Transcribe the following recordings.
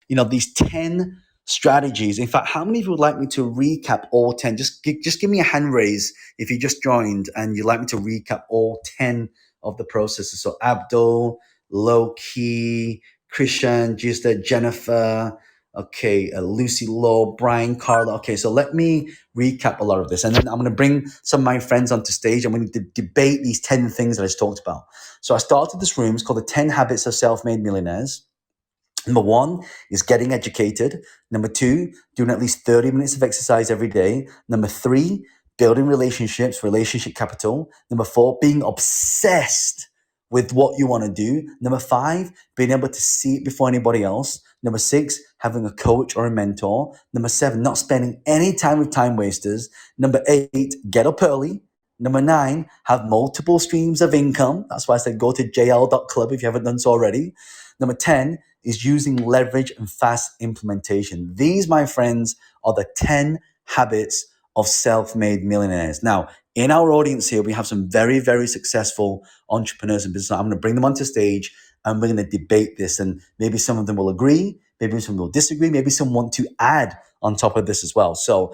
these 10 strategies. In fact, how many of you would like me to recap all 10? Just give me a hand raise if you just joined and you'd like me to recap all 10 of the processes. So Abdul, Loki, Christian, Gista, Jennifer, okay, Lucy Law, Brian, Carla. Okay, so let me recap a lot of this. And then I'm going to bring some of my friends onto stage and we're going to debate these 10 things that I just talked about. So I started this room. It's called the 10 Habits of Self-Made Millionaires. Number one is getting educated. Number two, doing at least 30 minutes of exercise every day. Number three, building relationships, relationship capital. Number four, being obsessed with what you want to do. Number five, being able to see it before anybody else. Number six, having a coach or a mentor. Number seven, not spending any time with time wasters. Number eight, get up early. Number nine, have multiple streams of income. That's why I said go to jl.club if you haven't done so already. Number 10 is using leverage and fast implementation. These, my friends, are the 10 habits of self-made millionaires. Now, in our audience here, we have some very, very successful entrepreneurs and business. I'm going to bring them onto stage and we're going to debate this. And maybe some of them will agree, maybe some will disagree, maybe some want to add on top of this as well. So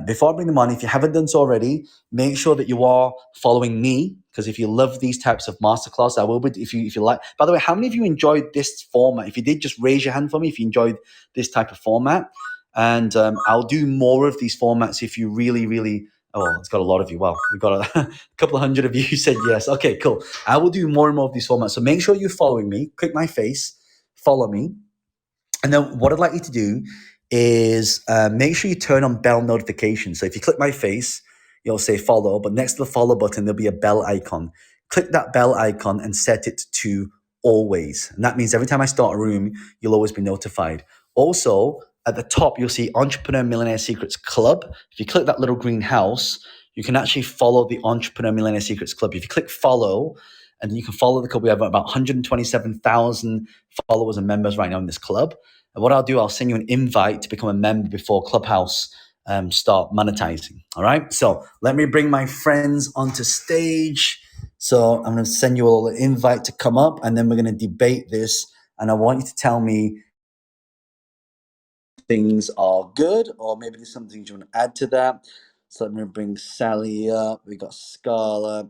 before I bring them on, if you haven't done so already, make sure that you are following me, because if you love these types of masterclass, I will be. If you like. By the way, how many of you enjoyed this format? If you did, just raise your hand for me if you enjoyed this type of format. And I'll do more of these formats if you really, really. Oh, it's got a lot of you. Wow, we've got a couple of hundred of you who said yes. Okay, cool. I will do more and more of these formats. So make sure you're following me. Click my face, follow me. And then what I'd like you to do is make sure you turn on bell notifications. So if you click my face, you'll say follow, but next to the follow button, there'll be a bell icon. Click that bell icon and set it to always. And that means every time I start a room, you'll always be notified. Also, at the top, you'll see Entrepreneur Millionaire Secrets Club. If you click that little green house, you can actually follow the Entrepreneur Millionaire Secrets Club. If you click follow, and you can follow the club, we have about 127,000 followers and members right now in this club. And what I'll do, I'll send you an invite to become a member before Clubhouse start monetizing. All right. So let me bring my friends onto stage. So I'm going to send you all an invite to come up, and then we're going to debate this. And I want you to tell me things are good, or maybe there's some things you want to add to that. So let me bring Sally up. We got Scarlett.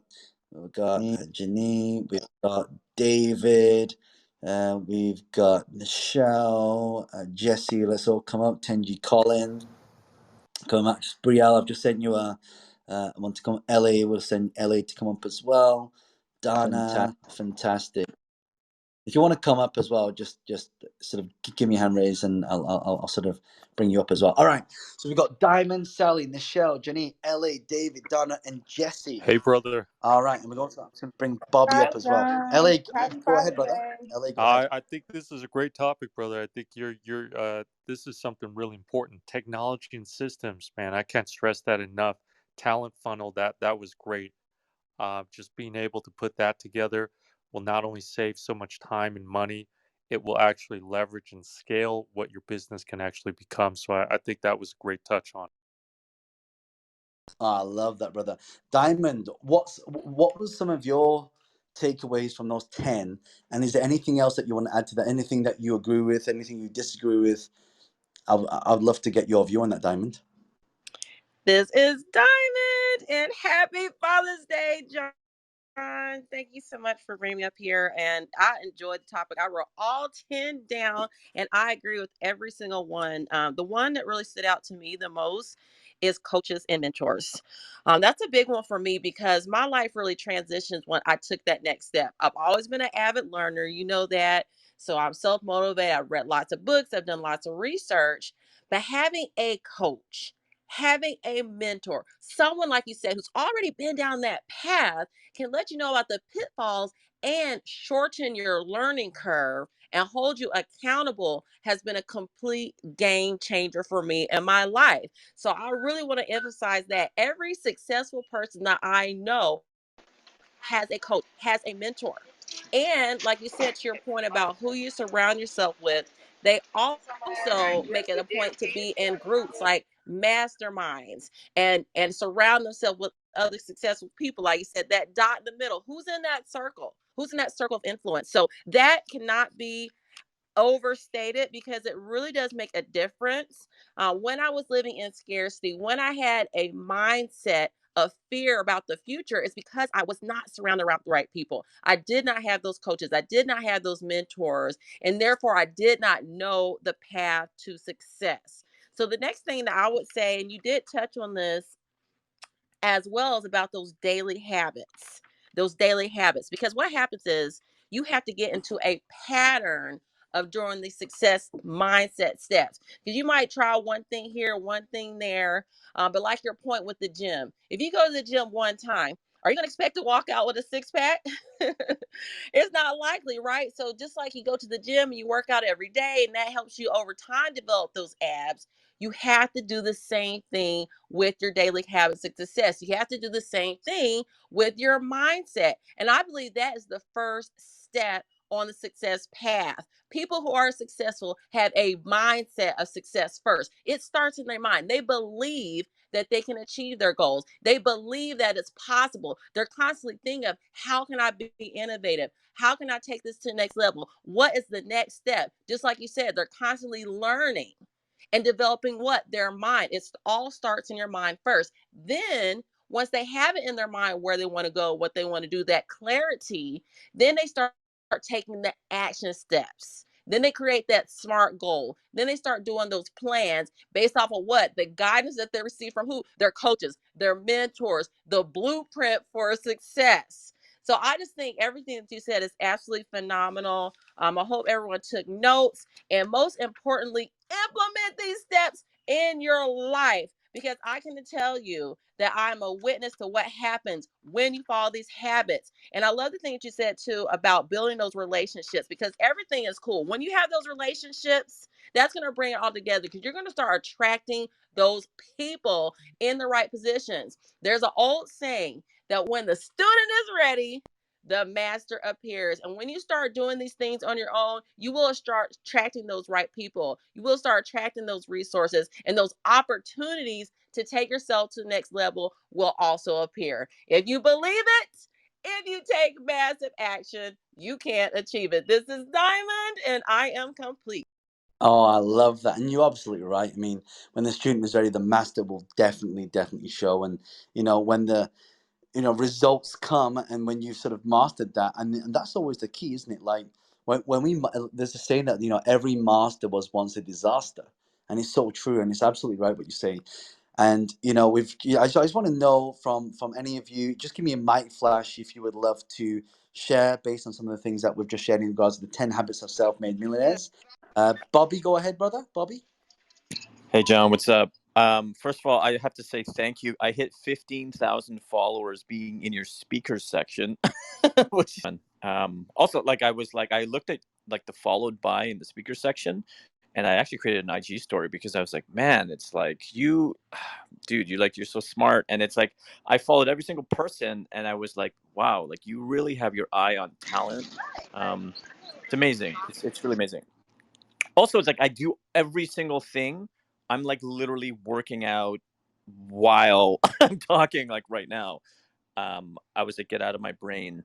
We've got Janine. We've got David. We've got Michelle, Jesse. Let's all come up. Tenji Colin. Come up. Brielle, I've just sent you a. I want to come. Ellie, we'll send Ellie to come up as well. Dana, fantastic. If you want to come up as well, just sort of give me a hand raise and I'll sort of bring you up as well. All right. So we've got Diamond, Sally, Michelle, Janine, Ellie, David, Donna, and Jesse. Hey, brother. All right. And we're going to bring Bobby up as well. Ellie, go ahead, brother. Ellie, go ahead. I think this is a great topic, brother. I think this is something really important. Technology and systems, man. I can't stress that enough. Talent funnel, that was great. Just being able to put that together will not only save so much time and money, it will actually leverage and scale what your business can actually become. So I think that was a great touch on. I love that, brother. Diamond, what was some of your takeaways from those 10? And is there anything else that you want to add to that? Anything that you agree with? Anything you disagree with? I'd love to get your view on that, Diamond. This is Diamond, and happy Father's Day, John. Thank you so much for bringing me up here. And I enjoyed the topic. I wrote all 10 down, and I agree with every single one. The one that really stood out to me the most is coaches and mentors. That's a big one for me because my life really transitions when I took that next step. I've always been an avid learner. You know that. So I'm self-motivated. I've read lots of books. I've done lots of research. But having a coach, having a mentor, someone like you said, who's already been down that path, can let you know about the pitfalls and shorten your learning curve and hold you accountable has been a complete game changer for me in my life. So I really want to emphasize that every successful person that I know has a coach, has a mentor. And like you said, to your point about who you surround yourself with, they also make it a point to be in groups like masterminds and surround themselves with other successful people. Like you said, that dot in the middle, who's in that circle? Who's in that circle of influence? So that cannot be overstated because it really does make a difference. When I was living in scarcity, when I had a mindset of fear about the future, it's because I was not surrounded around the right people. I did not have those coaches. I did not have those mentors. And therefore, I did not know the path to success. So, the next thing that I would say, and you did touch on this as well, as about those daily habits. Those daily habits. Because what happens is you have to get into a pattern of doing the success mindset steps. Because you might try one thing here, one thing there. But like your point with the gym, if you go to the gym one time, are you going to expect to walk out with a six pack? It's not likely, right? So just like you go to the gym and you work out every day, and that helps you over time develop those abs, you have to do the same thing with your daily habits of success. You have to do the same thing with your mindset. And I believe that is the first step on the success path. People who are successful have a mindset of success first. It starts in their mind. They believe that they can achieve their goals. They believe that it's possible. They're constantly thinking of, how can I be innovative? How can I take this to the next level? What is the next step? Just like you said, they're constantly learning and developing what? Their mind. It all starts in your mind first. Then once they have it in their mind where they want to go, what they want to do, that clarity, then they start taking the action steps. Then they create that SMART goal. Then they start doing those plans based off of what? The guidance that they receive from who? Their coaches, their mentors, the blueprint for success. So I just think everything that you said is absolutely phenomenal. I hope everyone took notes, and most importantly, implement these steps in your life, because I can tell you that I'm a witness to what happens when you follow these habits. And I love the thing that you said too about building those relationships, because everything is cool. When you have those relationships, that's going to bring it all together, because you're going to start attracting those people in the right positions. There's an old saying that when the student is ready, the master appears. And when you start doing these things on your own, you will start attracting those right people. You will start attracting those resources, and those opportunities to take yourself to the next level will also appear. If you believe it, if you take massive action, you can't achieve it. This is Diamond, and I am complete. Oh, I love that. And you're absolutely right. I mean, when the student is ready, the master will definitely show. And, when the, results come, and when you sort of mastered that, and that's always the key, isn't it? Like there's a saying that, every master was once a disaster. And it's so true. And it's absolutely right what you say. And, I just want to know from any of you, just give me a mic flash if you would love to share based on some of the things that we've just shared in regards to the 10 habits of self-made millionaires. Bobby, go ahead, brother. Bobby. Hey, John, what's up? First of all, I have to say thank you. I hit 15,000 followers being in your speakers section, which also, I looked at like the followed by in the speaker section, and I actually created an IG story because I was like, man, it's like you, dude, you're so smart, and it's like I followed every single person, and I was like, wow, like you really have your eye on talent. It's amazing. It's really amazing. Also, it's like I do every single thing. I'm like literally working out while I'm talking, like right now. I was like, get out of my brain.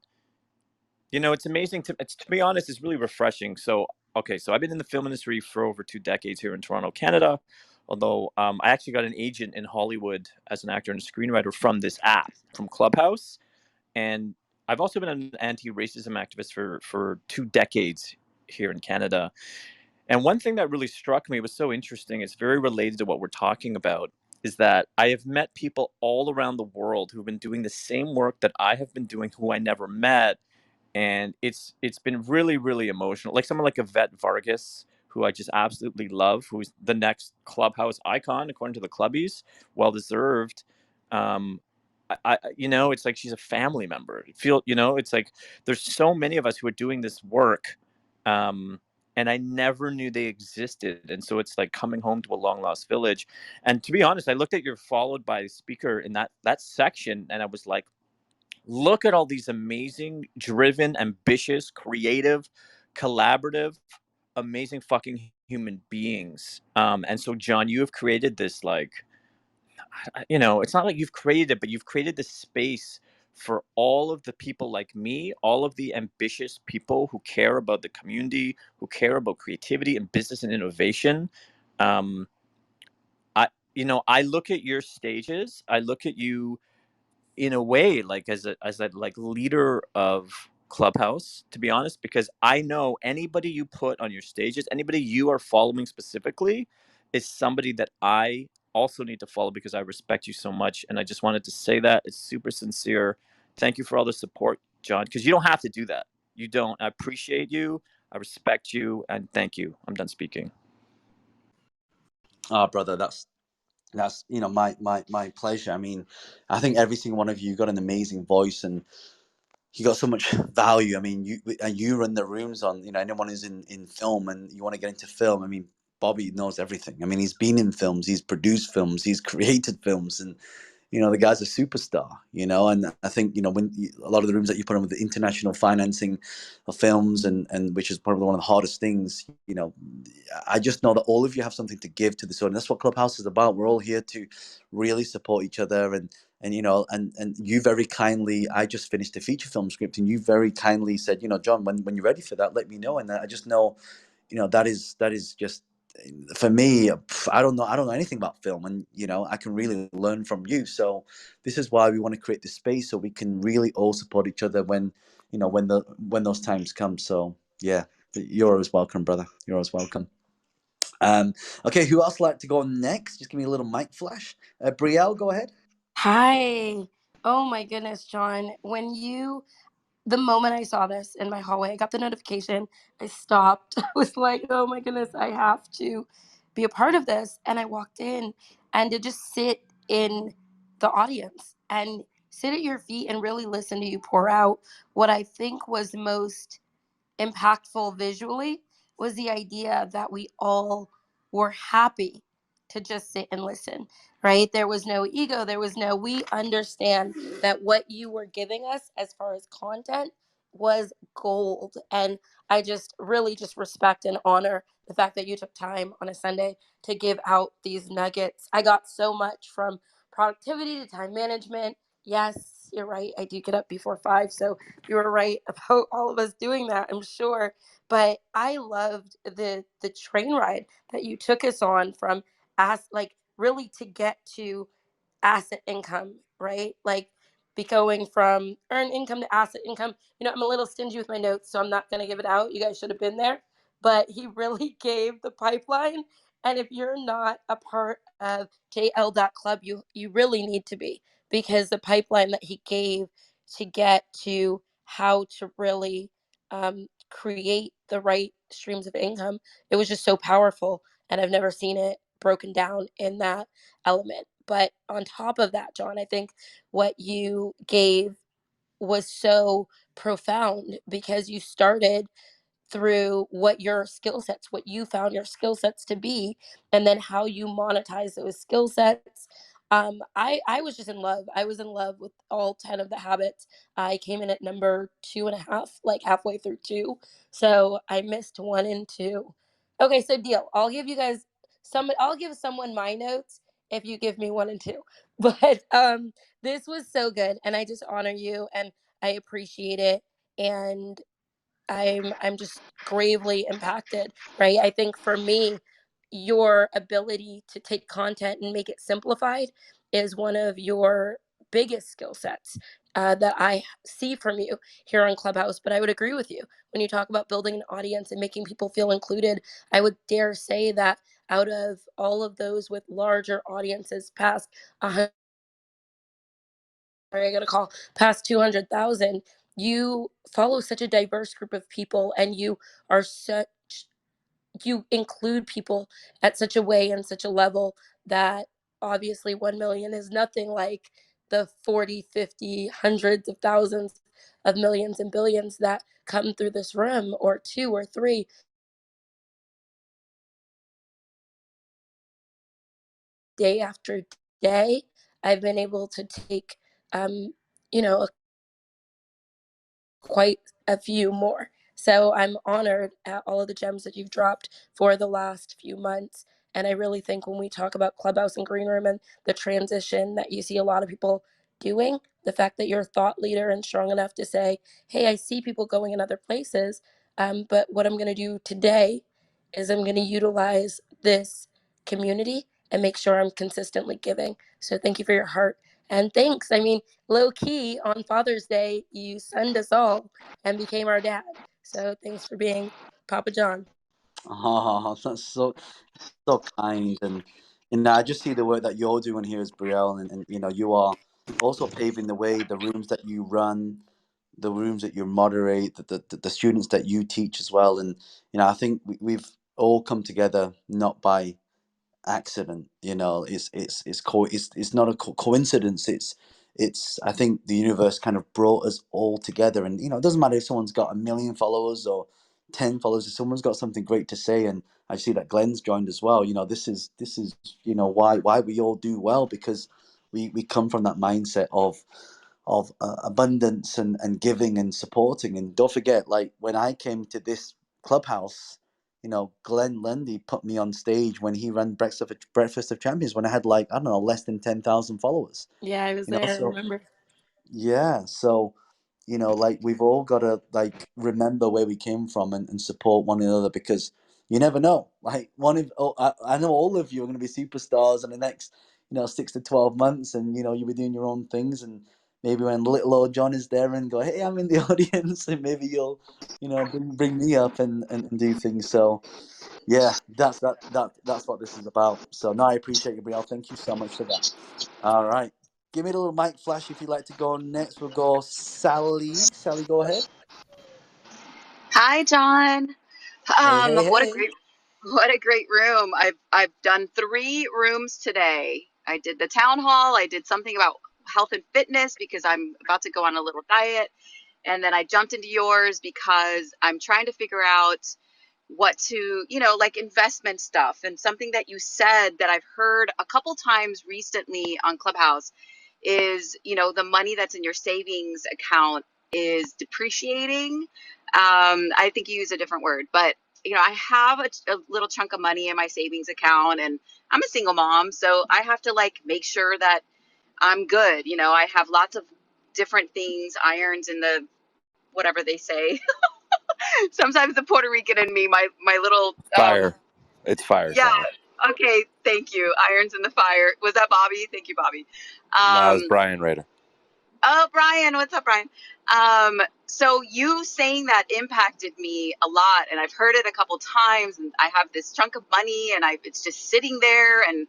It's amazing to be honest, it's really refreshing. So, okay, so I've been in the film industry for over 2 decades here in Toronto, Canada. Although I actually got an agent in Hollywood as an actor and a screenwriter from this app, from Clubhouse. And I've also been an anti-racism activist for 2 decades here in Canada. And one thing that really struck me was so interesting, it's very related to what we're talking about, is that I have met people all around the world who've been doing the same work that I have been doing, who I never met. And it's been really, really emotional. Like someone like Yvette Vargas, who I just absolutely love, who's the next Clubhouse icon, according to the Clubbies, well deserved. It's like she's a family member. It's like there's so many of us who are doing this work. And I never knew they existed. And so it's like coming home to a long lost village. And to be honest, I looked at your followed by speaker in that section, and I was like, look at all these amazing, driven, ambitious, creative, collaborative, amazing fucking human beings. And so, John, you have created this, like, it's not like you've created it, but you've created this space for all of the people like me, all of the ambitious people who care about the community, who care about creativity and business and innovation. I look at your stages, I look at you in a way like as a like leader of Clubhouse, to be honest, because I know anybody you put on your stages, anybody you are following specifically, is somebody that I also need to follow because I respect you so much. And I just wanted to say that it's super sincere. Thank you for all the support, John, because you don't have to do that. You don't. I appreciate you, I respect you, and thank you. I'm done speaking. Oh, brother, that's my pleasure. I mean, I think every single one of you got an amazing voice, and you got so much value. I mean, you run the rooms on, anyone who's in film and you want to get into film. I mean, Bobby knows everything. I mean, he's been in films, he's produced films, he's created films, and the guy's a superstar. And I think when a lot of the rooms that you put on with the international financing of films, and which is probably one of the hardest things. I just know that all of you have something to give to this audience. That's what Clubhouse is about. We're all here to really support each other, and you very kindly, I just finished a feature film script, and you very kindly said, John, when you're ready for that, let me know. And I just know, that is just, for me, I don't know anything about film, and I can really learn from you. So this is why we want to create this space, so we can really all support each other when those times come. So yeah, you're always welcome, brother. You're always welcome. Okay, who else would like to go next? Just give me a little mic flash. Brielle, go ahead. Hi. Oh my goodness, John. The moment I saw this in my hallway, I got the notification, I stopped. I was like, oh my goodness, I have to be a part of this. And I walked in, and to just sit in the audience and sit at your feet and really listen to you pour out what I think was most impactful visually was the idea that we all were happy to just sit and listen, right? There was no ego. We understand that what you were giving us as far as content was gold. And I just really just respect and honor the fact that you took time on a Sunday to give out these nuggets. I got so much from productivity to time management. Yes, you're right. I do get up before 5. So you were right about all of us doing that, I'm sure. But I loved the train ride that you took us on from really to get to asset income, right? Like be going from earned income to asset income. I'm a little stingy with my notes, so I'm not going to give it out. You guys should have been there. But he really gave the pipeline. And if you're not a part of JL.club, you really need to be, because the pipeline that he gave to get to how to really create the right streams of income, it was just so powerful. And I've never seen it broken down in that element. But on top of that, John, I think what you gave was so profound, because you started through what you found your skill sets to be, and then how you monetize those skill sets. I was just in love. I was in love with all 10 of the habits. I came in at number 2.5, like halfway through 2. So I missed 1 and 2. Okay, so deal. I'll give someone my notes if you give me 1 and 2. But this was so good, and I just honor you, and I appreciate it. And I'm just gravely impacted, right? I think for me, your ability to take content and make it simplified is one of your biggest skill sets that I see from you here on Clubhouse. But I would agree with you when you talk about building an audience and making people feel included. I would dare say that out of all of those with larger audiences past 100, I got a call, past 200,000, you follow such a diverse group of people, and you include people at such a way and such a level that obviously 1 million is nothing like the 40, 50, hundreds of thousands of millions and billions that come through this room, or 2 or 3. Day after day, I've been able to take, you know, quite a few more. So I'm honored at all of the gems that you've dropped for the last few months. And I really think when we talk about Clubhouse and Green Room and the transition that you see a lot of people doing. The fact that you're a thought leader and strong enough to say, hey, I see people going in other places, but what I'm going to do today is I'm going to utilize this community and make sure I'm consistently giving. So thank you for your heart. And thanks. I mean, low key on Father's Day, you sent us all and became our dad. So thanks for being Papa John. Oh, that's so kind. And I just see the work that you're doing here as Brielle, and you are also paving the way, the rooms that you run, the rooms that you moderate, the students that you teach as well. And I think we've all come together not by accident. It's not a coincidence. It's I think the universe kind of brought us all together. And it doesn't matter if someone's got 1 million followers or 10 followers, if someone's got something great to say. And I see that Glenn's joined as well. This is why we all do well, because we come from that mindset of abundance and giving and supporting. And don't forget, like, when I came to this clubhouse, Glenn Lundy put me on stage when he ran Breakfast of Champions, when I had, like, I don't know, less than 10,000 followers. Yeah, I was there. I So remember. yeah, so like, we've all got to, like, remember where we came from and support one another, because you never know. Like, I know all of you are going to be superstars in the next 6 to 12 months, and you'll be doing your own things. And maybe when little old John is there and go, hey, I'm in the audience, and maybe you'll bring me up and do things. So yeah, that's what this is about. So no, I appreciate you, Brielle. Thank you so much for that. All right. Give me a little mic flash if you'd like to go next. We'll go Sally. Sally, go ahead. Hi, John. Hey, hey, What a hey. great room. I've done 3 rooms today. I did the town hall. I did something about health and fitness because I'm about to go on a little diet, and then I jumped into yours because I'm trying to figure out what to, like investment stuff. And something that you said that I've heard a couple times recently on Clubhouse is, the money that's in your savings account is depreciating. I think you use a different word, but I have a little chunk of money in my savings account, and I'm a single mom, so I have to like make sure that I'm good. I have lots of different things, irons in the whatever they say. Sometimes the Puerto Rican in me, my little Fire. It's fire, yeah. Sally. Okay, thank you. Irons in the fire. Was that Bobby? Thank you, Bobby. No, it's Brian Rader. Oh, Brian, what's up, Brian? So you saying that impacted me a lot, and I've heard it a couple times, and I have this chunk of money, and it's just sitting there, and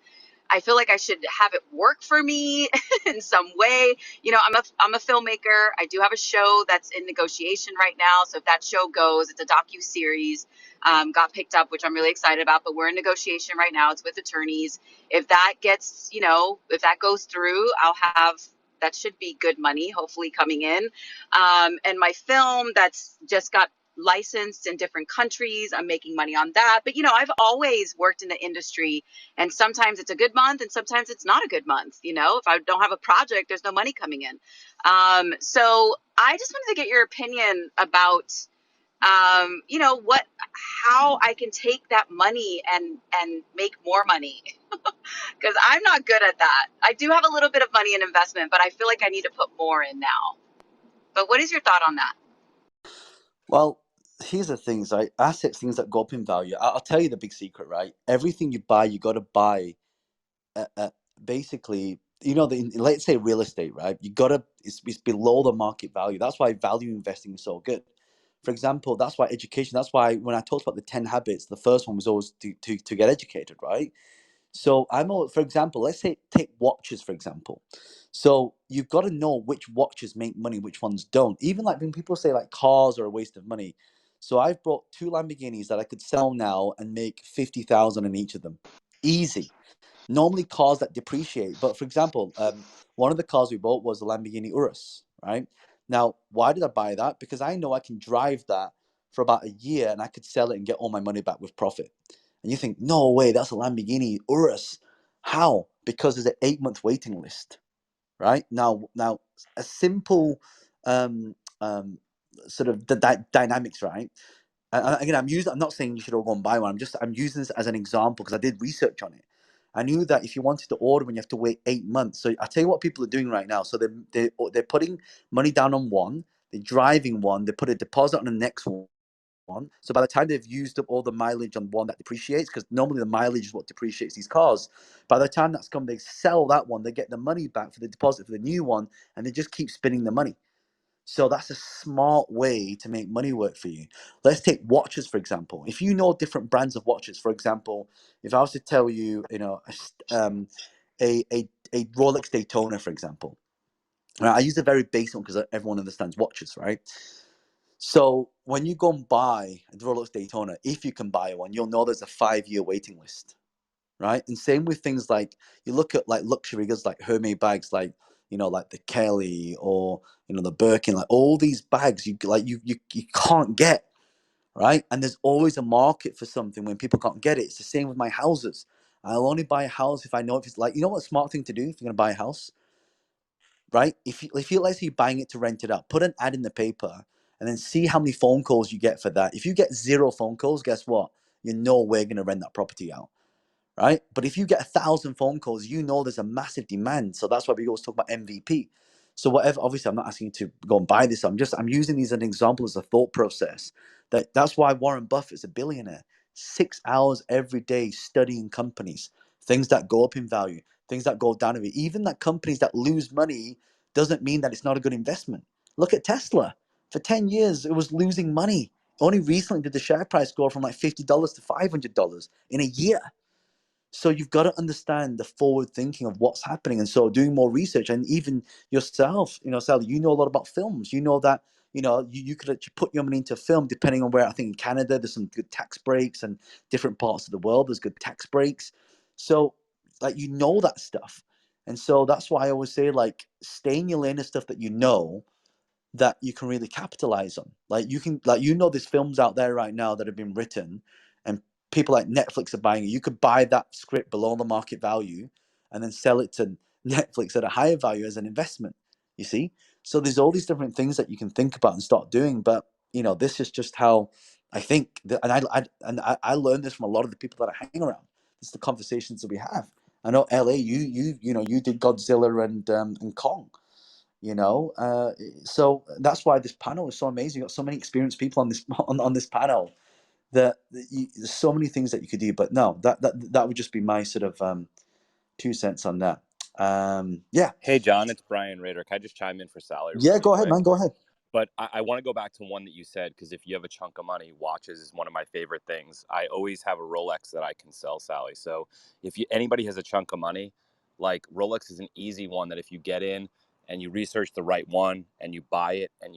I feel like I should have it work for me in some way. I'm a filmmaker. I do have a show that's in negotiation right now. So if that show goes, it's a docu-series, got picked up, which I'm really excited about, but we're in negotiation right now. It's with attorneys. If that gets, if that goes through, that should be good money, hopefully coming in. And my film that's just got licensed in different countries, I'm making money on that. But, I've always worked in the industry, and sometimes it's a good month and sometimes it's not a good month. If I don't have a project, there's no money coming in. So I just wanted to get your opinion about, how I can take that money and make more money. Because I'm not good at that. I do have a little bit of money in investment, but I feel like I need to put more in now. But what is your thought on that? Well, here's the things, right? Assets, things that go up in value. I'll tell you the big secret, right? Everything you buy, you got to buy basically, let's say real estate, right? It's below the market value. That's why value investing is so good. For example, that's why education, that's why when I talked about the 10 habits, the first one was always to get educated, right? So for example, let's say take watches, for example. So you've got to know which watches make money, which ones don't. Even like when people say like cars are a waste of money. So I've brought 2 Lamborghinis that I could sell now and make 50,000 in each of them. Easy. Normally cars that depreciate. But for example, one of the cars we bought was a Lamborghini Urus, right? Now, why did I buy that? Because I know I can drive that for about a year and I could sell it and get all my money back with profit. And you think, no way, that's a Lamborghini Urus. How? Because there's an 8-month waiting list, right? Now, a simple sort of dynamics, right? And again, I'm not saying you should all go and buy one. I'm using this as an example because I did research on it. I knew that if you wanted to order one, you have to wait 8 months. So I tell you what people are doing right now. So they're putting money down on one, they're driving one, they put a deposit on the next one. So by the time they've used up all the mileage on one that depreciates, because normally the mileage is what depreciates these cars, by the time that's come, they sell that one, they get the money back for the deposit for the new one, and they just keep spinning the money. So that's a smart way to make money work for you. Let's take watches, for example. If you know different brands of watches, for example, if I was to tell you, a Rolex Daytona, for example, right? I use a very basic one because everyone understands watches, right? So when you go and buy a Rolex Daytona, if you can buy one, you'll know there's a 5-year waiting list, right? And same with things like, you look at like luxury goods like Hermes bags, like like the Kelly or the Birkin, like all these bags you can't get, right? And there's always a market for something when people can't get it. It's the same with my houses. I'll only buy a house if I know if it's like, what smart thing to do if you're gonna buy a house, right? If you let's say you're buying it to rent it out, put an ad in the paper and then see how many phone calls you get for that. If you get 0 phone calls, guess what? You know we're going to rent that property out, right? But if you get 1,000 phone calls, there's a massive demand. So that's why we always talk about MVP. So whatever, obviously I'm not asking you to go and buy this. I'm using these as an example, as a thought process. That's why Warren Buffett's a billionaire. 6 hours every day studying companies, things that go up in value, things that go down in value. Even that companies that lose money doesn't mean that it's not a good investment. Look at Tesla. For 10 years, it was losing money. Only recently did the share price go from like $50 to $500 in a year. So you've got to understand the forward thinking of what's happening. And so doing more research, and even yourself, Sally, you know a lot about films. You know that, you could actually put your money into film depending on where. I think in Canada, there's some good tax breaks, and different parts of the world, there's good tax breaks. So like, that stuff. And so that's why I always say, like, stay in your lane of stuff that that you can really capitalize on. Like, there's films out there right now that have been written, and people like Netflix are buying it. You could buy that script below the market value and then sell it to Netflix at a higher value as an investment, you see? So there's all these different things that you can think about and start doing. But this is just how I think that, and I learned this from a lot of the people that I hang around. It's the conversations that we have. I know LA, you did Godzilla and Kong. So that's why this panel is so amazing. You've got so many experienced people on this on this panel that there's so many things that you could do. But no, that would just be my sort of 2 cents on that. Yeah. Hey, John, it's Brian Rader. Can I just chime in for Sally Yeah, really go ahead, quick? man. Go ahead. But I want to go back to one that you said, because if you have a chunk of money, watches is one of my favorite things. I always have a Rolex that I can sell, Sally. So if anybody has a chunk of money, like, Rolex is an easy one that if you get in and you research the right one and you buy it, and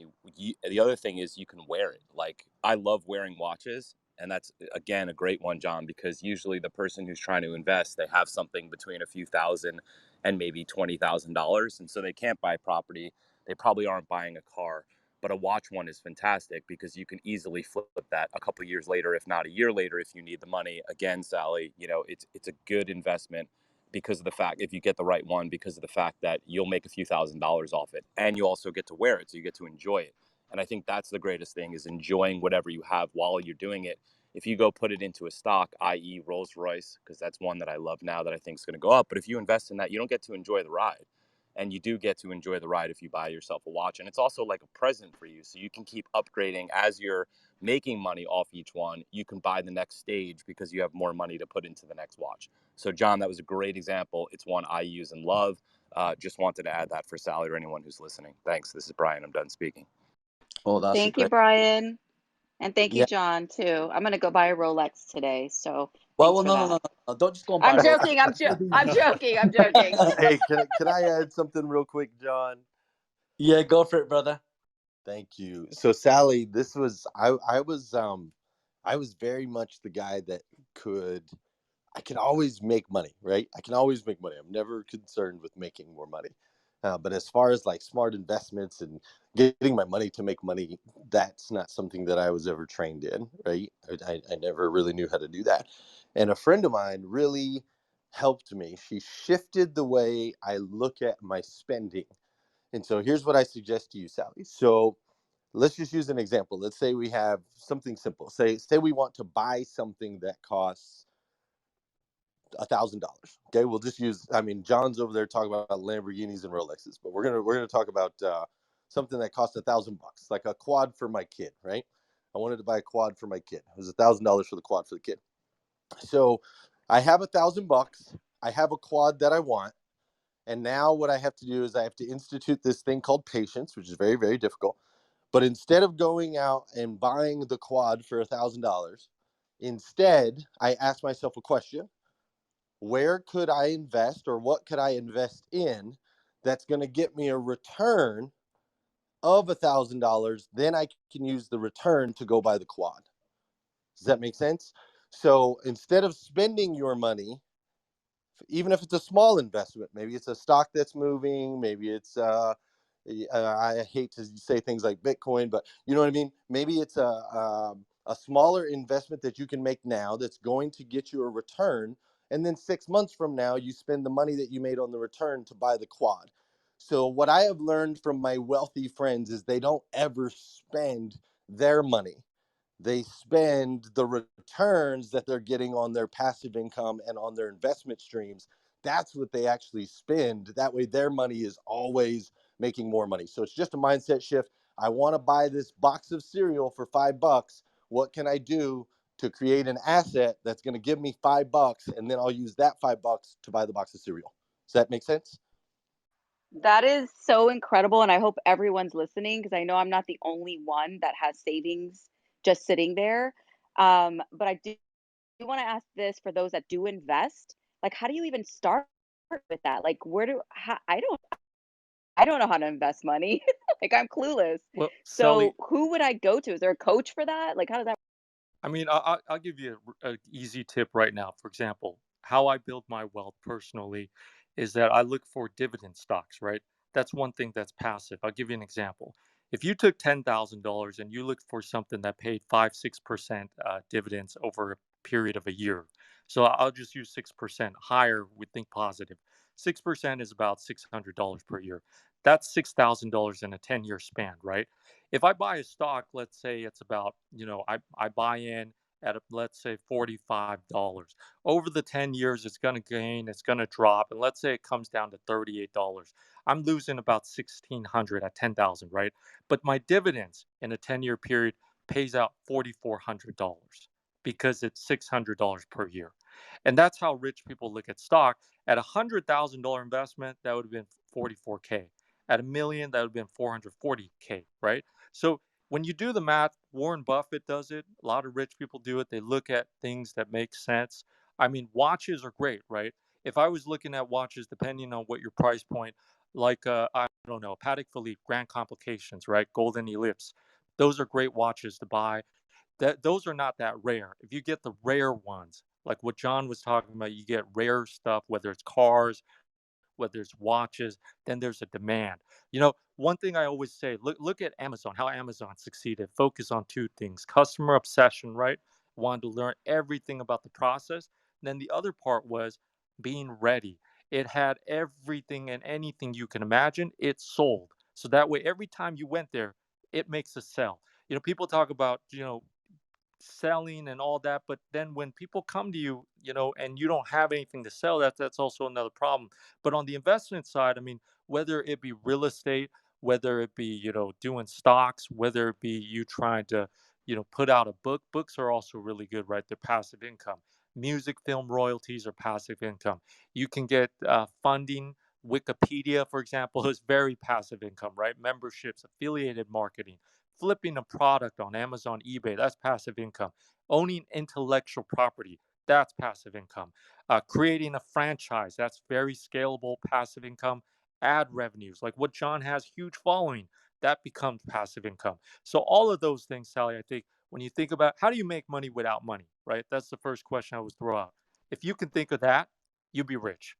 the other thing is you can wear it. Like, I love wearing watches. And that's, again, a great one, John, because usually the person who's trying to invest, they have something between a few thousand and maybe $20,000. And so they can't buy property. They probably aren't buying a car. But a watch one is fantastic because you can easily flip that a couple of years later, if not a year later, if you need the money. Again, Sally, it's a good investment because of the fact, if you get the right one, because of the fact that you'll make a few $1,000s off it, and you also get to wear it, so you get to enjoy it. And I think that's the greatest thing, is enjoying whatever you have while you're doing it. If you go put it into a stock, i.e. Rolls Royce, because that's one that I love now that I think is going to go up. But if you invest in that, you don't get to enjoy the ride. And you do get to enjoy the ride if you buy yourself a watch. And it's also like a present for you. So you can keep upgrading as you're making money off each one. You can buy the next stage because you have more money to put into the next watch. So, John, that was a great example. It's one I use and love. Just wanted to add that for Sally or anyone who's listening. Thanks. This is Brian. I'm done speaking. Oh, that's a Thank you, great. Brian. And thank you, Yeah. John, too. I'm going to go buy a Rolex today. So Well, thanks for no, that. don't just go and buy I'm a Rolex. joking. I'm joking. I'm joking. Hey, can I add something real quick, John? Yeah, go for it, brother. Thank you. So, Sally, this was I was very much the guy that I can always make money, right? I can always make money. I'm never concerned with making more money. But as far as like smart investments and getting my money to make money, that's not something that I was ever trained in, right? I never really knew how to do that. And a friend of mine really helped me. She shifted the way I look at my spending. And so here's what I suggest to you, Sally. So let's just use an example. Let's say we have something simple. Say we want to buy something that costs $1,000. Okay, we'll just use. I mean, John's over there talking about Lamborghinis and Rolexes, but we're gonna talk about something that cost $1,000, like a quad for my kid, right? I wanted to buy a quad for my kid. It was $1,000 for the quad for the kid. So I have $1,000. I have a quad that I want, and now what I have to do is I have to institute this thing called patience, which is very, very difficult. But instead of going out and buying the quad for $1,000, instead I ask myself a question: where could I invest, or what could I invest in that's going to get me a return of $1,000? Then I can use the return to go buy the quad. Does that make sense? So instead of spending your money, even if it's a small investment, maybe it's a stock that's moving, maybe it's I hate to say things like Bitcoin, but you know what I mean? Maybe it's a smaller investment that you can make now that's going to get you a return. And then 6 months from now, you spend the money that you made on the return to buy the quad. So what I have learned from my wealthy friends is they don't ever spend their money. They spend the returns that they're getting on their passive income and on their investment streams. That's what they actually spend. That way their money is always making more money. So it's just a mindset shift. I want to buy this box of cereal for $5. What can I do to create an asset that's going to give me $5, and then I'll use that $5 to buy the box of cereal? Does that make sense? That is so incredible. And I hope everyone's listening, because I know I'm not the only one that has savings just sitting there. But I do want to ask this for those that do invest. Like, how do you even start with that? Like, I don't know how to invest money. Like, I'm clueless. Well, So Sally, who would I go to? Is there a coach for that? Like, how does that? I mean, I'll give you a easy tip right now. For example, how I build my wealth personally is that I look for dividend stocks, right? That's one thing that's passive. I'll give you an example. If you took $10,000 and you looked for something that paid 5-6% dividends over a period of a year, so I'll just use 6% higher. We think positive. 6% is about $600 per year. That's $6,000 in a 10-year span, right? If I buy a stock, let's say it's about, I buy in at, let's say, $45. Over the 10 years, it's going to gain, it's going to drop. And let's say it comes down to $38. I'm losing about 1,600 at 10,000, right? But my dividends in a 10-year period pays out $4,400 because it's $600 per year. And that's how rich people look at stock. At a $100,000 investment, that would have been 44K. At $1 million, that would have been 440K, right? So when you do the math, Warren Buffett does it. A lot of rich people do it. They look at things that make sense. I mean, watches are great, right? If I was looking at watches, depending on what your price point, like I don't know, Patek Philippe, Grand Complications, right? Golden Ellipse, those are great watches to buy. Those are not that rare. If you get the rare ones, like what John was talking about, you get rare stuff, whether it's cars, whether it's watches, then there's a demand. One thing I always say, look at Amazon, how Amazon succeeded. Focus on two things: customer obsession, right? Wanted to learn everything about the process. And then the other part was being ready. It had everything and anything you can imagine. It sold. So that way, every time you went there, it makes a sell. People talk about, selling and all that, but then when people come to you, and you don't have anything to sell, that's also another problem. But on the investment side, I mean, whether it be real estate, whether it be, doing stocks, whether it be you trying to, put out a book. Books are also really good, right? They're passive income. Music, film royalties are passive income. You can get funding. Wikipedia, for example, is very passive income, right? Memberships, affiliated marketing, flipping a product on Amazon, eBay, that's passive income. Owning intellectual property, that's passive income. Creating a franchise, that's very scalable passive income. Ad revenues, like what John has, huge following, that becomes passive income. So all of those things, Sally, I think when you think about how do you make money without money, right? That's the first question I would throw out. If you can think of that, you'll be rich.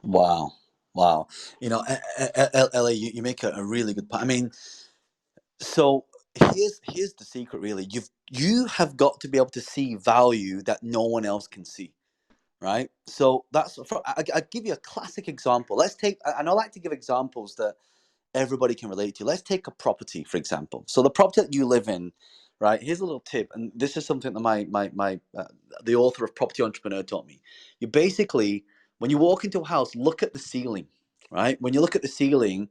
Wow. Wow. LA, you make a really good point. I mean, so here's the secret really. You have got to be able to see value that no one else can see, right? So I give you a classic example. And I like to give examples that everybody can relate to. Let's take a property, for example. So the property that you live in, right? Here's a little tip, and this is something that the author of Property Entrepreneur taught me. You basically, when you walk into a house, look at the ceiling, right? When you look at the ceiling,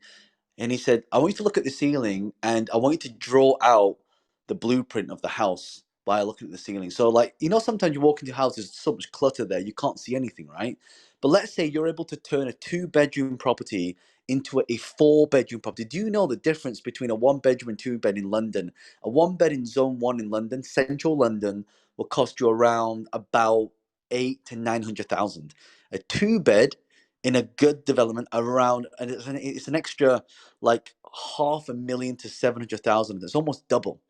and he said, I want you to look at the ceiling and I want you to draw out the blueprint of the house by looking at the ceiling. So, like, sometimes you walk into houses, there's so much clutter there, you can't see anything, right? But let's say you're able to turn a 2-bedroom property into a 4-bedroom property. Do you know the difference between a 1-bedroom and 2-bed in London? A 1-bed in Zone 1 in London, central London, will cost you around about 8 to 900,000. A 2-bed in a good development around, and it's an extra like 500,000 to 700,000. It's almost double,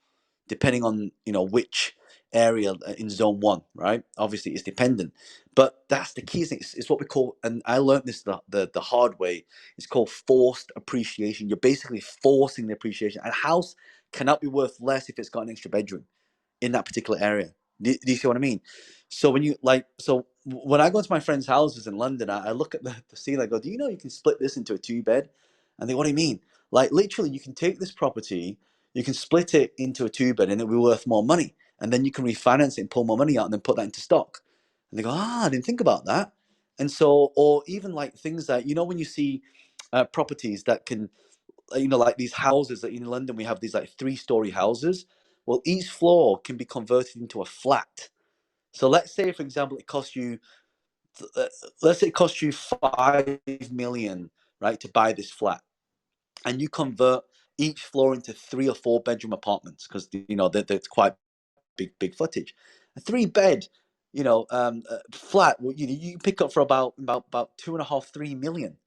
depending on which area in Zone 1, right? Obviously, it's dependent, but that's the key thing. It's what we call, and I learned this the hard way. It's called forced appreciation. You're basically forcing the appreciation. A house cannot be worth less if it's got an extra bedroom in that particular area. Do you see what I mean? So when I go to my friends' houses in London, I look at the ceiling. I go, do you know you can split this into a 2-bed? And they, what do you mean? Like, literally, you can take this property, you can split it into a 2-bed, and it'll be worth more money. And then you can refinance it and pull more money out, and then put that into stock. And they go, I didn't think about that. And so, or even like things that when you see properties that can, like these houses that in London we have these like 3-story houses. Well, each floor can be converted into a flat. So let's say, for example, let's say it costs you 5 million, right, to buy this flat, and you convert each floor into 3 or 4-bedroom apartments because that's quite big footage. A 3-bed, flat, well, you pick up for about 2.5, 3 million.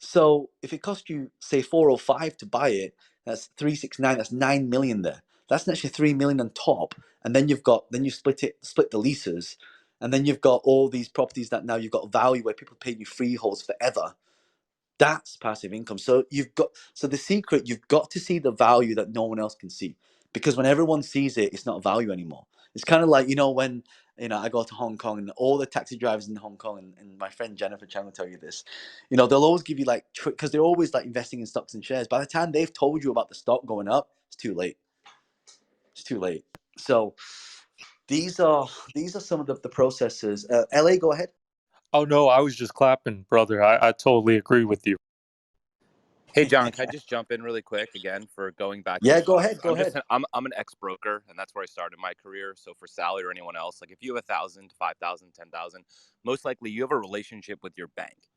So if it cost you say 405 to buy it, that's 369. That's 9 million there. That's an extra 3 million on top, and then you split the leases, and then you've got all these properties that now you've got value where people pay you freeholds forever. That's passive income. So the secret, you've got to see the value that no one else can see, because when everyone sees it, it's not value anymore. It's kind of like when I go to Hong Kong and all the taxi drivers in Hong Kong, and my friend Jennifer Chang will tell you this. They'll always give you like, because they're always like investing in stocks and shares. By the time they've told you about the stock going up, it's too late. It's too late. So these are some of the processes. LA, go ahead. Oh no, I was just clapping, brother. I totally agree with you. Hey John, can I just jump in really quick again for going back to Yeah, the go stocks? ahead. I'm an ex-broker, and that's where I started my career. So for Sally or anyone else, like if you have 1,000, 5,000, 10,000, most likely you have a relationship with your bank.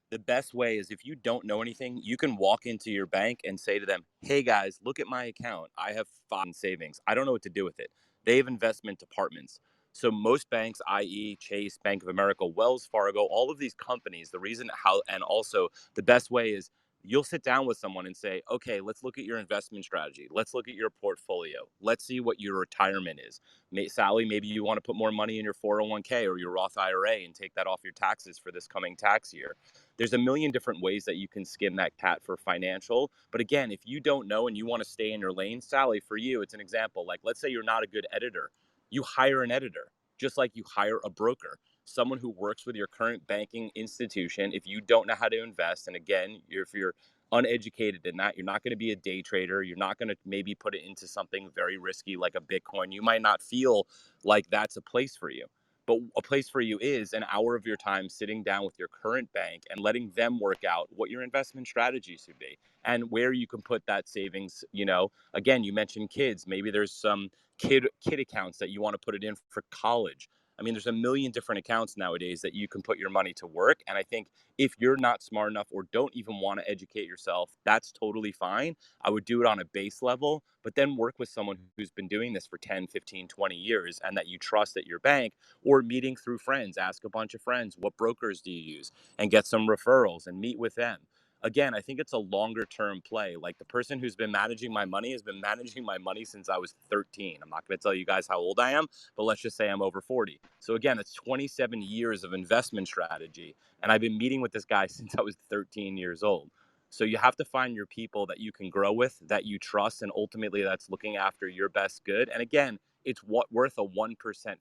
The best way is if you don't know anything, you can walk into your bank and say to them, hey guys, look at my account. I have 5 in savings. I don't know what to do with it. They have investment departments. So most banks, i.e. Chase, Bank of America, Wells Fargo, all of these companies, and also the best way is you'll sit down with someone and say, okay, let's look at your investment strategy. Let's look at your portfolio. Let's see what your retirement is. Sally, maybe you want to put more money in your 401k or your Roth IRA and take that off your taxes for this coming tax year. There's a million different ways that you can skin that cat for financial. But again, if you don't know and you want to stay in your lane, Sally, for you, it's an example. Like, let's say you're not a good editor. You hire an editor, just like you hire a broker, someone who works with your current banking institution. If you don't know how to invest, and again, if you're uneducated in that, you're not going to be a day trader. You're not going to maybe put it into something very risky like a Bitcoin. You might not feel like that's a place for you. But a place for you is an hour of your time sitting down with your current bank and letting them work out what your investment strategy should be and where you can put that savings. Again, you mentioned kids. Maybe there's some kid accounts that you want to put it in for college. I mean, there's a million different accounts nowadays that you can put your money to work. And I think if you're not smart enough or don't even want to educate yourself, that's totally fine. I would do it on a base level, but then work with someone who's been doing this for 10, 15, 20 years and that you trust at your bank, or meeting through friends. Ask a bunch of friends, what brokers do you use, and get some referrals and meet with them. Again, I think it's a longer term play. Like the person who's been managing my money has been managing my money since I was 13. I'm not going to tell you guys how old I am, but let's just say I'm over 40. So again, it's 27 years of investment strategy. And I've been meeting with this guy since I was 13 years old. So you have to find your people that you can grow with, that you trust, and ultimately that's looking after your best good. And again, it's worth a 1%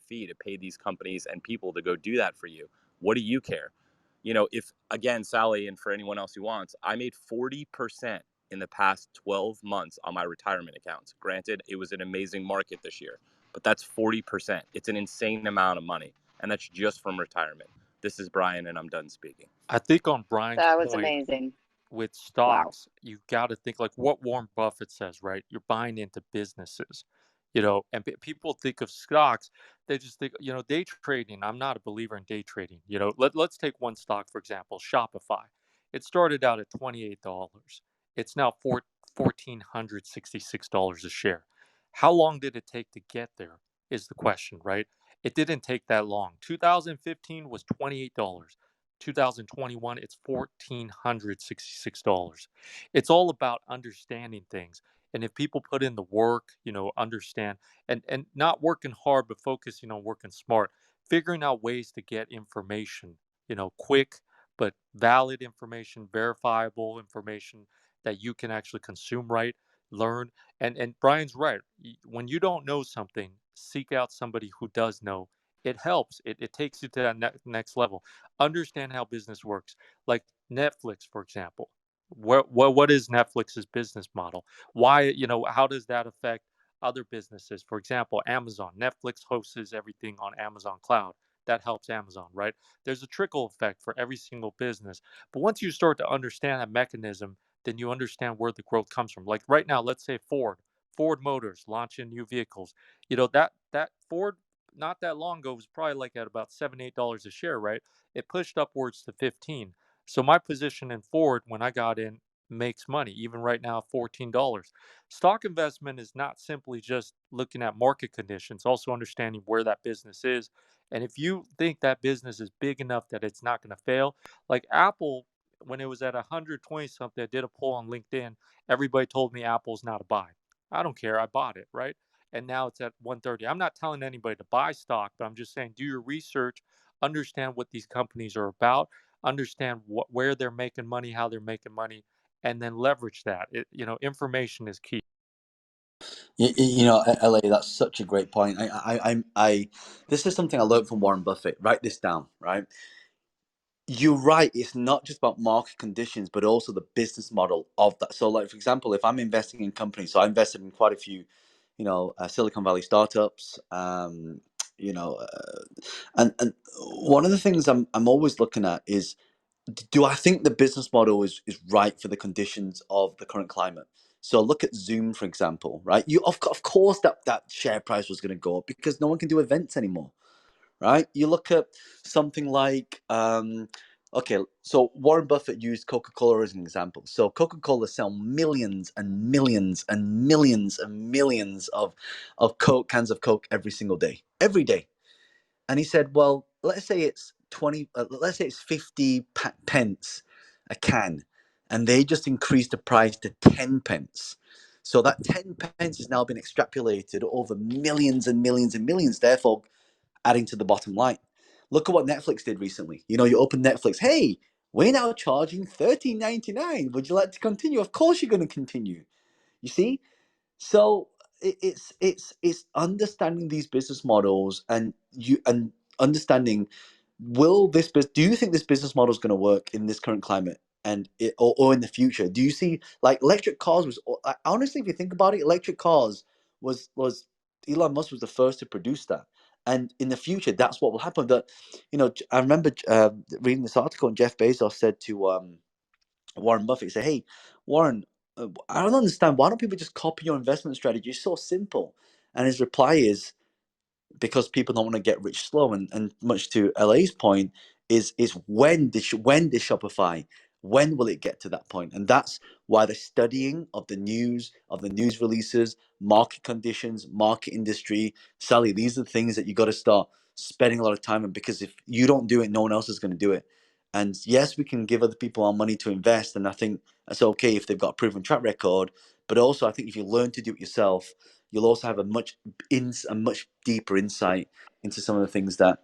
fee to pay these companies and people to go do that for you. What do you care? If, again, Sally, and for anyone else who wants, I made 40% in the past 12 months on my retirement accounts. Granted, it was an amazing market this year, but that's 40%. It's an insane amount of money, and that's just from retirement. This is Brian, and I'm done speaking. I think on Brian's That was point amazing. with Wow. stocks, you got to think like what Warren Buffett says, right? You're buying into businesses, you know, and people think of stocks, they just think, you know, day trading. I'm not a believer in day trading. You know, let's take one stock, for example, Shopify. It started out at $28. It's now $1,466 a share. How long did it take to get there is the question, right? It didn't take that long. 2015 was $28. 2021, it's $1,466. It's all about understanding things. And if people put in the work, you know, understand and not working hard, but focusing on working smart, figuring out ways to get information, you know, quick, but valid information, verifiable information that you can actually consume right, learn. And Brian's right. When you don't know something, seek out somebody who does know. It helps. It takes you to that next level. Understand how business works. Like Netflix, for example. What is Netflix's business model? Why, you know, how does that affect other businesses? For example, Amazon. Netflix hosts everything on Amazon Cloud. That helps Amazon, right? There's a trickle effect for every single business. But once you start to understand that mechanism, then you understand where the growth comes from. Like right now, let's say Ford Motors launching new vehicles. You know, that Ford not that long ago was probably like at about $7, $8 a share, right? It pushed upwards to 15. So my position in Ford when I got in makes money, even right now, $14. Stock investment is not simply just looking at market conditions, also understanding where that business is. And if you think that business is big enough that it's not going to fail, like Apple, when it was at 120 something, I did a poll on LinkedIn. Everybody told me Apple's not a buy. I don't care. I bought it, right? And now it's at 130. I'm not telling anybody to buy stock, but I'm just saying do your research, understand what these companies are about, understand where they're making money, how they're making money, and then leverage that. You know, information is key. You know, LA, that's such a great point. This is something I learned from Warren Buffett. Write this down, right? You're right. It's not just about market conditions, but also the business model of that. So, like for example, if I'm investing in companies, so I invested in quite a few, you know, Silicon Valley startups. You know, and one of the things I'm always looking at is, do I think the business model is right for the conditions of the current climate? So look at Zoom, for example, right? You of course that share price was going to go up because no one can do events anymore, right? You look at something like okay, so Warren Buffett used Coca-Cola as an example. So Coca-Cola sell millions and millions and millions and millions of Coke, cans of Coke every day. And he said, well, let's say it's 20, let's say it's 50 pence a can, and they just increased the price to 10 pence. So that 10 pence has now been extrapolated over millions and millions and millions, therefore adding to the bottom line. Look at what Netflix did recently. You know, you open Netflix, hey, we're now charging $13.99. Would you like to continue? Of course you're going to continue. You see? So it's understanding these business models and understanding, do you think this business model is going to work in this current climate and or in the future? Do you see, like, electric cars was, honestly, if you think about it, electric cars was Elon Musk was the first to produce that, and in the future that's what will happen. That, you know, I remember reading this article, and Jeff Bezos said to Warren Buffett, say, hey, Warren, I don't understand. Why don't people just copy your investment strategy? It's so simple. And his reply is, because people don't want to get rich slow. And much to LA's point, is when did Shopify, when will it get to that point? And that's why the studying of the news releases, market conditions, market industry, Sally, these are the things that you got to start spending a lot of time on, because if you don't do it, no one else is going to do it. And yes, we can give other people our money to invest, and I think that's okay if they've got a proven track record. But also, I think if you learn to do it yourself, you'll also have a much deeper insight into some of the things that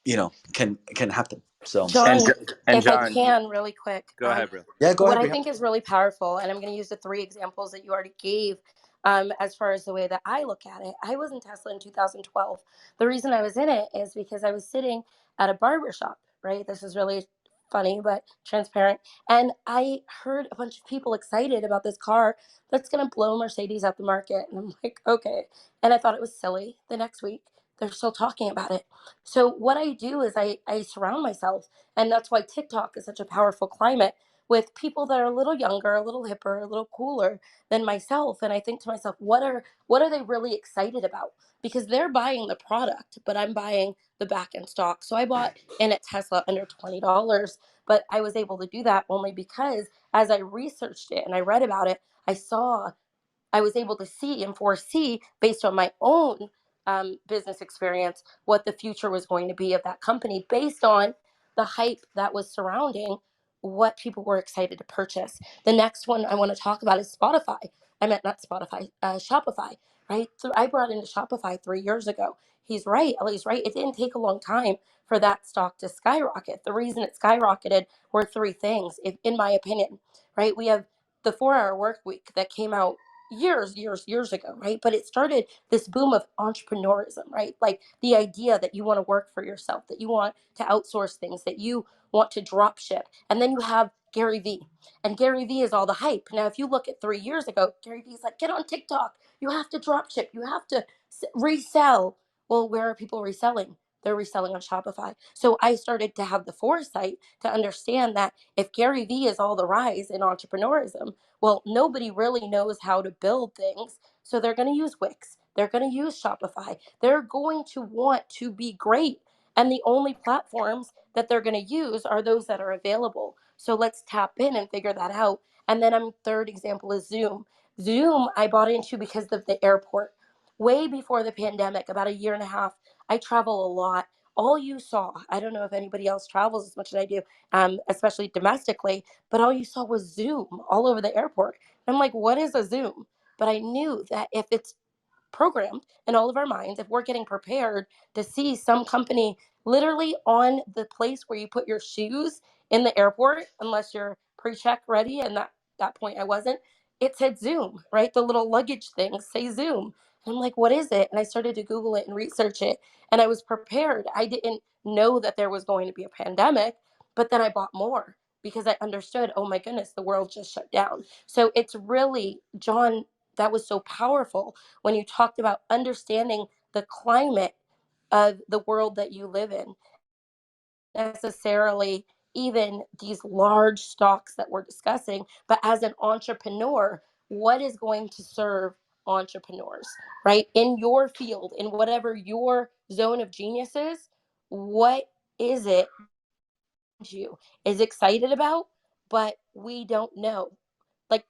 you know can happen. So John, And if I John, can, really quick. go ahead, bro. yeah, go What ahead. I think is really powerful, and I'm going to use the 3 examples that you already gave as far as the way that I look at it. I was in Tesla in 2012. The reason I was in it is because I was sitting at a barber shop, right? This is really funny, but transparent. And I heard a bunch of people excited about this car that's going to blow Mercedes out the market. And I'm like, okay. And I thought it was silly. The next week, they're still talking about it. So what I do is I surround myself. And that's why TikTok is such a powerful climate with people that are a little younger, a little hipper, a little cooler than myself. And I think to myself, what are they really excited about? Because they're buying the product, but I'm buying the back end stock. So I bought in at Tesla under $20, but I was able to do that only because as I researched it and I read about it, I was able to see and foresee based on my own business experience what the future was going to be of that company based on the hype that was surrounding what people were excited to purchase. The next one I want to talk about is Spotify. I meant not Spotify, Shopify, right? So I brought into Shopify 3 years ago. He's right. Ellie's right. It didn't take a long time for that stock to skyrocket. The reason it skyrocketed were three things, in my opinion, right? We have the 4 Hour Work Week that came out years ago, right? But it started this boom of entrepreneurism, right? Like the idea that you want to work for yourself, that you want to outsource things, that you want to drop ship. And then you have Gary Vee. And Gary Vee is all the hype. Now, if you look at 3 years ago, Gary Vee's like, get on TikTok. You have to drop ship. You have to resell. Well, where are people reselling? They're reselling on Shopify. So I started to have the foresight to understand that if Gary Vee is all the rise in entrepreneurism, well, nobody really knows how to build things. So they're going to use Wix. They're going to use Shopify. They're going to want to be great. And the only platforms that they're going to use are those that are available. So let's tap in and figure that out. And then third example is Zoom. Zoom, I bought into because of the airport. Way before the pandemic, about a year and a half, I travel a lot. All you saw, I don't know if anybody else travels as much as I do, especially domestically, but all you saw was Zoom all over the airport. I'm like, what is a Zoom? But I knew that if it's programmed in all of our minds, if we're getting prepared to see some company literally on the place where you put your shoes in the airport, unless you're pre-check ready, and that point I wasn't, it said Zoom, right? The little luggage things say Zoom. And I'm like, what is it? And I started to Google it and research it. And I was prepared. I didn't know that there was going to be a pandemic, but then I bought more because I understood, oh my goodness, the world just shut down. So it's really, John, that was so powerful when you talked about understanding the climate of the world that you live in, necessarily even these large stocks that we're discussing, but as an entrepreneur, what is going to serve entrepreneurs, right? In your field, in whatever your zone of genius is, what is it you is excited about, but we don't know. Like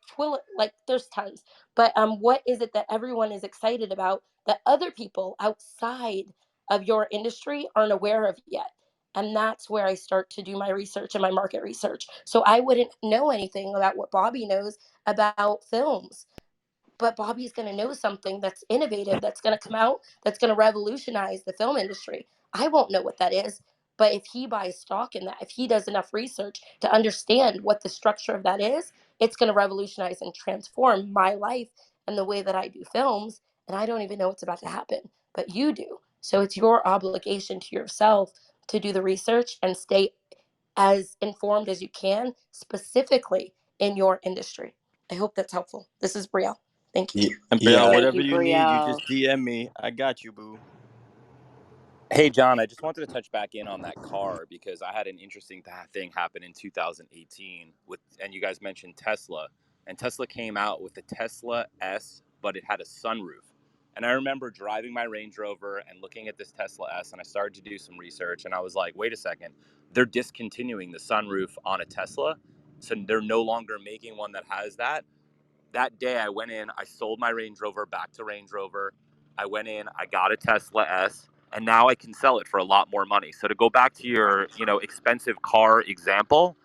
there's tons, but what is it that everyone is excited about that other people outside of your industry aren't aware of yet? And that's where I start to do my research and my market research. So I wouldn't know anything about what Bobby knows about films, but Bobby's going to know something that's innovative, that's going to come out, that's going to revolutionize the film industry. I won't know what that is, but if he buys stock in that, if he does enough research to understand what the structure of that is, it's going to revolutionize and transform my life and the way that I do films. And I don't even know what's about to happen, but you do. So it's your obligation to yourself to do the research and stay as informed as you can, specifically in your industry. I hope that's helpful. This is Brielle. Thank you. And Brielle, Yeah. Thank whatever you, you need, you Brielle. just DM me. I got you, boo. Hey, John, I just wanted to touch back in on that car because I had an interesting thing happen in 2018 and you guys mentioned Tesla, and Tesla came out with the Tesla S, but it had a sunroof. And I remember driving my Range Rover and looking at this Tesla S, and I started to do some research, and I was like, wait a second, they're discontinuing the sunroof on a Tesla, so they're no longer making one that has that. That day I went in, I sold my Range Rover back to Range Rover. I went in, I got a Tesla S, and now I can sell it for a lot more money. So to go back to your, expensive car example,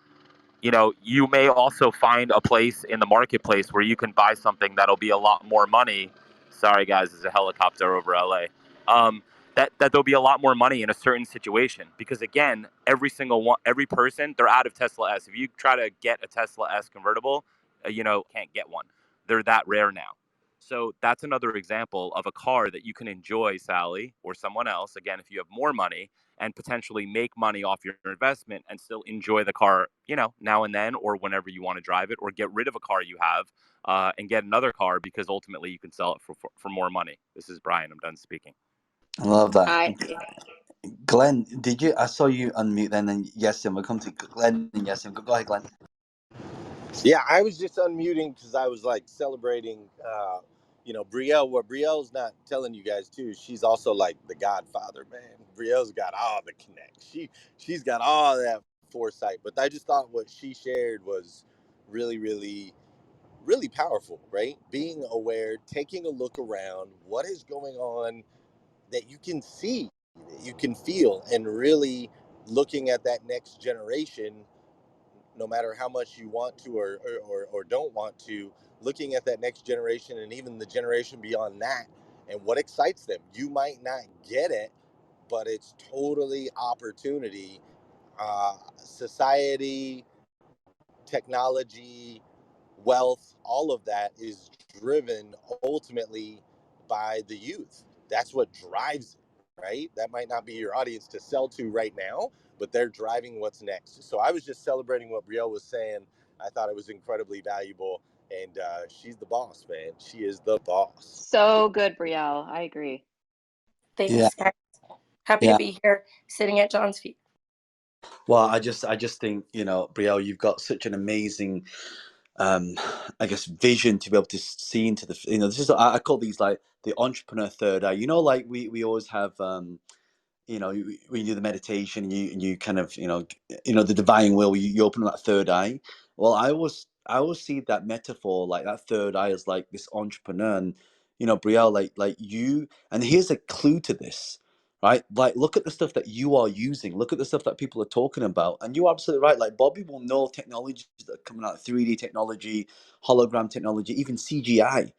you may also find a place in the marketplace where you can buy something that'll be a lot more money. Sorry guys, there's a helicopter over LA. That there'll be a lot more money in a certain situation because again, every person, they're out of Tesla S. If you try to get a Tesla S convertible, can't get one. They're that rare now. So that's another example of a car that you can enjoy, Sally, or someone else, again, if you have more money, and potentially make money off your investment and still enjoy the car, now and then, or whenever you want to drive it, or get rid of a car you have and get another car because ultimately you can sell it for more money. This is Brian. I'm done speaking. I love that. I Glenn, did you? I saw you unmute then, and Yasim. We'll come to Glenn and Yasim. Go ahead, Glenn. Yeah, I was just unmuting because I was like celebrating, Brielle. What Brielle's not telling you guys too, she's also like the Godfather, man. Brielle's got all the connect. She's got all that foresight. But I just thought what she shared was really, really, really powerful, right? Being aware, taking a look around, what is going on that you can see, that you can feel, and really looking at that next generation, no matter how much you want to or don't want to, looking at that next generation and even the generation beyond that and what excites them. You might not get it, but it's totally opportunity. Society, technology, wealth, all of that is driven ultimately by the youth. That's what drives it, right? That might not be your audience to sell to right now, but they're driving what's next. So I was just celebrating what Brielle was saying. I thought it was incredibly valuable. And she's the boss, man. She is the boss. so good, Brielle. I agree. Yeah, Thanks, guys. Happy to yeah. be here, sitting at John's feet. Well, I just think, Brielle, you've got such an amazing, I guess, vision to be able to see into the, this is, I call these like the entrepreneur third eye. Like we always have, when you do the meditation, you kind of, the divine will, you open that third eye. Well, I always see that metaphor, like that third eye, as like this entrepreneur. And Brielle, like you, and here's a clue to this, right? Like, look at the stuff that you are using, look at the stuff that people are talking about, and you're absolutely right. Like, Bobby will know technologies that are coming out, 3D technology, hologram technology, even CGI.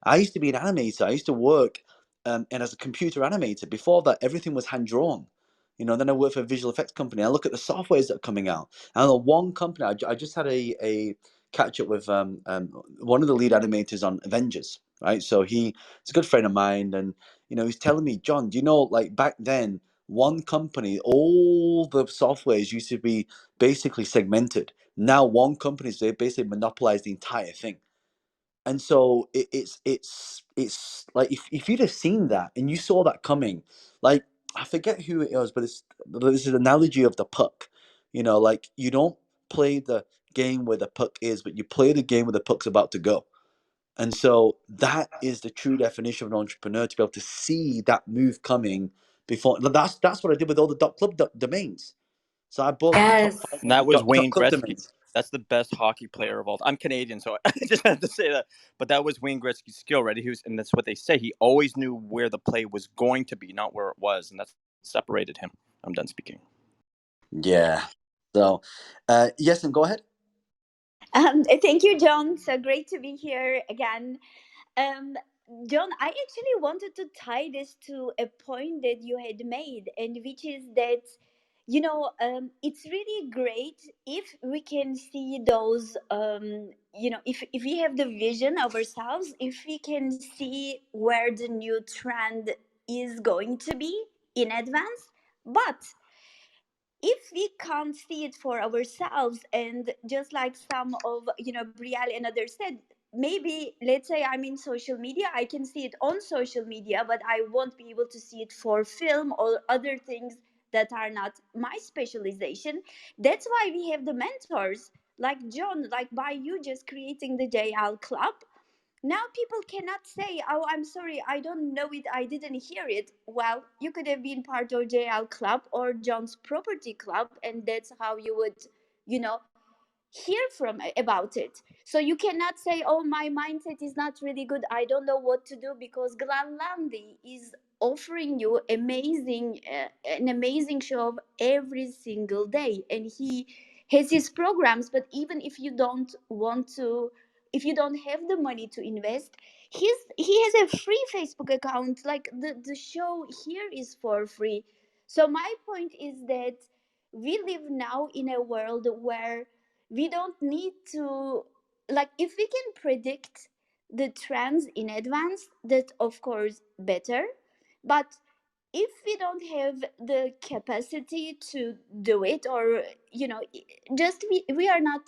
I used to be an animator. I used to work and as a computer animator. Before that, everything was hand drawn. Then I worked for a visual effects company. I look at the softwares that are coming out. And the one company, I just had a catch up with one of the lead animators on Avengers, right? So he's a good friend of mine, and he's telling me, John, do you know, like back then, one company, all the softwares used to be basically segmented. Now one company, they basically monopolize the entire thing. And so it's like, if you'd have seen that and you saw that coming, like, I forget who it was, but there's an analogy of the puck. Like, you don't play the game where the puck is, but you play the game where the puck's about to go. And so that is the true definition of an entrepreneur, to be able to see that move coming before. That's what I did with all the .club domains. So I bought the top Yes. five And that was Wayne .club Gretzky. domains. That's the best hockey player of all. I'm Canadian, so I just had to say that. But that was Wayne Gretzky's skill, right? And that's what they say. He always knew where the play was going to be, not where it was, and that's separated him. I'm done speaking. Yeah. So, yes, and go ahead. Thank you, John. So great to be here again. Um, John, I actually wanted to tie this to a point that you had made, and which is that, it's really great if we can see those, if we have the vision of ourselves, if we can see where the new trend is going to be in advance. But if we can't see it for ourselves, and just like some of Brielle and others said, maybe let's say I'm in social media, I can see it on social media, but I won't be able to see it for film or other things that are not my specialization. That's why we have the mentors like John, like by you just creating the JL Club. Now people cannot say, oh, I'm sorry, I don't know it, I didn't hear it. Well, you could have been part of JL Club or John's Property Club, and that's how you would, you know, hear from about it. So you cannot say, oh, my mindset is not really good, I don't know what to do, because Glenn Lundy is offering you an amazing show every single day, and he has his programs. But even if you don't want to, if you don't have the money to invest, he has a free Facebook account. Like the show here is for free. So my point is that we live now in a world where we don't need to, like, if we can predict the trends in advance, that's of course better. But if we don't have the capacity to do it, or just we are not,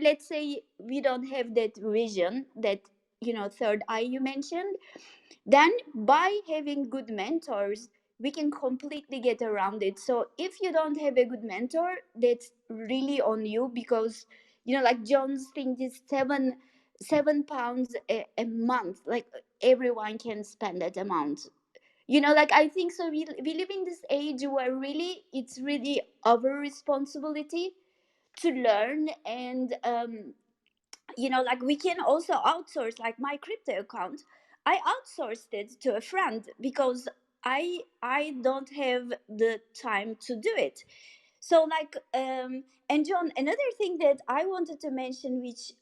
let's say we don't have that vision, that third eye you mentioned, then by having good mentors we can completely get around it. So if you don't have a good mentor, that's really on you, because like John's thing is £7 a month, like everyone can spend that amount. Like I think so we live in this age where really it's really our responsibility to learn. And like we can also outsource, like my crypto account, I outsourced it to a friend because I don't have the time to do it. So like and John, another thing that I wanted to mention, which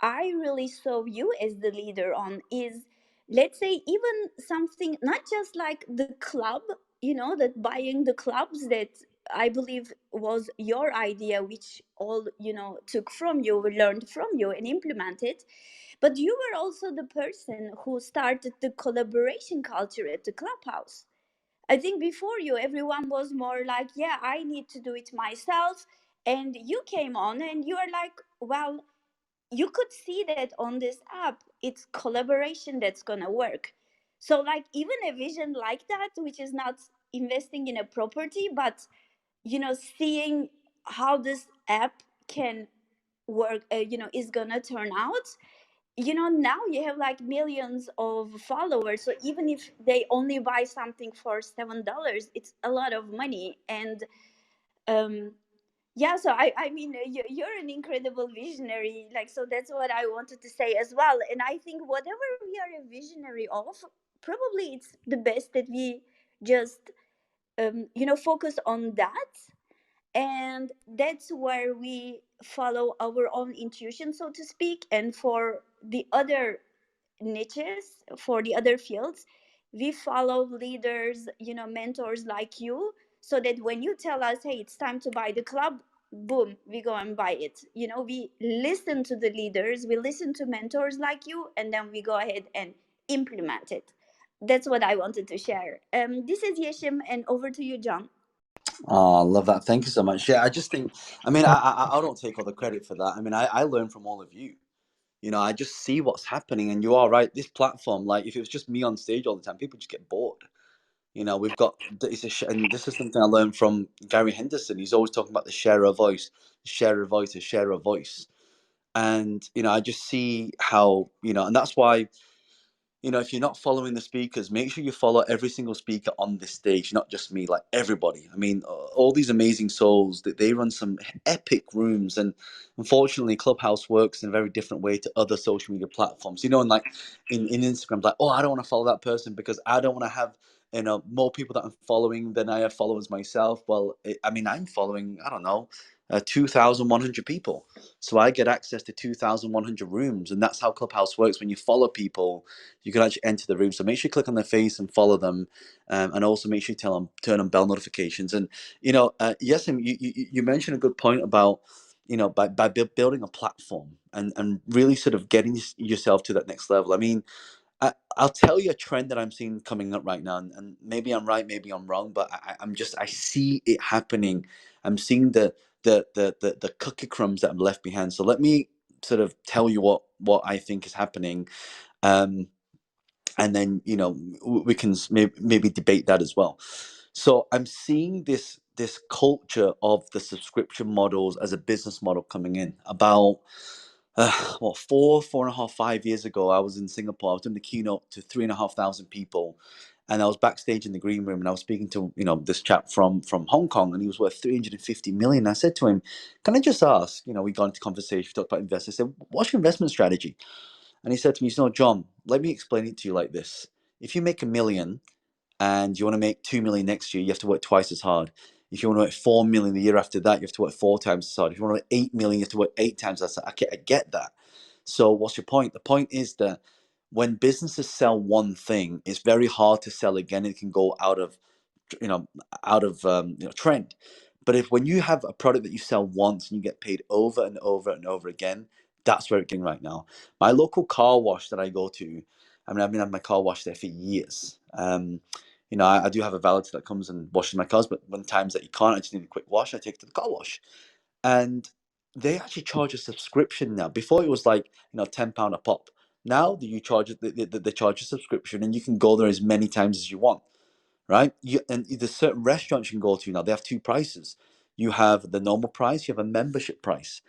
I really saw you as the leader on, is, let's say, even something not just like the club, that buying the clubs, that I believe was your idea, which all took from you, learned from you, and implemented. But you were also the person who started the collaboration culture at the Clubhouse. I think before you, everyone was more like, yeah, I need to do it myself. And you came on and you are like, well, you could see that on this app, it's collaboration that's going to work. So, like, even a vision like that, which is not investing in a property, but, seeing how this app can work, is going to turn out. Now you have like millions of followers, so even if they only buy something for $7, it's a lot of money. And um yeah, so I mean, you're an incredible visionary, like, so that's what I wanted to say as well. And I think whatever we are a visionary of, probably it's the best that we just focus on that. And that's where we follow our own intuition, so to speak. And for the other niches, for the other fields, we follow leaders, mentors like you, so that when you tell us, hey, it's time to buy the club, boom, we go and buy it. We listen to the leaders, we listen to mentors like you, and then we go ahead and implement it. That's what I wanted to share. This is Yeshim, and over to you, John. Oh, love that. Thank you so much. Yeah, I just think, I mean, I don't take all the credit for that. I mean, I learn from all of you. I just see what's happening, and you are right. This platform, like, if it was just me on stage all the time, people just get bored. We've got, and this is something I learned from Gary Henderson. He's always talking about the share of voice, share of voice, share of voice. And, I just see how, and that's why, if you're not following the speakers, make sure you follow every single speaker on this stage, not just me, like everybody. I mean, all these amazing souls, that they run some epic rooms. And unfortunately, Clubhouse works in a very different way to other social media platforms. And like in Instagram, like, oh, I don't want to follow that person because I don't want to have, more people that I'm following than I have followers myself. Well, I mean, I'm following, I don't know, 2,100 people. So I get access to 2,100 rooms. And that's how Clubhouse works. When you follow people, you can actually enter the room. So make sure you click on their face and follow them. And also make sure you turn on bell notifications. And, Yasim, you mentioned a good point about, by building a platform and really sort of getting yourself to that next level. I mean, I'll tell you a trend that I'm seeing coming up right now, and maybe I'm right, maybe I'm wrong, but I see it happening. I'm seeing the cookie crumbs that I'm left behind. So let me sort of tell you what I think is happening, and then we can maybe debate that as well. So I'm seeing this culture of the subscription models as a business model coming in. About 4.5, 5 years ago, I was in Singapore. I was doing the keynote to 3,500 people, and I was backstage in the green room, and I was speaking to this chap from Hong Kong, and he was worth 350 million. I said to him, "Can I just ask?" We got into conversation, we talked about investors. I said, "What's your investment strategy?" And he said to me, "John, let me explain it to you like this. If you make 1 million and you want to make 2 million next year, you have to work twice as hard. If you want to make 4 million the year after that, you have to work 4 times as hard. If you want to make 8 million, you have to work 8 times as hard." I get that. So what's your point? The point is that when businesses sell one thing, it's very hard to sell again. It can go out of trend. But when you have a product that you sell once and you get paid over and over and over again, That's where it's getting right now. My local car wash that I go to, I mean, I've been having my car washed there for years. You know, I do have a valeter that comes and washes my cars, but when times that you can't, I just need a quick wash, I take it to the car wash. And they actually charge a subscription now. Before it was like, you know, £10 a pop. Now you charge they charge a subscription, and you can go there as many times as you want, right? And there's certain restaurants you can go to now. They have two prices. You have the normal price. You have a membership price.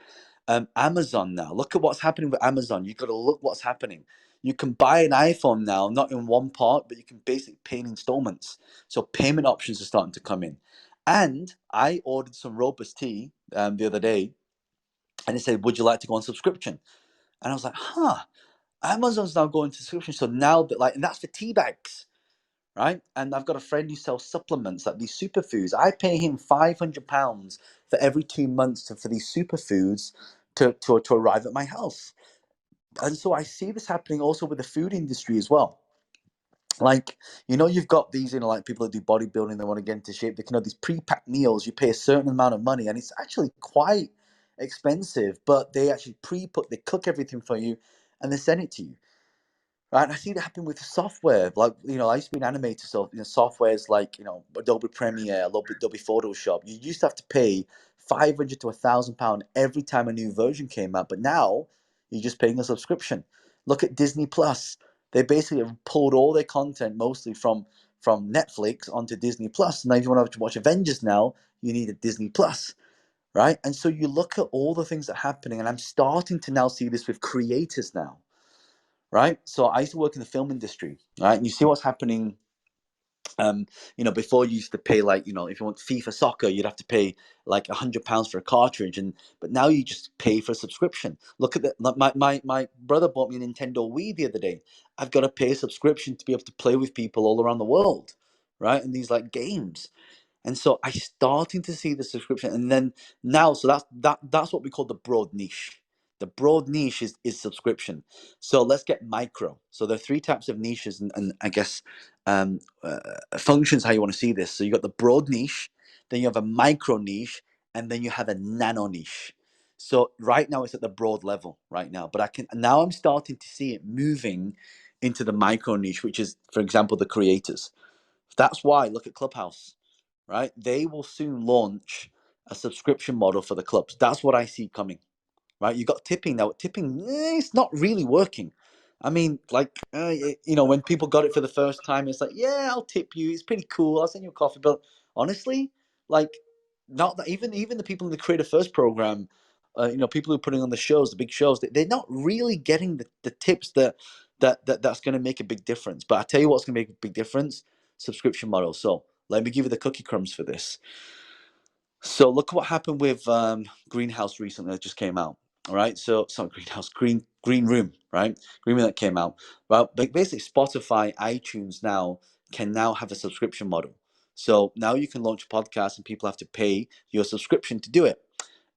Amazon now. Look at what's happening with Amazon. You've got to look what's happening. You can buy an iPhone now, not in one part, but you can basically pay in installments. So payment options are starting to come in. And I ordered some robust tea the other day, and it said, "Would you like to go on subscription?" And I was like, "Huh." Amazon's now going to subscription. So now that, like, and that's for tea bags, right? And I've got a friend who sells supplements, like these superfoods. I pay him £500 for every 2 months for these superfoods to arrive at my house. And so I see this happening also with the food industry as well. Like, you know, you've got these, you know, like people that do bodybuilding, they want to get into shape. They can have these pre-packed meals. You pay a certain amount of money, and it's actually quite expensive, but they actually they cook everything for you, and they send it to you. Right, and I see that happen with software. Like, you know, I used to be an animator, so, you know, softwares like, you know, Adobe Premiere, Adobe Photoshop. You used to have to pay £500 to £1,000 every time a new version came out, but now you're just paying a subscription. Look at Disney Plus. They basically have pulled all their content mostly from Netflix onto Disney Plus. Now, if you want to watch Avengers now, you need a Disney Plus, right? And so you look at all the things that are happening, and I'm starting to now see this with creators now. Right, so I used to work in the film industry, right? And you see what's happening. You know, before you used to pay, like, you know, if you want FIFA soccer, you'd have to pay like £100 for a cartridge, but now you just pay for a subscription. Look at that. My brother bought me a Nintendo Wii the other day. I've got to pay a subscription to be able to play with people all around the world, right? And these like games. And so I starting to see the subscription, and then now, so that's what we call the broad niche. The broad niche is subscription. So let's get micro. So there are three types of niches, and I guess functions how you want to see this. So you got the broad niche, then you have a micro niche, and then you have a nano niche. So right now it's at the broad level right now, but I'm starting to see it moving into the micro niche, which is, for example, the creators. That's why look at Clubhouse, right? They will soon launch a subscription model for the clubs. That's what I see coming, right? You got tipping now. Tipping, it's not really working. I mean, like, you know, when people got it for the first time, it's like, yeah, I'll tip you. It's pretty cool. I'll send you a coffee. But honestly, like, not that even the people in the Creator First program, you know, people who are putting on the shows, the big shows, they're not really getting the tips that's going to make a big difference. But I tell you what's going to make a big difference: subscription model. So let me give you the cookie crumbs for this. So look what happened with Greenhouse recently that just came out. All right, so it's not Greenhouse, Green Room, right? Green Room that came out. Well, basically Spotify, iTunes now can now have a subscription model. So now you can launch a podcast and people have to pay your subscription to do it.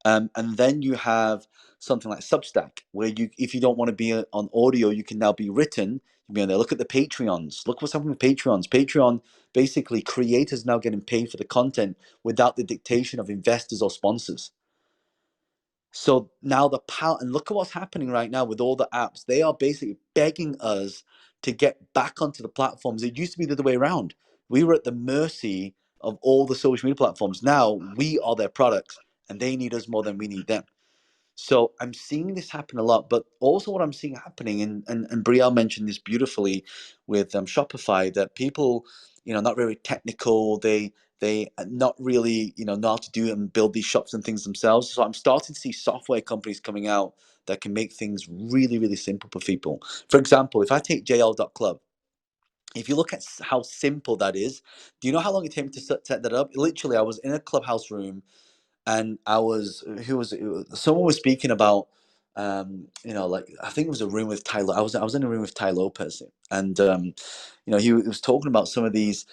And then you have something like Substack, where if you don't want to be on audio, you can now be written. You be on there. Look at the Patreons. Look what's happening with Patreons. Patreon, basically, creators now getting paid for the content without the dictation of investors or sponsors. So now the power, and look at what's happening right now with all the apps. They are basically begging us to get back onto the platforms. It used to be the other way around. We were at the mercy of all the social media platforms. Now we are their products, and they need us more than we need them. So I'm seeing this happen a lot, but also what I'm seeing happening, and Brielle mentioned this beautifully with Shopify, that people, you know, not very technical, they not really, you know how to do and build these shops and things themselves. So I'm starting to see software companies coming out that can make things really, really simple for people. For example, if I take JL.club, if you look at how simple that is, do you know how long it took me to set that up? Literally, I was in a Clubhouse room, and someone was speaking about, you know, like, I think it was a room with Ty. I was in a room with Ty Lopez, and you know, he was talking about some of these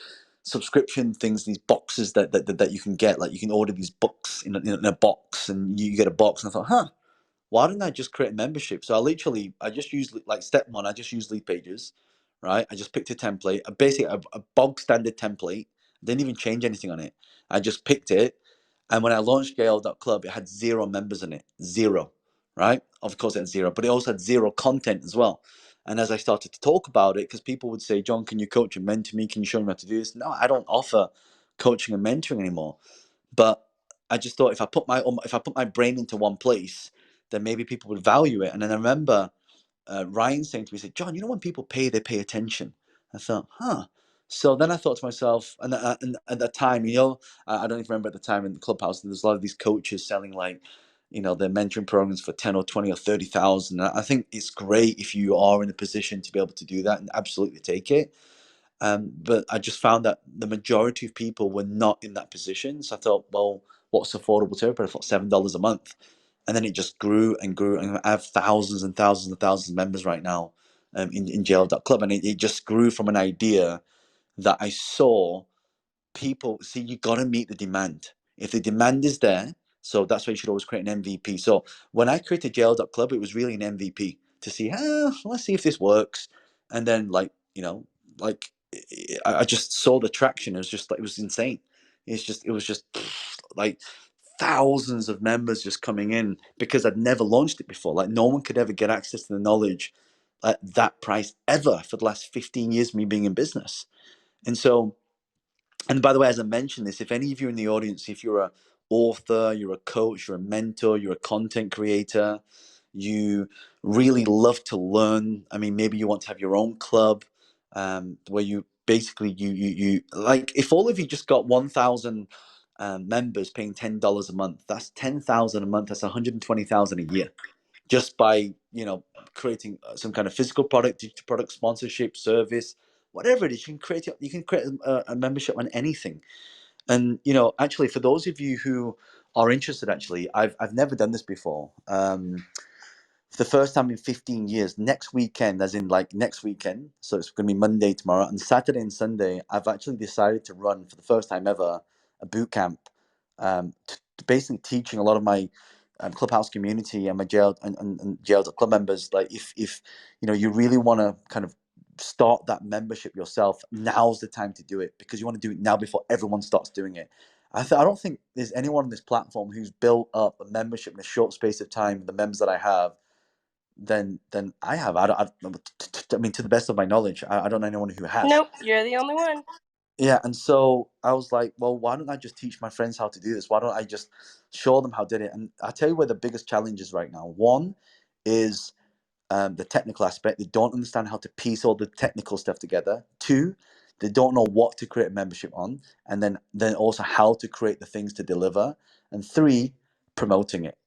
subscription things, these boxes that you can get. Like, you can order these books in a box, and you get a box. And I thought, huh, why didn't I just create a membership? So I just used, like, step one, I just used Lead Pages, right? I just picked a template, basically a bog standard template. Didn't even change anything on it. I just picked it. And when I launched Gale.club, it had 0 members in it. 0. right? Of course, it had zero, but it also had zero content as well. And as I started to talk about it, because people would say, John, can you coach and mentor me? Can you show me how to do this? No, I don't offer coaching and mentoring anymore. But I just thought if I put my brain into one place, then maybe people would value it. And then I remember Ryan saying to me, he said, John, you know, when people pay, they pay attention. I thought, huh. So then I thought to myself, and at that time, you know, I don't even remember at the time in the Clubhouse, there's a lot of these coaches selling like, you know, their mentoring programs for 10 or 20 or 30,000. I think it's great if you are in a position to be able to do that and absolutely take it. But I just found that the majority of people were not in that position. So I thought, well, what's affordable to everybody? I thought $7 a month. And then it just grew and grew. And I have thousands and thousands and thousands of members right now in JL.club. And it just grew from an idea that I saw people see. You got to meet the demand. If the demand is there, so that's why you should always create an MVP. So when I created JL.club, it was really an MVP to see, let's see if this works. And then, like, you know, like I just saw the traction. It was just like, it was insane. It was just like thousands of members just coming in because I'd never launched it before. Like, no one could ever get access to the knowledge at that price ever for the last 15 years of me being in business. And so, and by the way, as I mentioned this, if any of you in the audience, if you're an author, you're a coach, you're a mentor, you're a content creator, you really love to learn. I mean, maybe you want to have your own club where you basically you like. If all of you just got 1,000 members paying $10 a month, that's 10,000 a month. That's 120,000 a year, just by, you know, creating some kind of physical product, digital product, sponsorship, service, whatever it is. You can create a membership on anything. And, you know, actually, for those of you who are interested, actually, I've never done this before. For the first time in 15 years, next weekend, as in like next weekend, so it's going to be Monday tomorrow, and Saturday and Sunday, I've actually decided to run for the first time ever a boot camp, basically teaching a lot of my Clubhouse community and my jail.club members, like if you know, you really want to kind of start that membership yourself, now's the time to do it, because you want to do it now before everyone starts doing it. I don't think there's anyone on this platform who's built up a membership in a short space of time, the members that I have, than I have. I mean, to the best of my knowledge, I don't know anyone who has. Nope, you're the only one. Yeah, and so I was like, well, why don't I just teach my friends how to do this? Why don't I just show them how to do it? And I'll tell you where the biggest challenge is right now. One is the technical aspect. They don't understand how to piece all the technical stuff together. Two, they don't know what to create a membership on, and then also how to create the things to deliver. And three, promoting it.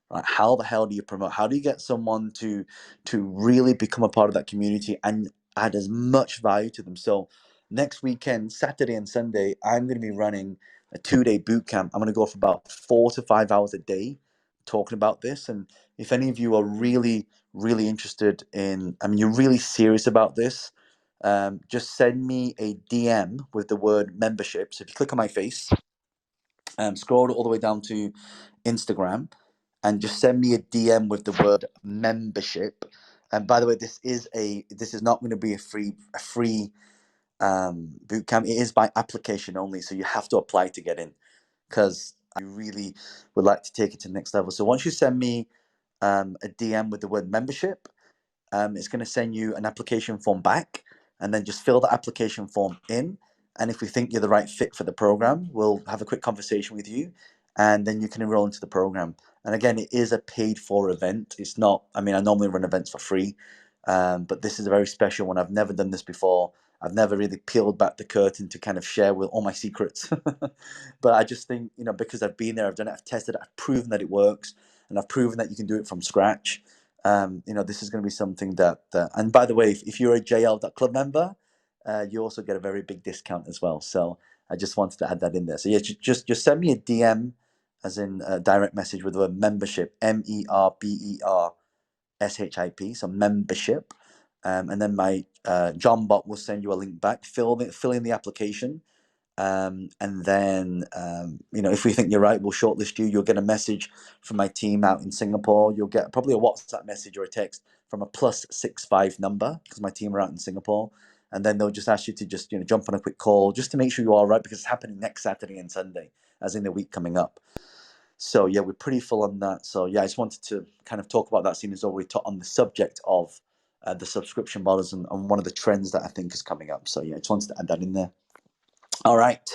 Right? How the hell do you promote? How do you get someone to really become a part of that community and add as much value to them? So next weekend, Saturday and Sunday, I'm going to be running a 2-day boot camp. I'm going to go for about 4 to 5 hours a day talking about this. And if any of you are really interested in, I mean, you're really serious about this, just send me a DM with the word membership. So if you click on my face, scroll all the way down to Instagram, and just send me a DM with the word membership. And by the way, this is not going to be a free boot camp. It is by application only, so you have to apply to get in, because I really would like to take it to the next level. So once you send me a DM with the word membership, it's going to send you an application form back, and then just fill the application form in. And if we think you're the right fit for the program, we'll have a quick conversation with you, and then you can enroll into the program. And again, it is a paid for event. It's not, I mean, I normally run events for free, but this is a very special one. I've never done this before. I've never really peeled back the curtain to kind of share with all my secrets. But I just think, you know, because I've been there, I've done it, I've tested it, I've proven that it works, and I've proven that you can do it from scratch. You know, this is going to be something that, and by the way, if you're a JL.club member, you also get a very big discount as well. So I just wanted to add that in there. So yeah, just send me a DM, as in a direct message, with the word membership, MERBERSHIP, so membership. And then my John bot will send you a link back. Fill in the application. And then, you know, if we think you're right, we'll shortlist you. You'll get a message from my team out in Singapore. You'll get probably a WhatsApp message or a text from a +65 number, because my team are out in Singapore. And then they'll just ask you to just, you know, jump on a quick call just to make sure you're all right, because it's happening next Saturday and Sunday, as in the week coming up. So yeah, we're pretty full on that. So yeah, I just wanted to kind of talk about that, seeing as though we talk on the subject of the subscription models and one of the trends that I think is coming up. So yeah, I just wanted to add that in there. All right.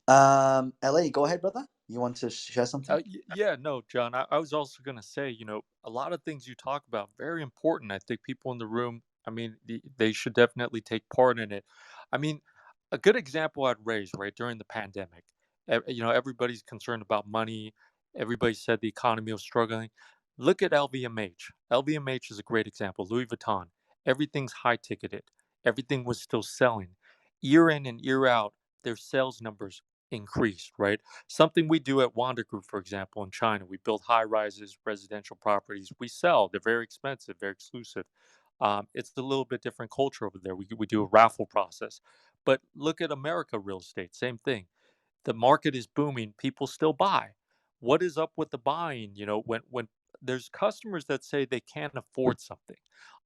LA, go ahead, brother. You want to share something? Yeah, no, John. I was also going to say, a lot of things you talk about, very important. I think people in the room, I mean, they should definitely take part in it. I mean, a good example I'd raise, right, during the pandemic, everybody's concerned about money. Everybody said the economy was struggling. Look at LVMH. LVMH is a great example. Louis Vuitton. Everything's high ticketed. Everything was still selling. Year in and year out, their sales numbers increased, right? Something we do at Wanda Group, for example, in China, we build high rises, residential properties. We sell. They're very expensive, very exclusive. It's a little bit different culture over there. We do a raffle process. But look at America real estate, same thing. The market is booming, people still buy. What is up with the buying? When there's customers that say they can't afford something,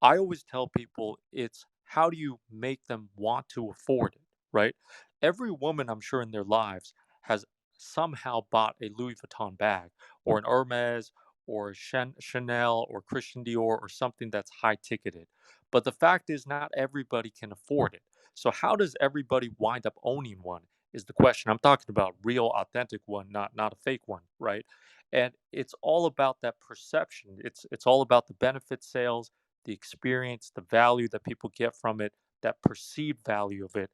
I always tell people it's how do you make them want to afford it, right? Every woman, I'm sure, in their lives has somehow bought a Louis Vuitton bag or an Hermes or a Chanel or Christian Dior or something that's high ticketed. But the fact is, not everybody can afford it. So how does everybody wind up owning one? Is the question. I'm talking about real, authentic one, not a fake one, right? And it's all about that perception. It's all about the benefit sales, the experience, the value that people get from it, that perceived value of it,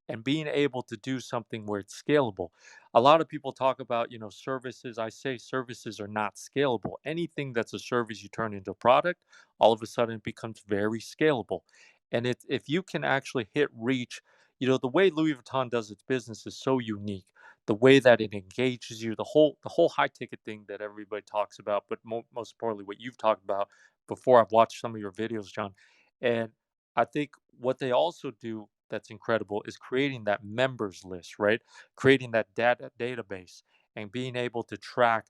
and being able to do something where it's scalable. A lot of people talk about, services. I say services are not scalable. Anything that's a service you turn into a product, all of a sudden it becomes very scalable. And if you can actually hit reach, the way Louis Vuitton does its business is so unique. The way that it engages you, the whole high ticket thing that everybody talks about, but most importantly, what you've talked about before. I've watched some of your videos, John, and I think what they also do that's incredible is creating that members list, right? Creating that database and being able to track,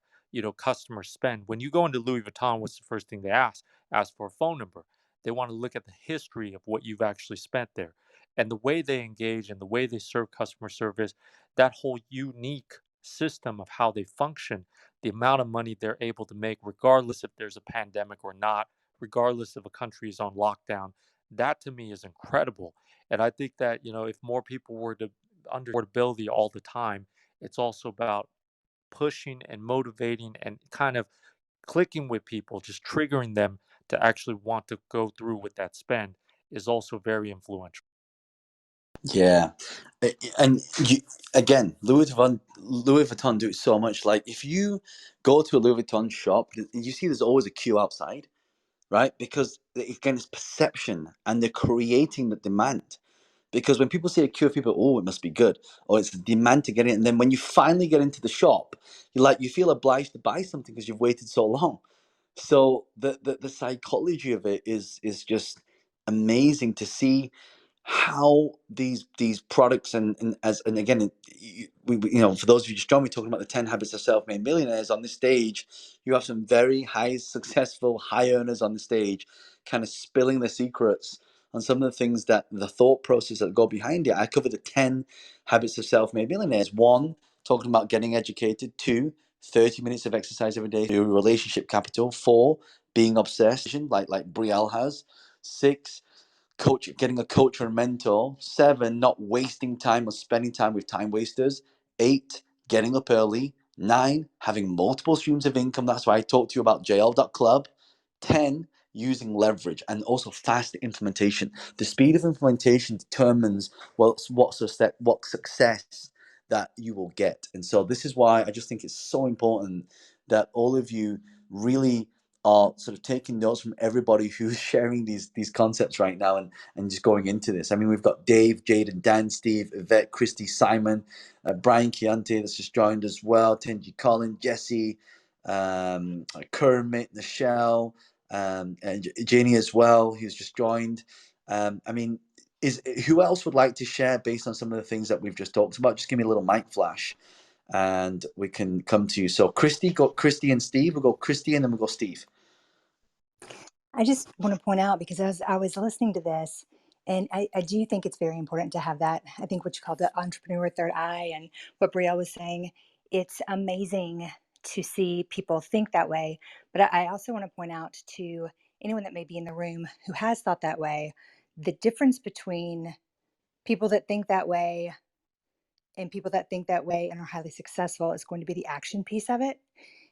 customer spend. When you go into Louis Vuitton, what's the first thing they ask? Ask for a phone number. They want to look at the history of what you've actually spent there. And the way they engage and the way they serve customer service, that whole unique system of how they function, the amount of money they're able to make, regardless if there's a pandemic or not, regardless if a country is on lockdown, that to me is incredible. And I think that, if more people were to understand affordability all the time, it's also about pushing and motivating and kind of clicking with people, just triggering them to actually want to go through with that spend is also very influential. Yeah, and again, Louis Vuitton do it so much. Like if you go to a Louis Vuitton shop, you see there's always a queue outside, right? Because again, it's perception, and they're creating the demand. Because when people see a queue of people, oh, it must be good, or it's a demand to get in, and then when you finally get into the shop, you feel obliged to buy something because you've waited so long. So the psychology of it is just amazing to see how these products and again for those of you just joined me talking about the 10 habits of self-made millionaires on this stage, you have some very high successful high earners on the stage kind of spilling their secrets on some of the things that the thought process that go behind it. I covered the 10 habits of self-made millionaires. 1, talking about getting educated. 2, 30 minutes of exercise every day. 2, relationship capital. 4, being obsessed, like Brielle has. 6, getting a coach or a mentor. 7, not wasting time or spending time with time wasters. 8, getting up early. 9, having multiple streams of income. That's why I talked to you about JL.club. 10, using leverage and also fast implementation. The speed of implementation determines what success that you will get. And so this is why I just think it's so important that all of you really are sort of taking notes from everybody who's sharing these concepts right now and just going into this. I mean, we've got Dave, Jaden, Dan, Steve, Yvette, Christy, Simon, Brian Chianti that's just joined as well, Tenji Colin, Jesse, Kermit, Michelle, and Janie as well, who's just joined. I mean, who else would like to share based on some of the things that we've just talked about? Just give me a little mic flash and we can come to you. So Christy and Steve. We'll go Christy and then we'll go Steve. I just want to point out, because as I was listening to this, and I do think it's very important to have that, I think what you call the entrepreneur third eye, and what Brielle was saying, it's amazing to see people think that way. But I also want to point out to anyone that may be in the room who has thought that way, the difference between people that think that way and people that think that way and are highly successful is going to be the action piece of it.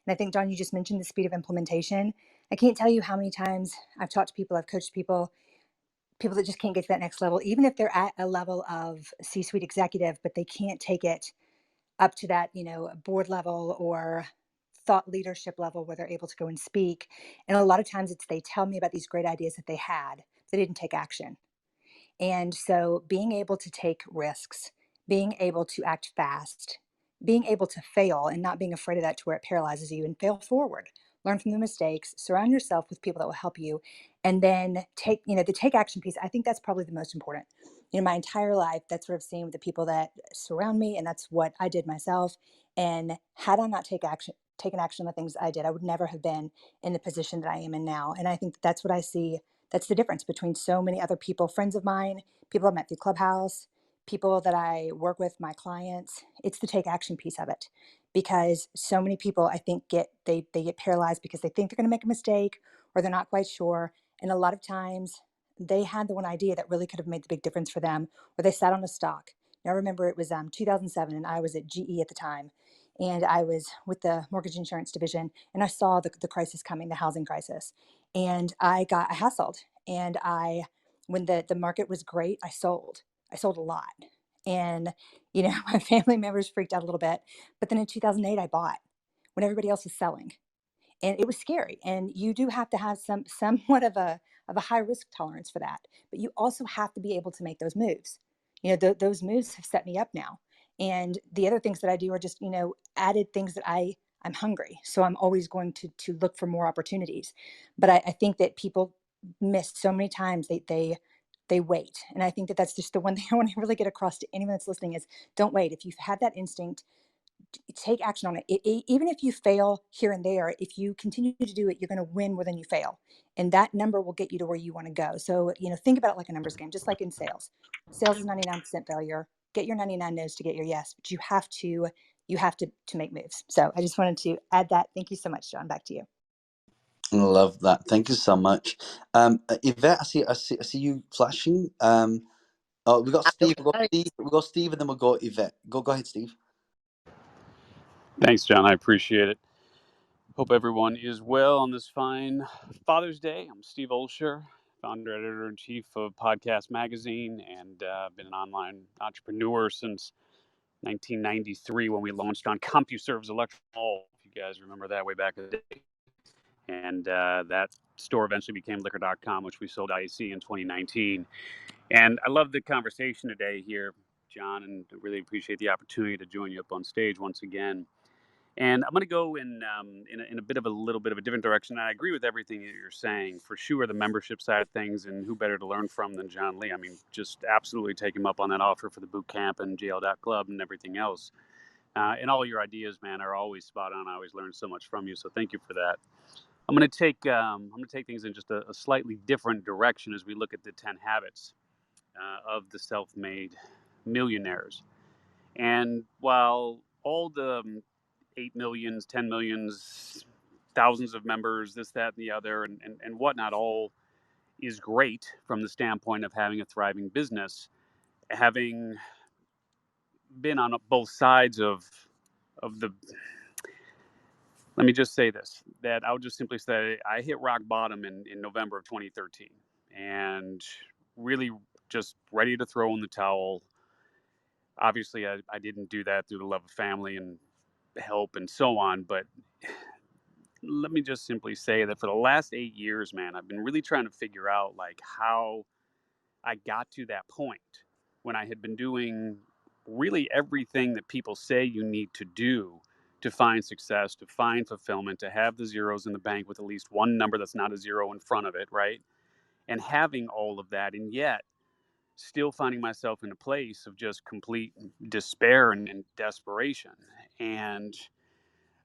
And I think, John, you just mentioned the speed of implementation. I can't tell you how many times I've talked to people, I've coached people that just can't get to that next level, even if they're at a level of C-suite executive, but they can't take it up to that, board level or thought leadership level where they're able to go and speak. And a lot of times they tell me about these great ideas that they had, they didn't take action. And so being able to take risks, being able to act fast, being able to fail and not being afraid of that to where it paralyzes you, and fail forward, learn from the mistakes, surround yourself with people that will help you, and then the take action piece. I think that's probably the most important. My entire life, that's what I've seen with the people that surround me, and that's what I did myself. And had I not taken action on the things I did, I would never have been in the position that I am in now. And I think that's what I see. That's the difference between so many other people, friends of mine, people I met through Clubhouse, people that I work with, my clients. It's the take action piece of it, because so many people, I think, get paralyzed because they think they're going to make a mistake or they're not quite sure. And a lot of times they had the one idea that really could have made the big difference for them, or they sat on a stock. Now, I remember it was 2007 and I was at GE at the time. And I was with the mortgage insurance division, and I saw the crisis coming, the housing crisis. And I hustled, and when the market was great, I sold a lot. And, my family members freaked out a little bit, but then in 2008, I bought when everybody else was selling, and it was scary. And you do have to have somewhat of a high risk tolerance for that, but you also have to be able to make those moves. Those moves have set me up now. And the other things that I do are just, added things that I'm hungry. So I'm always going to look for more opportunities. But I think that people miss so many times, they wait. And I think that that's just the one thing I want to really get across to anyone that's listening is, don't wait. If you've had that instinct, take action on it. Even if you fail here and there, if you continue to do it, you're going to win more than you fail. And that number will get you to where you want to go. So, think about it like a numbers game, just like in sales. Sales is 99% failure. Get your 99 no's to get your yes, but you have to make moves. So I just wanted to add that. Thank you so much, John. Back to you. I love that. Thank you so much. Yvette, I see you flashing. We got Steve. We got Steve, and then we'll go Yvette. Go ahead, Steve. Thanks, John. I appreciate it. Hope everyone is well on this fine Father's Day. I'm Steve Olsher, founder, editor-in-chief of Podcast Magazine, and been an online entrepreneur since 1993 when we launched on CompuServe's Electric Mall, if you guys remember that way back in the day. And that store eventually became Liquor.com, which we sold to IAC in 2019. And I love the conversation today here, John, and I really appreciate the opportunity to join you up on stage once again. And I'm going to go in a little bit of a different direction. And I agree with everything that you're saying. For sure, the membership side of things, and who better to learn from than John Lee? I mean, just absolutely take him up on that offer for the boot camp and JL.club and everything else. And all your ideas, man, are always spot on. I always learn so much from you. So thank you for that. I'm going to take things in just a slightly different direction as we look at the 10 habits of the self-made millionaires. And while all the 8 millions, 10 millions, thousands of members, this, that, and the other, and whatnot, all is great from the standpoint of having a thriving business. Having been on both sides of the, let me just say this, that I'll just simply say I hit rock bottom in November of 2013 and really just ready to throw in the towel. Obviously, I didn't do that through the love of family and help and so on, but let me just simply say that for the last 8 years, man, I've been really trying to figure out like how I got to that point when I had been doing really everything that people say you need to do to find success, to find fulfillment, to have the zeros in the bank with at least one number that's not a zero in front of it, right? And having all of that, and yet still finding myself in a place of just complete despair and desperation. And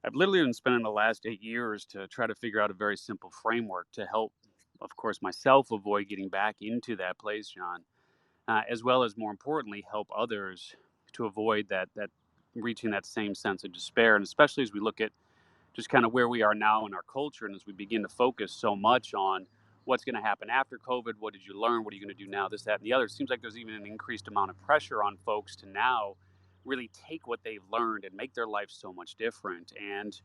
I've literally been spending the last 8 years to try to figure out a very simple framework to help, of course, myself avoid getting back into that place, John, as well as, more importantly, help others to avoid that reaching that same sense of despair. And especially as we look at just kind of where we are now in our culture. And as we begin to focus so much on what's going to happen after COVID, what did you learn? What are you going to do now? This, that, and the other. It seems like there's even an increased amount of pressure on folks to now really take what they've learned and make their life so much different. And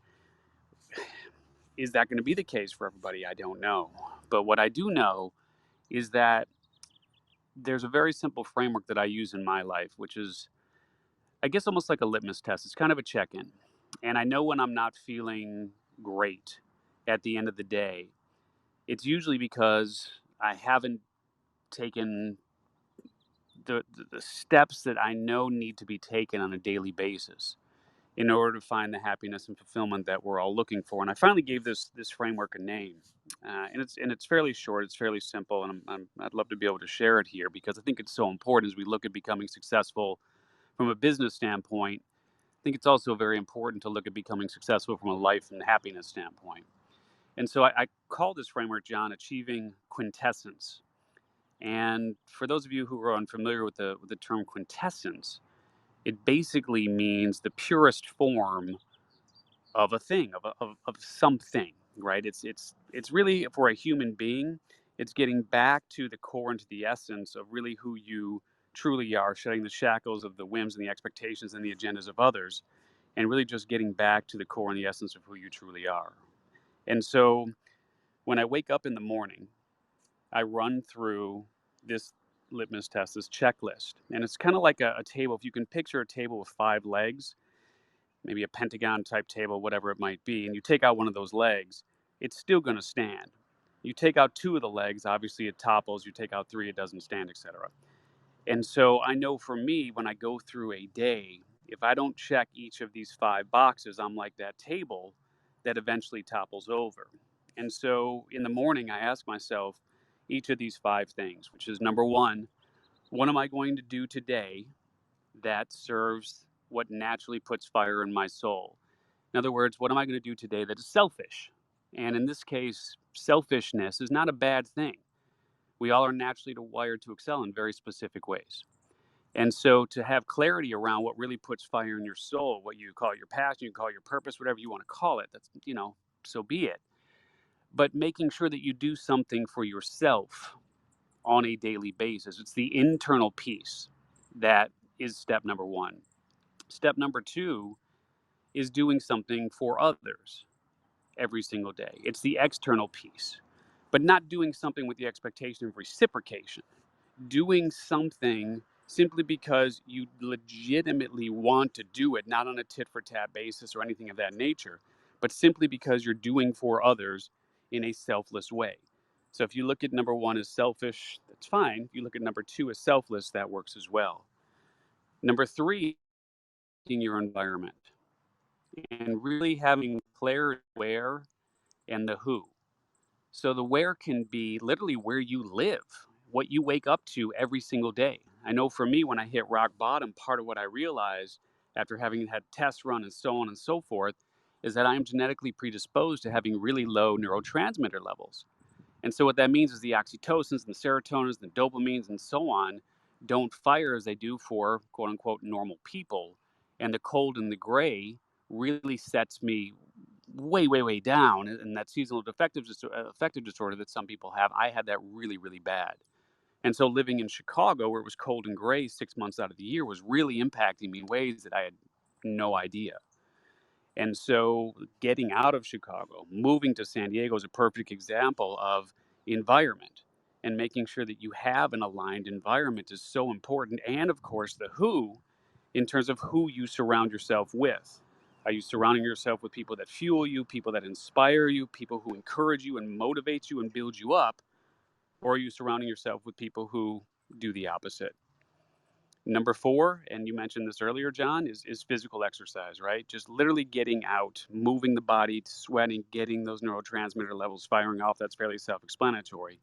is that going to be the case for everybody? I don't know. But what I do know is that there's a very simple framework that I use in my life, which is, I guess, almost like a litmus test. It's kind of a check in. And I know when I'm not feeling great at the end of the day, it's usually because I haven't taken the steps that I know need to be taken on a daily basis in order to find the happiness and fulfillment that we're all looking for. And I finally gave this framework a name, and it's fairly short, it's fairly simple, and I'd love to be able to share it here because I think it's so important as we look at becoming successful from a business standpoint. I think it's also very important to look at becoming successful from a life and happiness standpoint. And so I call this framework, John, achieving quintessence. And for those of you who are unfamiliar with the term quintessence, it basically means the purest form of a thing, of something, right? It's really, for a human being, it's getting back to the core and to the essence of really who you truly are, shedding the shackles of the whims and the expectations and the agendas of others, and really just getting back to the core and the essence of who you truly are. And so when I wake up in the morning, I run through this litmus test, this checklist. And it's kind of like a table. If you can picture a table with 5 legs, maybe a pentagon type table, whatever it might be, and you take out one of those legs, it's still going to stand. You take out 2 of the legs, obviously it topples. You take out 3, it doesn't stand, etc. And so I know for me, when I go through a day, if I don't check each of these 5 boxes, I'm like that table that eventually topples over. And so in the morning, I ask myself each of these 5 things, which is number 1, what am I going to do today that serves what naturally puts fire in my soul? In other words, what am I going to do today that is selfish? And in this case, selfishness is not a bad thing. We all are naturally wired to excel in very specific ways. And so to have clarity around what really puts fire in your soul, what you call your passion, you call your purpose, whatever you want to call it, that's, so be it. But making sure that you do something for yourself on a daily basis. It's the internal piece that is step number 1. Step number 2 is doing something for others every single day. It's the external piece, but not doing something with the expectation of reciprocation. Doing something simply because you legitimately want to do it, not on a tit for tat basis or anything of that nature, but simply because you're doing for others in a selfless way. So if you look at number 1 as selfish, that's fine. If you look at number 2 as selfless, that works as well. Number 3, in your environment and really having clarity where and the who. So the where can be literally where you live, what you wake up to every single day. I know for me, when I hit rock bottom, part of what I realized after having had tests run and so on and so forth is that I am genetically predisposed to having really low neurotransmitter levels. And so what that means is the oxytocins and the serotonins and the dopamines and so on don't fire as they do for quote unquote normal people. And the cold and the gray really sets me way, way, way down. And that seasonal affective disorder that some people have, I had that really, really bad. And so living in Chicago, where it was cold and gray 6 months out of the year, was really impacting me in ways that I had no idea. And so getting out of Chicago, moving to San Diego is a perfect example of environment, and making sure that you have an aligned environment is so important. And of course, the who, in terms of who you surround yourself with. Are you surrounding yourself with people that fuel you, people that inspire you, people who encourage you and motivate you and build you up? Or are you surrounding yourself with people who do the opposite? Number 4, and you mentioned this earlier, John, is physical exercise, right? Just literally getting out, moving the body, sweating, getting those neurotransmitter levels firing off. That's fairly self-explanatory.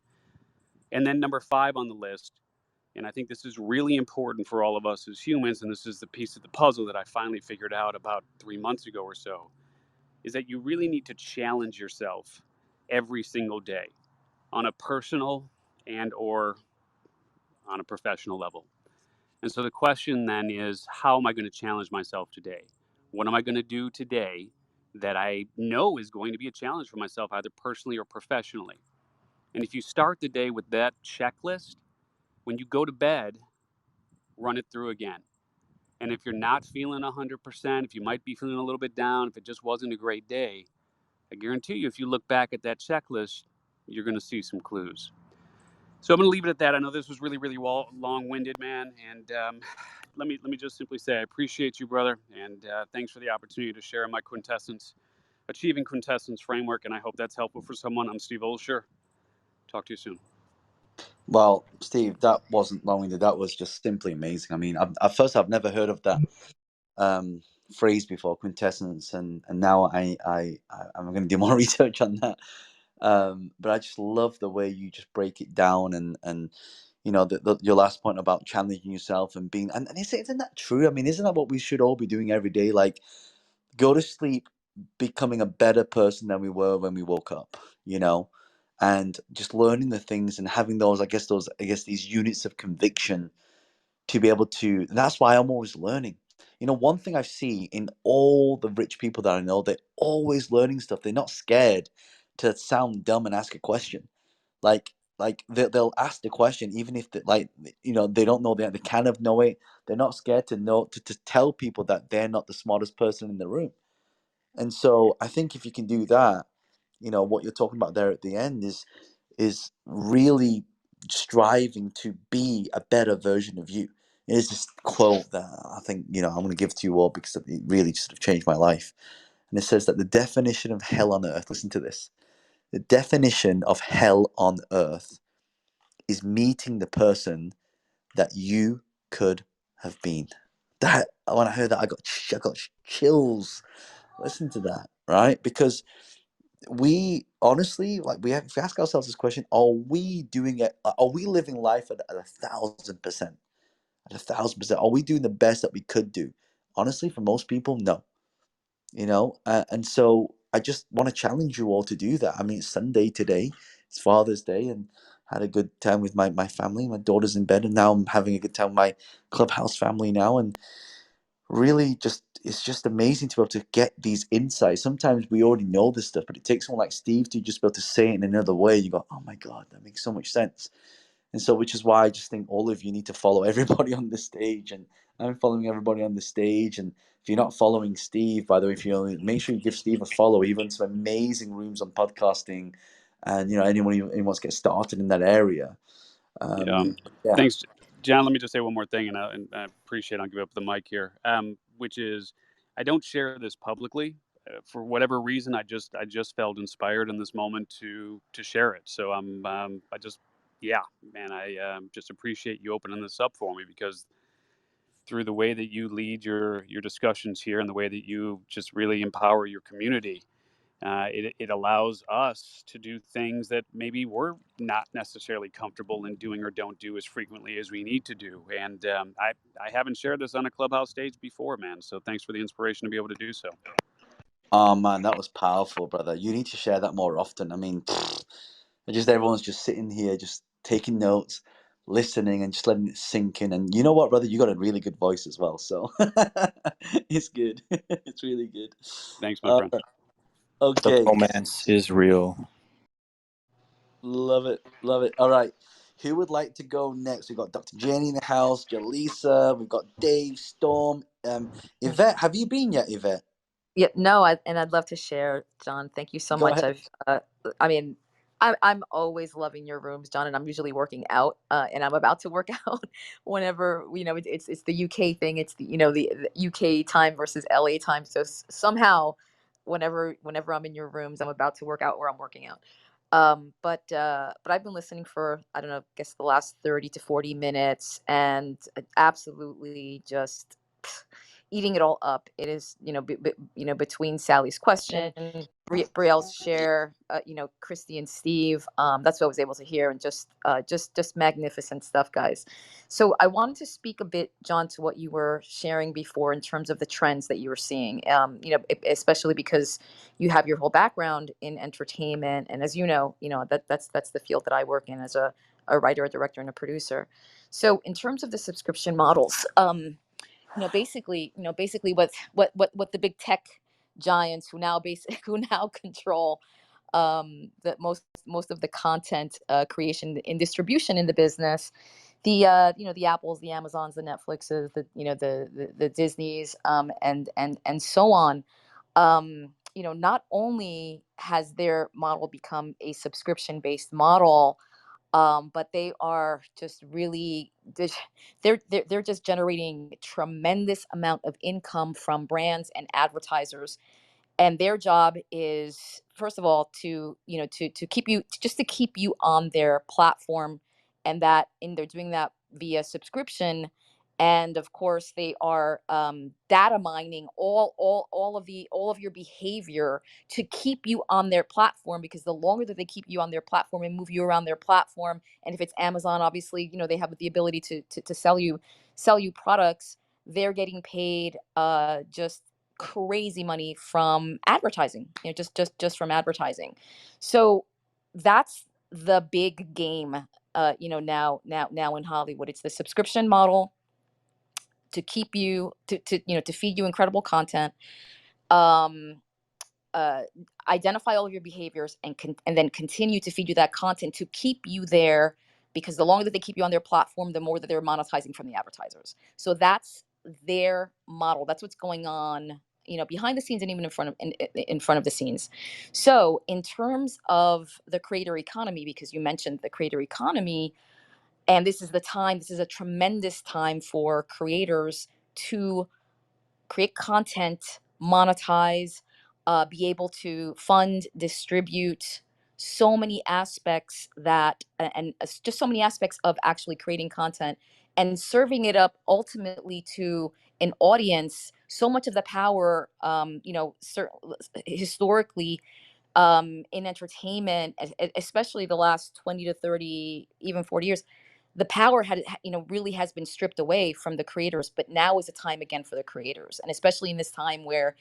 And then number 5 on the list, and I think this is really important for all of us as humans, and this is the piece of the puzzle that I finally figured out about 3 months ago or so, is that you really need to challenge yourself every single day on a personal and or on a professional level. And so the question then is, how am I going to challenge myself today? What am I going to do today that I know is going to be a challenge for myself, either personally or professionally. And if you start the day with that checklist, when you go to bed, run it through again. And if you're not feeling 100%, if you might be feeling a little bit down, if it just wasn't a great day, I guarantee you, if you look back at that checklist, you're going to see some clues. So I'm going to leave it at that. I know this was really, really long-winded, man. And let me just simply say I appreciate you, brother. And thanks for the opportunity to share my Achieving Quintessence framework. And I hope that's helpful for someone. I'm Steve Olsher. Talk to you soon. Well, Steve, that wasn't long-winded. That was just simply amazing. I mean, I've never heard of that phrase before, quintessence, and now I'm going to do more research on that. But I just love the way you just break it down, and you know, your last point about challenging yourself and being, and isn't that true? I mean, isn't that what we should all be doing every day? Like, go to sleep becoming a better person than we were when we woke up, you know, and just learning the things and having those, I guess these units of conviction to be able to. And that's why I'm always learning. You know, one thing I see in all the rich people that I know, they're always learning stuff. They're not scared to sound dumb and ask a question. Like they'll ask the question even if they don't know, they kind of know it. They're not scared to know to tell people that they're not the smartest person in the room. And so I think if you can do that, you know, what you're talking about there at the end is really striving to be a better version of you. It is this quote that I think, you know, I'm going to give to you all because it really just sort of changed my life. And it says that the definition of hell on earth, listen to this, the definition of hell on earth is meeting the person that you could have been. That, when I heard that, I got chills. Listen to that, right? Because we honestly, like, we have to ask ourselves this question: are we doing it? Are we living life at 1,000%? At 1,000%, are we doing the best that we could do? Honestly, for most people, no. You know, and so I just want to challenge you all to do that. I mean, it's Sunday today, it's Father's Day, and had a good time with my family. My daughter's in bed, and now I'm having a good time with my Clubhouse family now, and really just it's just amazing to be able to get these insights. Sometimes we already know this stuff, but it takes someone like Steve to just be able to say it in another way. You go, oh my God, that makes so much sense. And so, which is why I just think all of you need to follow everybody on the stage, and I'm following everybody on the stage. And if you're not following Steve, by the way, if you make sure you give Steve a follow. He runs some amazing rooms on podcasting, and you know, anyone who wants to get started in that area. Yeah. Thanks, John. Let me just say one more thing, and I appreciate I'll give up the mic here, which is I don't share this publicly. For whatever reason, I just felt inspired in this moment to share it. So I just appreciate you opening this up for me, because through the way that you lead your discussions here and the way that you just really empower your community, it allows us to do things that maybe we're not necessarily comfortable in doing or don't do as frequently as we need to do. And I haven't shared this on a Clubhouse stage before, man. So thanks for the inspiration to be able to do so. Oh man, that was powerful, brother. You need to share that more often. I mean, everyone's just sitting here, just taking notes, listening, and just letting it sink in. And you know what, brother, you got a really good voice as well. So it's good. It's really good. Thanks, my friend. The Okay. romance is real. Love it. Love it. All right. Who would like to go next? We've got Dr. Jenny in the house, Jaleesa, we've got Dave, Storm, Yvette. Have you been yet, Yvette? Yeah, no, and I'd love to share, John. Thank you so Go much. ahead. I'm always loving your rooms, John, and I'm usually working out, and I'm about to work out whenever, it's the UK thing. It's the UK time versus LA time. So somehow, whenever I'm in your rooms, I'm about to work out or I'm working out. But I've been listening for, I don't know, I guess the last 30 to 40 minutes, and absolutely just eating it all up. It is, between Sally's question, Brielle's share, Christy and Steve. That's what I was able to hear, and just magnificent stuff, guys. So I wanted to speak a bit, John, to what you were sharing before in terms of the trends that you were seeing. Especially because you have your whole background in entertainment, and as that's the field that I work in as a writer, a director, and a producer. So in terms of the subscription models, basically what the big tech giants who now who now control the most of the content creation and distribution in the business. The the Apples, the Amazons, the Netflixes, the Disneys, and so on. Not only has their model become a subscription based model, but they are just really they're just generating tremendous amount of income from brands and advertisers, and their job is, first of all, to to keep you, just to keep you on their platform, and they're doing that via subscription. And of course they are data mining all of your behavior to keep you on their platform, because the longer that they keep you on their platform and move you around their platform, and if it's Amazon, obviously they have the ability to sell you products, they're getting paid just crazy money from advertising, just from advertising. So that's the big game, now in Hollywood. It's the subscription model to keep you to feed you incredible content, um uh, identify all of your behaviors, and then continue to feed you that content to keep you there, because the longer that they keep you on their platform, the more that they're monetizing from the advertisers. So that's their model. That's what's going on, behind the scenes, and even in front of the scenes. So in terms of the creator economy, because you mentioned the creator economy, and this is a tremendous time for creators to create content, monetize, be able to fund, distribute so many aspects just so many aspects of actually creating content and serving it up ultimately to an audience. So much of the power, historically, in entertainment, especially the last 20 to 30, even 40 years, the power really has been stripped away from the creators. But now is the time again for the creators, and especially in this time where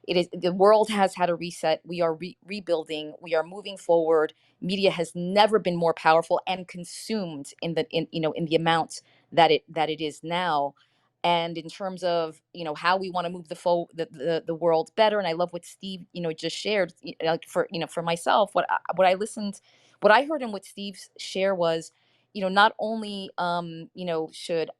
the world has had a reset. We are rebuilding. We are moving forward. Media has never been more powerful and consumed in the amount that it is now. And in terms of how we want to move the world better, and I love what Steve just shared. Like for myself, what I heard and what Steve's share was, not only should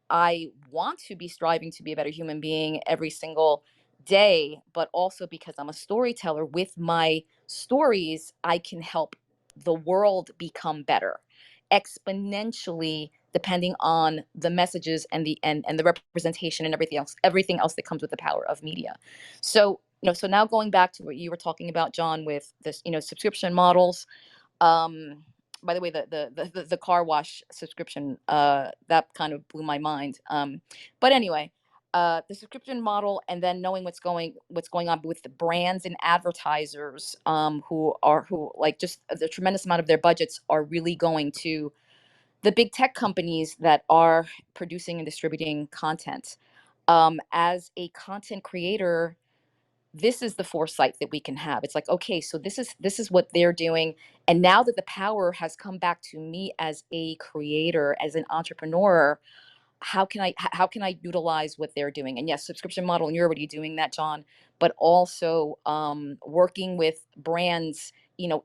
I want to be striving to be a better human being every single day, but also because I'm a storyteller, with my stories I can help the world become better exponentially, depending on the messages and the representation and everything else that comes with the power of media. So so now going back to what you were talking about, John, with this subscription models. um by the way, the car wash subscription, that kind of blew my mind. But anyway, the subscription model, and then knowing what's going on with the brands and advertisers, who like, just the tremendous amount of their budgets are really going to the big tech companies that are producing and distributing content. As a content creator, this is the foresight that we can have. It's like, okay, so this is what they're doing, and now that the power has come back to me as a creator, as an entrepreneur, how can I utilize what they're doing? And yes, subscription model, and you're already doing that, John, but also working with brands,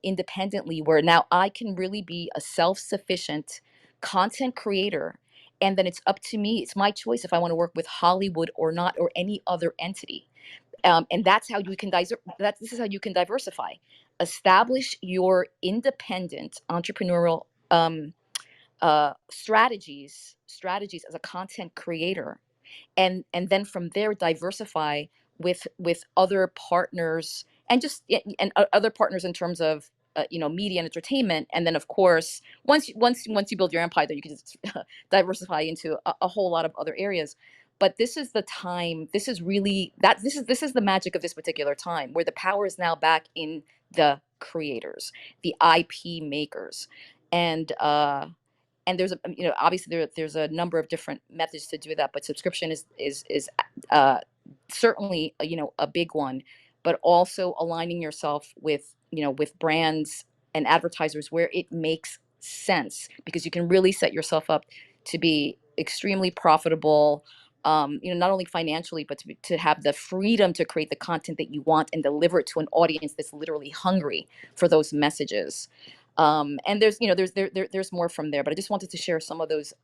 independently, where now I can really be a self-sufficient content creator, and then it's up to me. It's my choice if I want to work with Hollywood or not, or any other entity. And that's how you can this is how you can diversify. Establish your independent entrepreneurial strategies as a content creator, and then from there diversify with other partners, and other partners in terms of media and entertainment. And then of course, once you build your empire, then you can just diversify into a whole lot of other areas. But this is the time. This is really this is the magic of this particular time, where the power is now back in the creators, the IP makers. And there's obviously there's a number of different methods to do that, but subscription is uh, certainly a big one. But also aligning yourself with brands and advertisers where it makes sense, because you can really set yourself up to be extremely profitable, not only financially, but to have the freedom to create the content that you want and deliver it to an audience that's literally hungry for those messages. And there's, there's more from there, but I just wanted to share some of those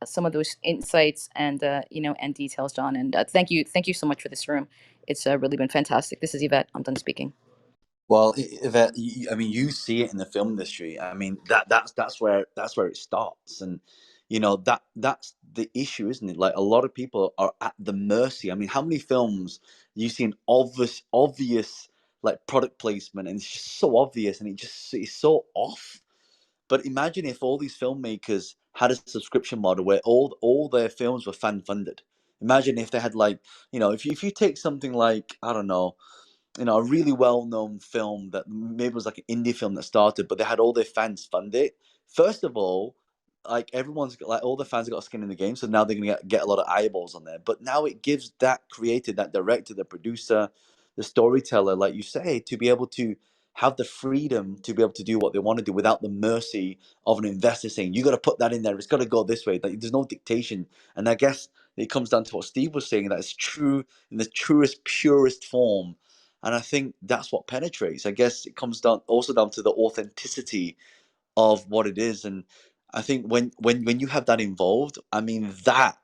insights and, and details, John. And thank you so much for this room. It's really been fantastic. This is Yvette. I'm done speaking. Well, Yvette, I mean, you see it in the film industry. I mean, that's where it starts, and that's the issue, isn't it? Like, a lot of people are at the mercy. I mean, how many films you see an obvious like product placement, and it's just so obvious, and it's so off. But imagine if all these filmmakers had a subscription model where all their films were fan funded. Imagine if they had, like, if you take something like, I don't know, a really well-known film that maybe was like an indie film that started, but they had all their fans fund it. First of all, like, everyone's got, like, all the fans got a skin in the game, so now they're gonna get a lot of eyeballs on there. But now it gives that creator, that director, the producer, the storyteller, like you say, to be able to have the freedom to be able to do what they want to do without the mercy of an investor saying, you got to put that in there, it's got to go this way. Like, there's no dictation. And I guess it comes down to what Steve was saying, that it's true in the truest, purest form. And I think that's what penetrates. I guess it comes down to the authenticity of what it is. And I think when you have that involved, I mean, that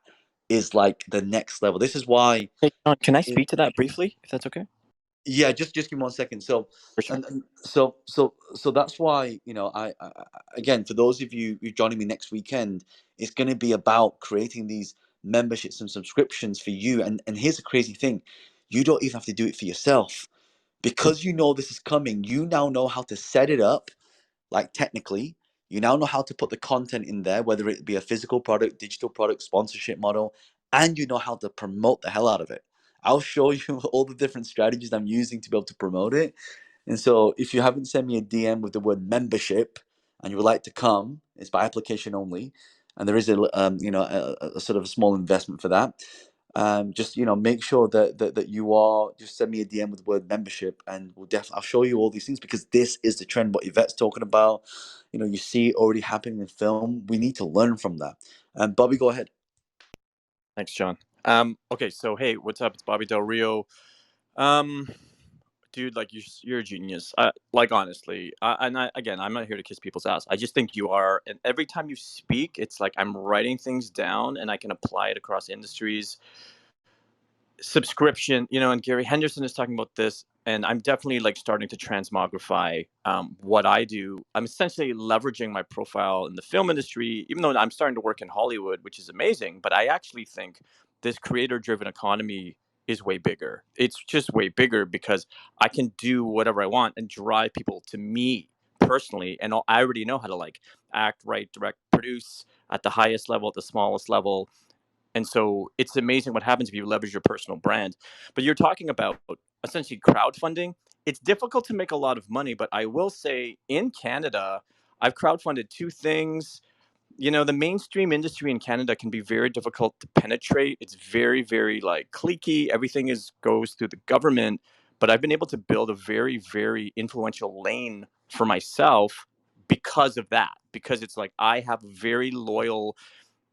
is like the next level. This is why. Hey, John, can I speak to that briefly, if that's okay? Yeah, just give me 1 second. So, For sure. so that's why, I again, for those of you who joining me next weekend, it's going to be about creating these memberships and subscriptions for you. And here's the crazy thing: you don't even have to do it for yourself, because you know this is coming. You now know how to set it up, like, technically. You now know how to put the content in there, whether it be a physical product, digital product, sponsorship model, and you know how to promote the hell out of it. I'll show you all the different strategies I'm using to be able to promote it. And so, if you haven't sent me a DM with the word membership and you would like to come, it's by application only, and there is a sort of a small investment for that. Just, make sure that you are, just send me a DM with the word membership, and I'll show you all these things, because this is the trend. What Yvette's talking about, you see it already happening in film. We need to learn from that. Bobby, go ahead. Thanks, John. Okay, so hey, what's up? It's Bobby Del Rio. Dude, like, you're a genius. Like, honestly, again, I'm not here to kiss people's ass. I just think you are. And every time you speak, it's like I'm writing things down and I can apply it across industries. Subscription, and Gary Henderson is talking about this, and I'm definitely, like, starting to transmogrify what I do. I'm essentially leveraging my profile in the film industry, even though I'm starting to work in Hollywood, which is amazing. But I actually think this creator-driven economy is way bigger. It's just way bigger because I can do whatever I want and drive people to me personally, and I already know how to, like, act, write, direct, produce at the highest level, at the smallest level. And so it's amazing what happens if you leverage your personal brand. But you're talking about essentially crowdfunding. It's difficult to make a lot of money, but I will say in Canada, I've crowdfunded two things. The mainstream industry in Canada can be very difficult to penetrate. It's very, very, like, cliquey. Everything goes through the government. But I've been able to build a very, very influential lane for myself because of that. Because it's like I have a very loyal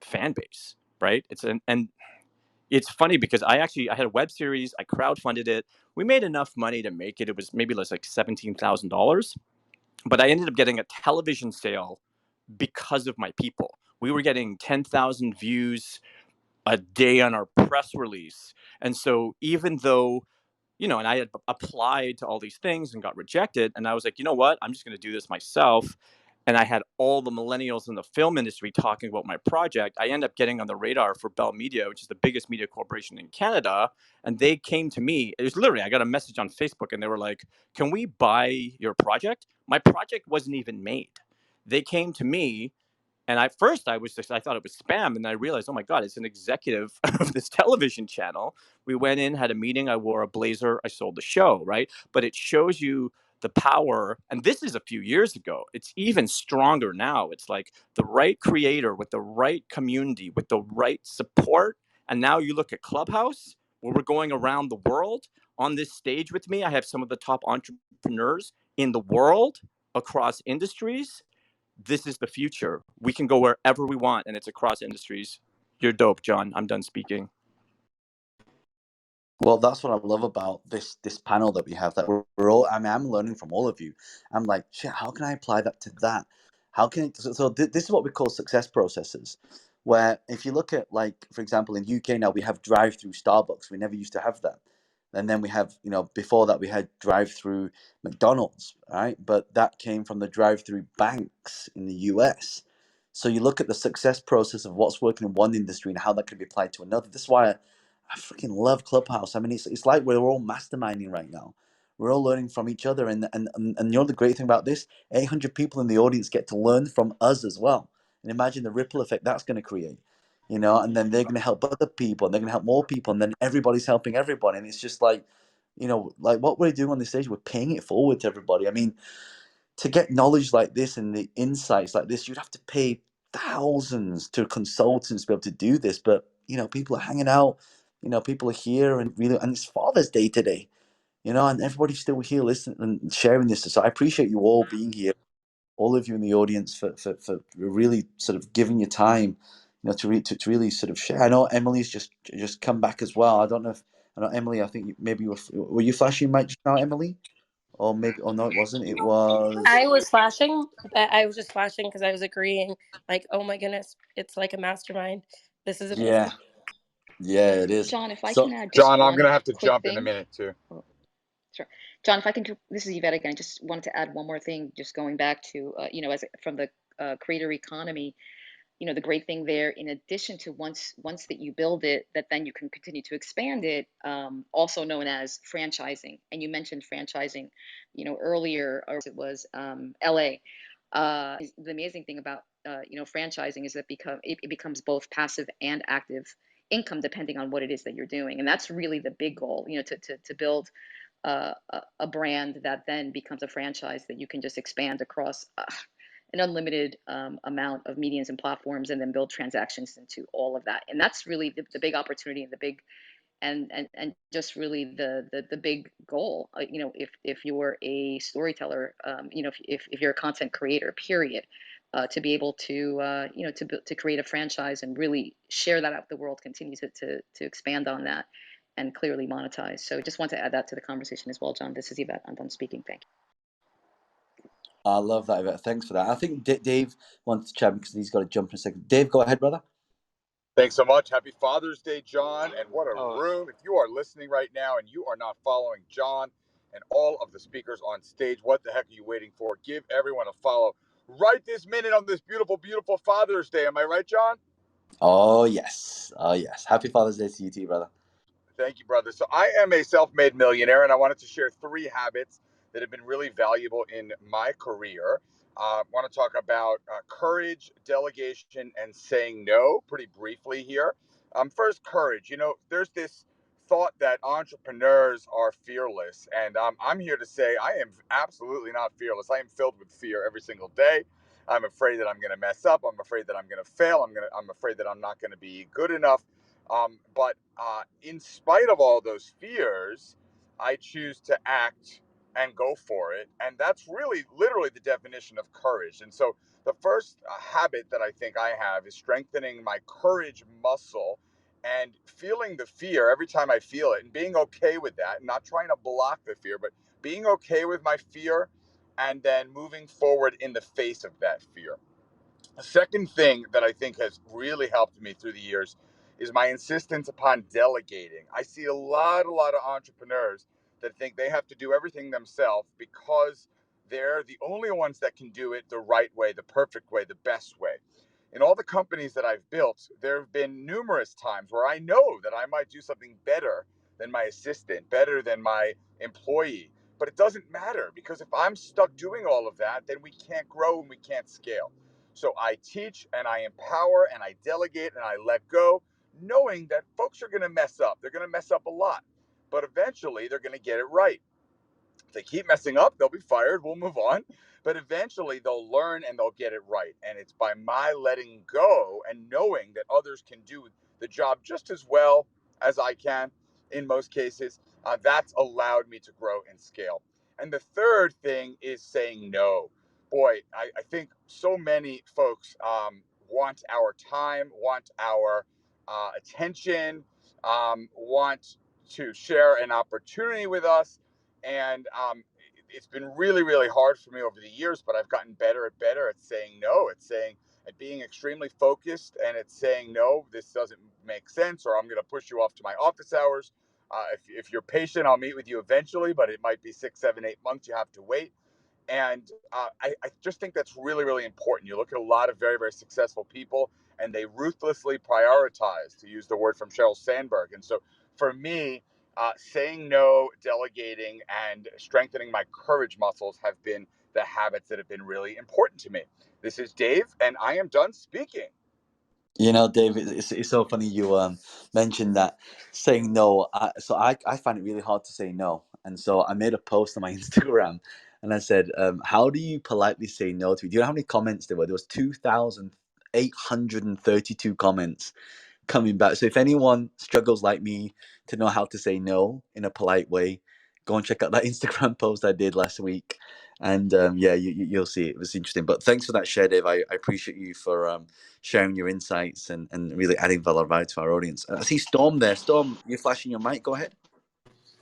fan base, right? And it's funny because I had a web series. I crowdfunded it. We made enough money to make it. It was maybe like $17,000, but I ended up getting a television sale because of my people. We were getting 10,000 views a day on our press release. And so even though, and I had applied to all these things and got rejected, and I was like, you know what? I'm just going to do this myself. And I had all the millennials in the film industry talking about my project. I ended up getting on the radar for Bell Media, which is the biggest media corporation in Canada. And they came to me. It was literally, I got a message on Facebook and they were like, can we buy your project? My project wasn't even made. They came to me, and I thought it was spam. And I realized, oh my God, it's an executive of this television channel. We went in, had a meeting. I wore a blazer. I sold the show, right? But it shows you the power. And this is a few years ago. It's even stronger now. It's like the right creator with the right community, with the right support. And now you look at Clubhouse, where we're going around the world on this stage with me. I have some of the top entrepreneurs in the world across industries. This is the future. We can go wherever we want, and it's across industries. You're dope, John. I'm done speaking. Well, that's what I love about this panel that we have. That we're all. I mean, I'm learning from all of you. I'm like, shit. How can I apply that to that? How can it, this is what we call success processes. Where if you look at, like, for example, in UK now we have drive-through Starbucks. We never used to have that. And then we have, before that we had drive-through McDonald's, right? But that came from the drive-through banks in the US. So you look at the success process of what's working in one industry and how that can be applied to another. This is why I freaking love Clubhouse. I mean, it's like we're all masterminding right now. We're all learning from each other, and the great thing about this, 800 people in the audience get to learn from us as well. And imagine the ripple effect that's going to create, and then they're going to help other people, and they're going to help more people, and then everybody's helping everybody, and it's just like, like what we're doing on this stage, we're paying it forward to everybody. I mean, to get knowledge like this and the insights like this, you'd have to pay thousands to consultants to be able to do this. But people are hanging out, people are here, and it's Father's Day today, and everybody's still here listening and sharing this. So I appreciate you all being here, all of you in the audience, for really sort of giving your time, to really sort of share. I know Emily's just come back as well. I don't know if I know Emily. I think maybe were you flashing mic just now, Emily? Or maybe, or no, it wasn't. It was. I was flashing, but I was just flashing because I was agreeing. Like, oh my goodness, it's like a mastermind. This is amazing. Yeah, yeah, it is. John, if I So, can add just John, I'm one going to have to quick jump in a thing. minute too. Oh, sure. John, if I can, this is Yvette again. I just wanted to add one more thing, just going back to, as from the creator economy, the great thing there, in addition to once that you build it, that then you can continue to expand it, also known as franchising. And you mentioned franchising, earlier, or it was LA. The amazing thing about franchising is that it becomes both passive and active income depending on what it is that you're doing, and that's really the big goal. To build a brand that then becomes a franchise that you can just expand across an unlimited amount of mediums and platforms, and then build transactions into all of that. And that's really the big opportunity, and the big and just really the big goal. If you're a storyteller, if you're a content creator, period, to be able to to create a franchise and really share that out with the world, continue to expand on that, and clearly monetize. So just want to add that to the conversation as well, John. This is Yvette. I'm done speaking. Thank you. I love that, Yvette. Thanks for that. I think Dave wants to chat because he's got to jump in a second. Dave, go ahead, brother. Thanks so much. Happy Father's Day, John. And what a room. If you are listening right now and you are not following John and all of the speakers on stage, what the heck are you waiting for? Give everyone a follow right this minute on this beautiful, beautiful Father's Day. Am I right, John? Oh, yes. Oh, yes. Happy Father's Day to you too, brother. Thank you, brother. So I am a self-made millionaire, and I wanted to share 3 habits that have been really valuable in my career. I want to talk about courage, delegation, and saying no pretty briefly here. First, courage. There's this thought that entrepreneurs are fearless, and I'm here to say I am absolutely not fearless. I am filled with fear every single day. I'm afraid that I'm going to mess up. I'm afraid that I'm going to fail. I'm afraid that I'm not going to be good enough. But in spite of all those fears, I choose to act and go for it. And that's really literally the definition of courage. And so the first habit that I think I have is strengthening my courage muscle and feeling the fear every time I feel it, and being okay with that, and not trying to block the fear, but being okay with my fear and then moving forward in the face of that fear. The second thing that I think has really helped me through the years is my insistence upon delegating. I see a lot of entrepreneurs that think they have to do everything themselves because they're the only ones that can do it the right way, the perfect way, the best way. In all the companies that I've built, there have been numerous times where I know that I might do something better than my assistant, better than my employee. But it doesn't matter, because if I'm stuck doing all of that, then we can't grow and we can't scale. So I teach and I empower and I delegate and I let go, knowing that folks are going to mess up. They're going to mess up a lot, but eventually they're going to get it right. If they keep messing up, they'll be fired. We'll move on. But eventually they'll learn and they'll get it right. And it's by my letting go and knowing that others can do the job just as well as I can in most cases, that's allowed me to grow and scale. And the third thing is saying no. Boy, I think so many folks want our time, want our attention, want to share an opportunity with us. And it's been really, really hard for me over the years, but I've gotten better at saying no. It's saying, at being extremely focused, and it's saying, no, this doesn't make sense, or I'm going to push you off to my office hours. If you're patient, I'll meet with you eventually, but it might be 6, 7, 8 months. You have to wait. And I just think that's really, really important. You look at a lot of very, very successful people, and they ruthlessly prioritize, to use the word from Sheryl Sandberg. And so for me, saying no, delegating, and strengthening my courage muscles have been the habits that have been really important to me. This is Dave, and I am done speaking. You know, Dave, it's so funny you mentioned that saying no. I find it really hard to say no. And so I made a post on my Instagram and I said, how do you politely say no to me? Do you know how many comments there were? There was 2,832 comments coming back. So if anyone struggles like me to know how to say no in a polite way, go and check out that Instagram post I did last week. And yeah, you'll see it was interesting. But thanks for that share, Dave. I appreciate you for sharing your insights and really adding value to our audience. I see Storm there. Storm, you're flashing your mic. Go ahead.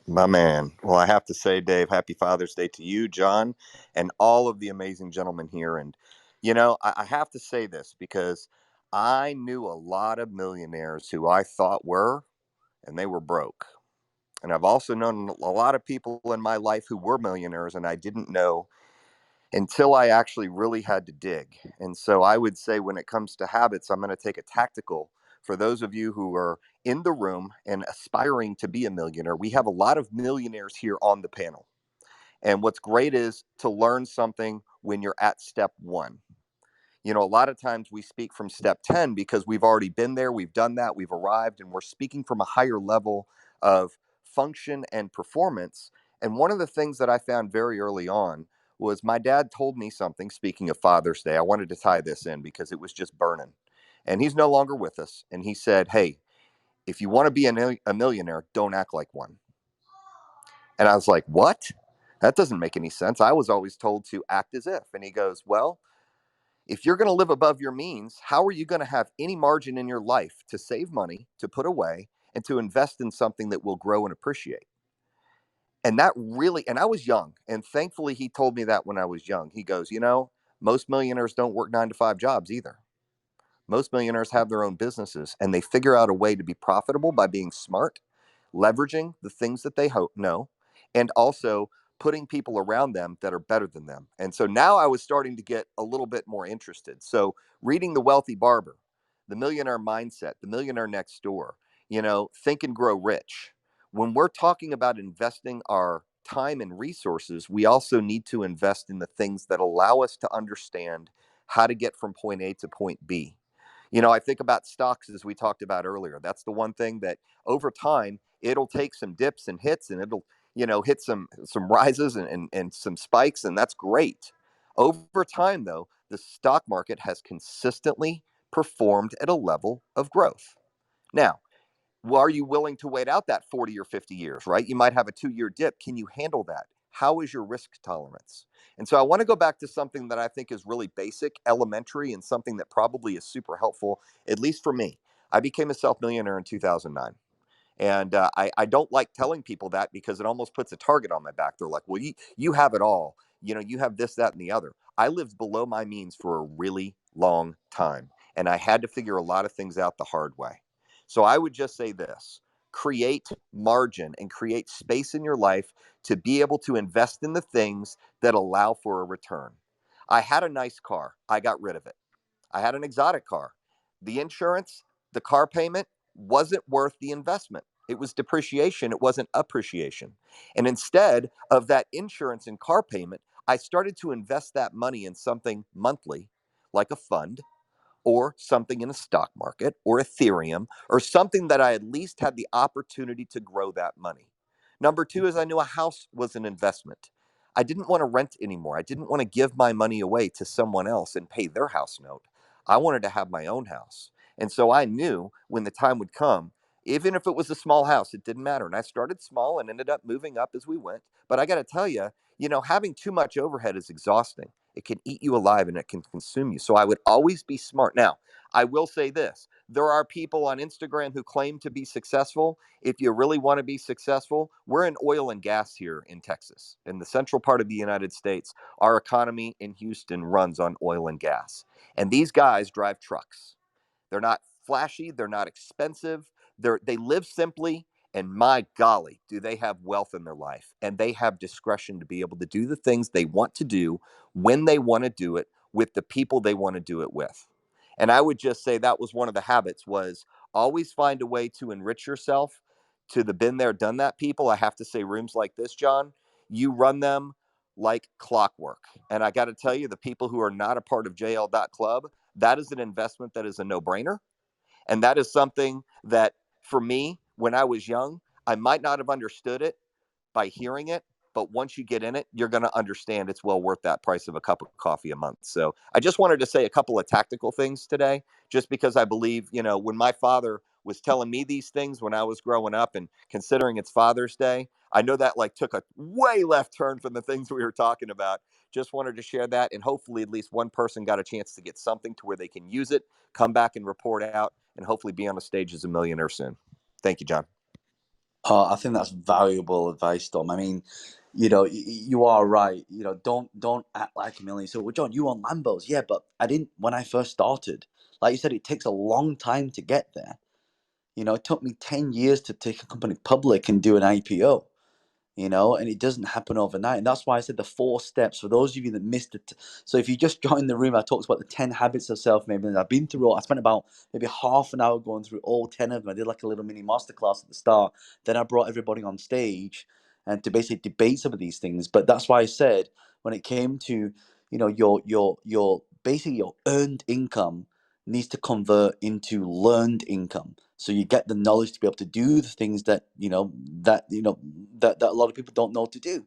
My man. Well, I have to say, Dave, happy Father's Day to you, John, and all of the amazing gentlemen here. And, I have to say this because I knew a lot of millionaires who I thought were, and they were broke. And I've also known a lot of people in my life who were millionaires, and I didn't know until I actually really had to dig. And so I would say when it comes to habits, I'm going to take a tactical. For those of you who are in the room and aspiring to be a millionaire, we have a lot of millionaires here on the panel. And what's great is to learn something when you're at step 1. A lot of times we speak from step 10 because we've already been there, we've done that, we've arrived, and we're speaking from a higher level of function and performance. And one of the things that I found very early on was my dad told me something, speaking of Father's Day. I wanted to tie this in because it was just burning. And he's no longer with us. And he said, hey, if you want to be a millionaire, don't act like one. And I was like, what? That doesn't make any sense. I was always told to act as if. And he goes, well, if you're going to live above your means, how are you going to have any margin in your life to save money, to put away, and to invest in something that will grow and appreciate? And that really, and I was young, and thankfully he told me that when I was young. He goes, most millionaires don't work 9-to-5 jobs either. Most millionaires have their own businesses, and they figure out a way to be profitable by being smart, leveraging the things that they know, and also putting people around them that are better than them. And so now I was starting to get a little bit more interested. So reading The Wealthy Barber, The Millionaire Mindset, The Millionaire Next Door, Think and Grow Rich. When we're talking about investing our time and resources, we also need to invest in the things that allow us to understand how to get from point A to point B. I think about stocks as we talked about earlier. That's the one thing that over time, it'll take some dips and hits and it'll, hit some rises and some spikes, and that's great. Over time, though, the stock market has consistently performed at a level of growth. Now, are you willing to wait out that 40 or 50 years, right? You might have a 2-year dip. Can you handle that? How is your risk tolerance? And so I want to go back to something that I think is really basic, elementary, and something that probably is super helpful, at least for me. I became a self-millionaire in 2009. And I don't like telling people that because it almost puts a target on my back. They're like, well, you have it all. You have this, that, and the other. I lived below my means for a really long time. And I had to figure a lot of things out the hard way. So I would just say this: create margin and create space in your life to be able to invest in the things that allow for a return. I had a nice car. I got rid of it. I had an exotic car. The insurance, the car payment wasn't worth the investment. It was depreciation. It wasn't appreciation. And instead of that insurance and car payment, I started to invest that money in something monthly, like a fund, or something in a stock market or Ethereum, or something that I at least had the opportunity to grow that money. Number 2 is I knew a house was an investment. I didn't want to rent anymore. I didn't want to give my money away to someone else and pay their house note. I wanted to have my own house. And so I knew when the time would come, even if it was a small house, it didn't matter. And I started small and ended up moving up as we went. But I got to tell you, having too much overhead is exhausting. It can eat you alive and it can consume you. So I would always be smart. Now, I will say this. There are people on Instagram who claim to be successful. If you really want to be successful, we're in oil and gas here in Texas, in the central part of the United States. Our economy in Houston runs on oil and gas. And these guys drive trucks. They're not flashy, they're not expensive. They live simply, and my golly, do they have wealth in their life, and they have discretion to be able to do the things they want to do when they want to do it with the people they want to do it with. And I would just say that was one of the habits, was always find a way to enrich yourself. To the been there, done that people, I have to say rooms like this, John, you run them like clockwork. And I got to tell you, the people who are not a part of JL.club, that is an investment that is a no-brainer. And that is something that, for me, when I was young, I might not have understood it by hearing it, but once you get in it, you're going to understand it's well worth that price of a cup of coffee a month. So I just wanted to say a couple of tactical things today, just because I believe, when my father was telling me these things when I was growing up, and considering it's Father's Day, I know that took a way left turn from the things we were talking about. Just wanted to share that, and hopefully at least one person got a chance to get something to where they can use it, come back and report out, and hopefully be on the stage as a millionaire soon. Thank you, John. I think that's valuable advice, Dom. I mean, you are right. Don't act like a millionaire. So, well, John, you want Lambos? Yeah, but I didn't when I first started. Like you said, it takes a long time to get there. It took me 10 years to take a company public and do an IPO. And it doesn't happen overnight. And that's why I said the 4 steps for those of you that missed it. So if you just joined the room, I talked about the 10 habits of self-made. And I've been through I spent about maybe half an hour going through all 10 of them. I did like a little mini masterclass at the start. Then I brought everybody on stage and to basically debate some of these things. But that's why I said when it came to, your basically your earned income needs to convert into learned income. So you get the knowledge to be able to do the things that that a lot of people don't know to do.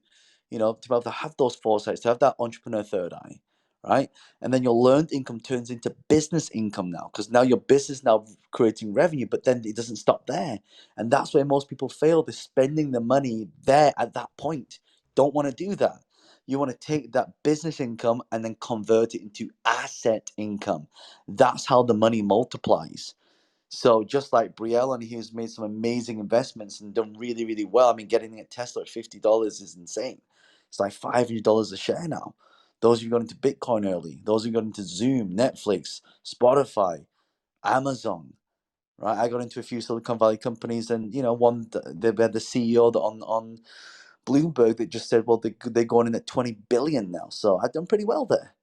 To be able to have those foresights, to have that entrepreneur third eye, right? And then your learned income turns into business income now, because now your business now creating revenue, but then it doesn't stop there. And that's where most people fail. They're spending the money there at that point. Don't want to do that. You want to take that business income and then convert it into asset income. That's how the money multiplies. So just like Brielle, and he's made some amazing investments and done really, really well. I mean, getting a Tesla at $50 is insane. It's like $500 a share now. Those who got into Bitcoin early, those who got into Zoom, Netflix, Spotify, Amazon, right? I got into a few Silicon Valley companies, and they had the CEO that on Bloomberg that just said, well, they're going in at 20 billion now. So I've done pretty well there.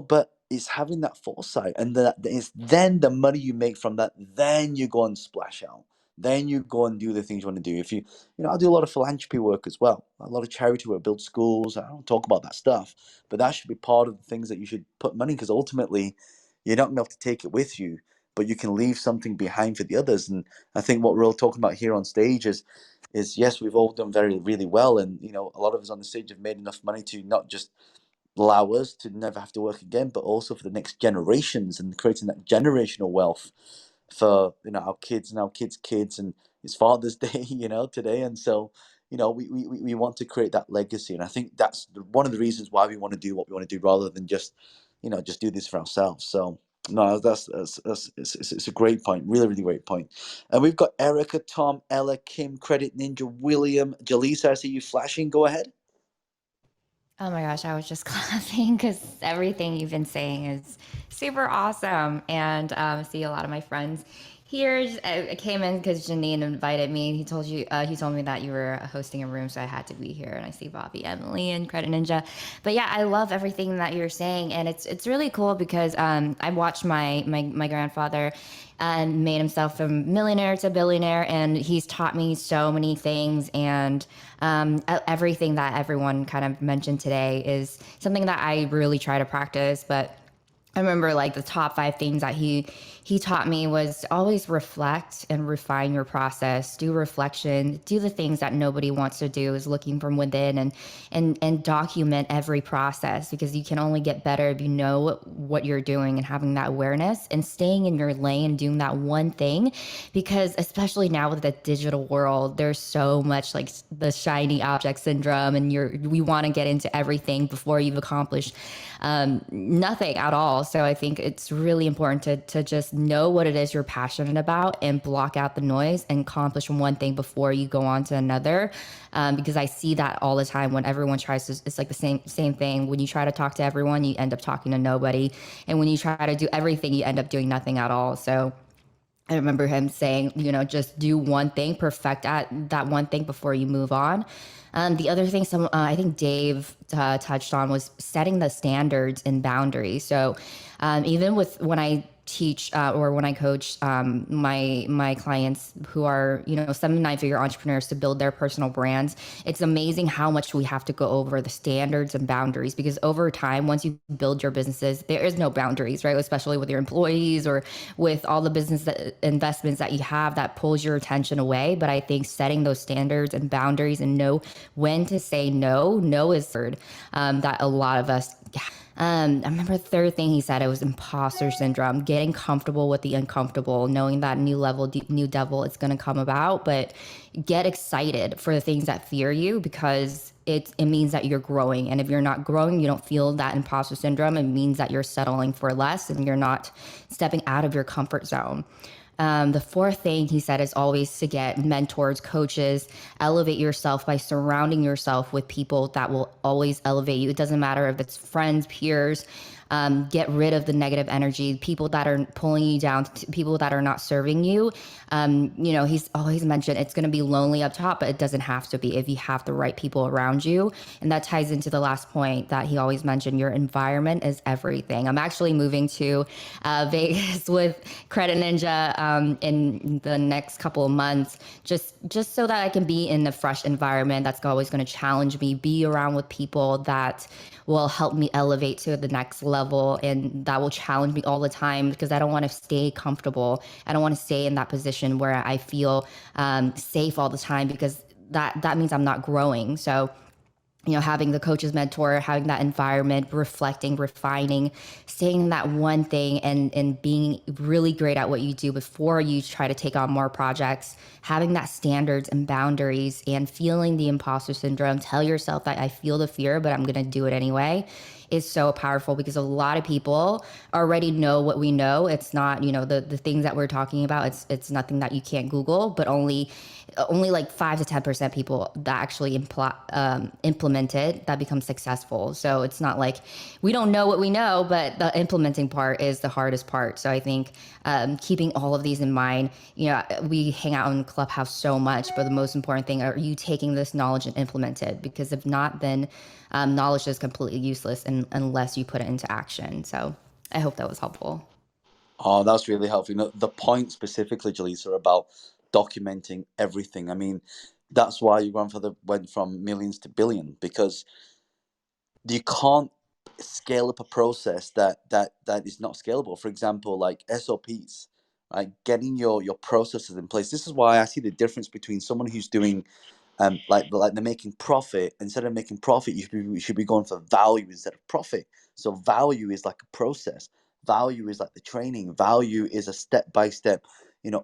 But it's having that foresight, and that is then the money you make from that, then you go and splash out, then you go and do the things you want to do. If I do a lot of philanthropy work as well, a lot of charity work, build schools. I don't talk about that stuff, but that should be part of the things that you should put money, because ultimately you're not going to have to take it with you, but you can leave something behind for the others. And I think what we're all talking about here on stage is yes, we've all done very, really well, and a lot of us on the stage have made enough money to not just allow us to never have to work again, but also for the next generations, and creating that generational wealth for our kids and our kids' kids. And it's Father's Day, today, and so we want to create that legacy. And I think that's one of the reasons why we want to do what we want to do, rather than just just do this for ourselves. So no, that's it's a great point, really, really great point. And we've got Erica, Tom, Ella, Kim, Credit Ninja, William, Jaleesa. I see you flashing. Go ahead. Oh my gosh, I was just clapping because everything you've been saying is super awesome. And see a lot of my friends here. I came in because Janine invited me. He told me that you were hosting a room, so I had to be here. And I see Bobby, Emily, and Credit Ninja. But yeah, I love everything that you're saying, and it's really cool because I watched my grandfather and made himself from millionaire to billionaire, and he's taught me so many things. And everything that everyone kind of mentioned today is something that I really try to practice. But I remember the top 5 things that he taught me was always reflect and refine your process, do reflection, do the things that nobody wants to do, is looking from within, and document every process, because you can only get better if you know what you're doing and having that awareness and staying in your lane, doing that one thing. Because especially now with the digital world, there's so much the shiny object syndrome, and we want to get into everything before you've accomplished nothing at all. all. So I think it's really important to just know what it is you're passionate about and block out the noise and accomplish one thing before you go on to another. Because I see that all the time when everyone tries to, it's like the same thing. When you try to talk to everyone, you end up talking to nobody. And when you try to do everything, you end up doing nothing at all. So I remember him saying, just do one thing, perfect at that one thing before you move on. The other thing I think Dave touched on was setting the standards and boundaries. So even with when I teach or when I coach my clients who are 7-9 figure entrepreneurs to build their personal brands, it's amazing how much we have to go over the standards and boundaries, because over time, once you build your businesses, there is no boundaries, right? Especially with your employees or with all the business investments that you have that pulls your attention away. But I think setting those standards and boundaries and know when to say no is third that a lot of us. I remember the third thing he said, it was imposter syndrome, getting comfortable with the uncomfortable, knowing that new devil is going to come about, but get excited for the things that fear you, because it means that you're growing. And if you're not growing, you don't feel that imposter syndrome. It means that you're settling for less and you're not stepping out of your comfort zone. The fourth thing he said is always to get mentors, coaches, elevate yourself by surrounding yourself with people that will always elevate you. It doesn't matter if it's friends, peers. Get rid of the negative energy, people that are pulling you down, people that are not serving you. He's always mentioned it's going to be lonely up top, but it doesn't have to be if you have the right people around you. And that ties into the last point that he always mentioned, your environment is everything. I'm actually moving to Vegas with Credit Ninja in the next couple of months, just so that I can be in a fresh environment that's always going to challenge me, be around with people that will help me elevate to the next level and that will challenge me all the time, because I don't want to stay comfortable. I don't want to stay in that position where I feel safe all the time, because that means I'm not growing. So having the coach's mentor, having that environment, reflecting, refining, saying that one thing and being really great at what you do before you try to take on more projects, having that standards and boundaries and feeling the imposter syndrome, tell yourself that I feel the fear, but I'm going to do it anyway, is so powerful, because a lot of people already know what we know. It's not, the things that we're talking about. It's nothing that you can't Google, but only like 5 to 10% people that actually implement it that become successful. So it's not like we don't know what we know, but the implementing part is the hardest part. So I think keeping all of these in mind, we hang out in Clubhouse so much, but the most important thing, are you taking this knowledge and implement it? Because if not, then knowledge is completely useless unless you put it into action. So I hope that was helpful. Oh, that's really helpful. The point specifically, Jaleesa, about documenting everything. I mean, that's why your grandfather went from millions to billion, because you can't scale up a process that is not scalable. For example, like SOPs, right? Getting your processes in place. This is why I see the difference between someone who's doing like they're making profit. Instead of making profit, you should be going for value instead of profit. So value is like a process. Value is like the training. Value is a step-by-step,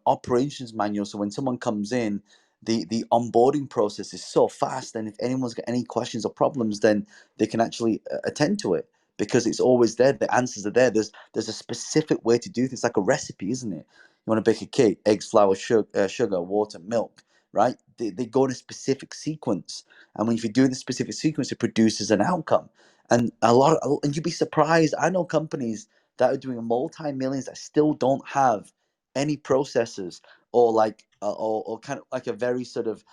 operations manual. So when someone comes in, the onboarding process is so fast, and if anyone's got any questions or problems, then they can actually attend to it, because it's always there. The answers are there. There's a specific way to do this, like a recipe, isn't it? You want to bake a cake: eggs, flour, sugar, water, milk, right? They go in a specific sequence, and if you do the specific sequence, it produces an outcome. And and you'd be surprised. I know companies that are doing multi-millions that still don't have any processes, or or kind of like a very sort of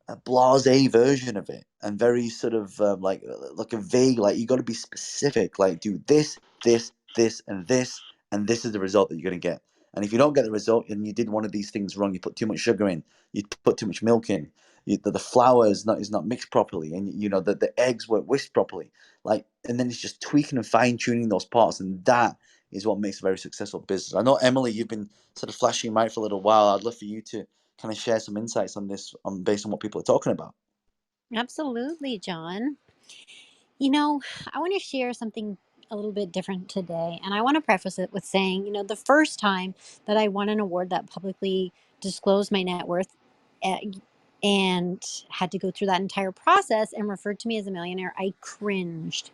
a blasé version of it, and very sort of like a vague, like you got to be specific, like do this, and this is the result that you're going to get. And if you don't get the result, and you did one of these things wrong, you put too much sugar in, you put too much milk in, the flour is not mixed properly, and the eggs weren't whisked properly, like, and then it's just tweaking and fine-tuning those parts, and that is what makes a very successful business. I know, Emily, you've been sort of flashing your mic for a little while. I'd love for you to kind of share some insights on this, based on what people are talking about. Absolutely, John. I want to share something a little bit different today. And I want to preface it with saying, the first time that I won an award that publicly disclosed my net worth and had to go through that entire process and referred to me as a millionaire, I cringed.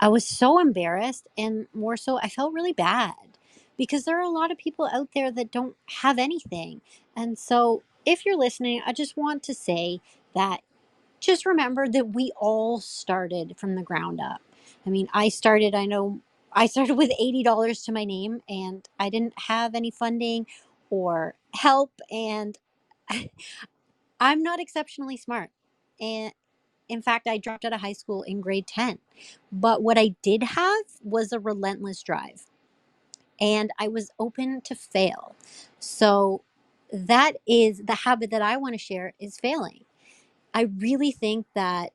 I was so embarrassed, and more so, I felt really bad because there are a lot of people out there that don't have anything. And so, if you're listening, I just want to say that just remember that we all started from the ground up. I mean, I know I started with $80 to my name, and I didn't have any funding or help. And I'm not exceptionally smart. And in fact, I dropped out of high school in grade 10. But what I did have was a relentless drive, and I was open to fail. So that is the habit that I want to share, is failing. I really think that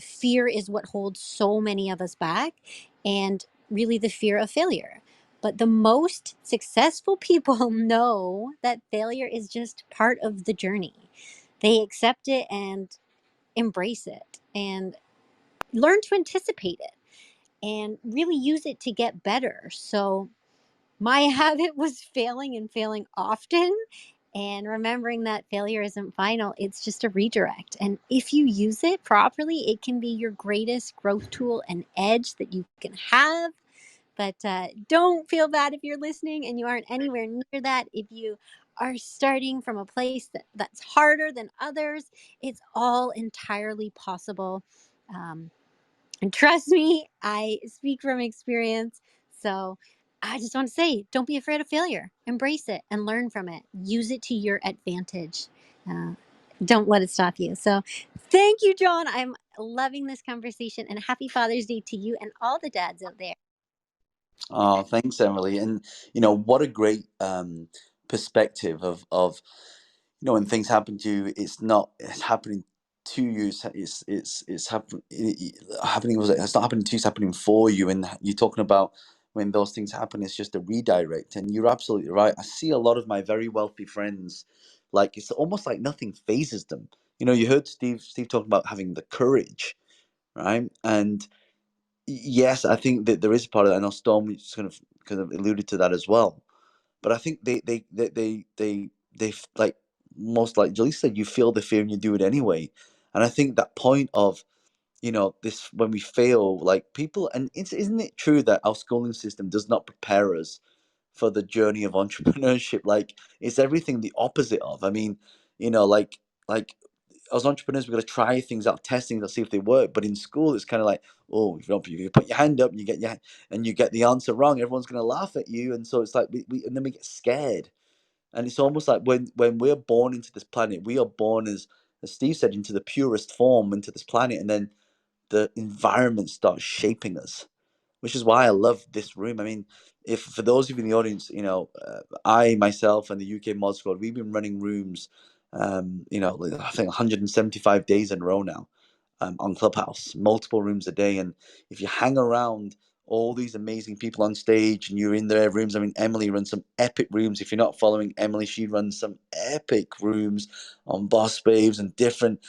fear is what holds so many of us back, and really the fear of failure. But the most successful people know that failure is just part of the journey. They accept it and embrace it and learn to anticipate it and really use it to get better. So my habit was failing and failing often, and remembering that failure isn't final, it's just a redirect. And if you use it properly, it can be your greatest growth tool and edge that you can have. But don't feel bad if you're listening and you aren't anywhere near that. If you are starting from a place that's harder than others, it's all entirely possible. Um, and trust me, I speak from experience. So I just want to say, don't be afraid of failure. Embrace it and learn from it. Use it to your advantage. Uh, don't let it stop you. So thank you, John. I'm loving this conversation, and happy Father's Day to you and all the dads out there. Oh, thanks, Emily. And what a great perspective of when things happen to you, it's happening to you. It's happening. It's not happening to you. It's happening for you. And you're talking about when those things happen, it's just a redirect. And you're absolutely right. I see a lot of my very wealthy friends, like it's almost like nothing phases them. You heard Steve talking about having the courage, right? And yes, I think that there is a part of that. I know Storm kind of alluded to that as well. But I think they like, most like Jolie said, you feel the fear and you do it anyway. And I think that point of this, when we fail, like people, and isn't it true that our schooling system does not prepare us for the journey of entrepreneurship? Like it's everything the opposite of. I mean, like as entrepreneurs, we're going to try things out, testing to see if they work. But in school, it's kind of like, oh, if you put your hand up and you get the answer wrong, everyone's going to laugh at you. And so it's like and then we get scared. And it's almost like when we're born into this planet, we are born as Steve said, into the purest form, into this planet, and then the environment starts shaping us, which is why I love this room. I mean, if for those of you in the audience, I myself and the UK Mod Squad, we've been running rooms, I think 175 days in a row now, on Clubhouse, multiple rooms a day. And if you hang around all these amazing people on stage and you're in their rooms, I mean, Emily runs some epic rooms. If you're not following Emily, she runs some epic rooms on Boss Babes and different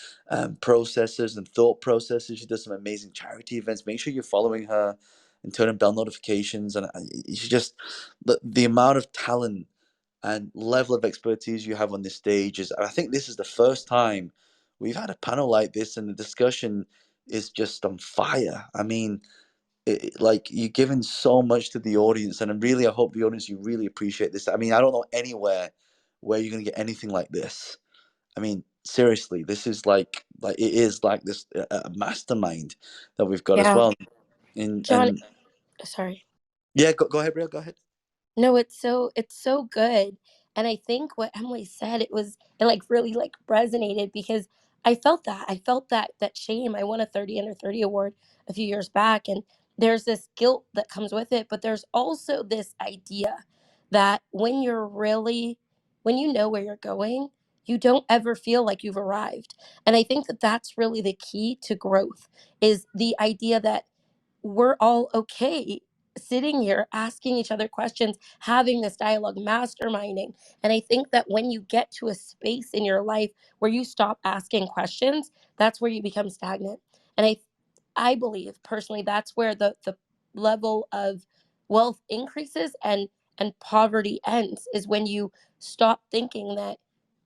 processes and thought processes. She does some amazing charity events. Make sure you're following her and turning bell notifications. And she just, the amount of talent and level of expertise you have on this stage is, I think this is the first time we've had a panel like this, and the discussion is just on fire. I mean, like, you're giving so much to the audience, and I hope the audience, you really appreciate this. I mean, I don't know anywhere where you're going to get anything like this. I mean, seriously, this is like it is like this a mastermind that we've got as Yeah. well. And John, sorry. yeah, go ahead, Ria, go ahead. No, it's so good. And I think what Emily said, it like really like resonated, because I felt that. I felt that shame. I won a 30 under 30 award a few years back, and there's this guilt that comes with it, but there's also this idea that when you know where you're going, you don't ever feel like you've arrived. And I think that that's really the key to growth, is the idea that we're all okay sitting here asking each other questions, having this dialogue, masterminding. And I think that when you get to a space in your life where you stop asking questions, that's where you become stagnant. And I believe personally that's where the level of wealth increases and poverty ends, is when you stop thinking that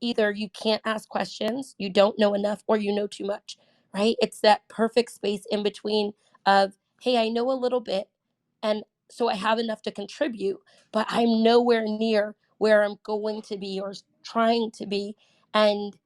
either you can't ask questions, you don't know enough, or you know too much, right? It's that perfect space in between of hey, I know a little bit, and so I have enough to contribute, but I'm nowhere near where I'm going to be or trying to be. And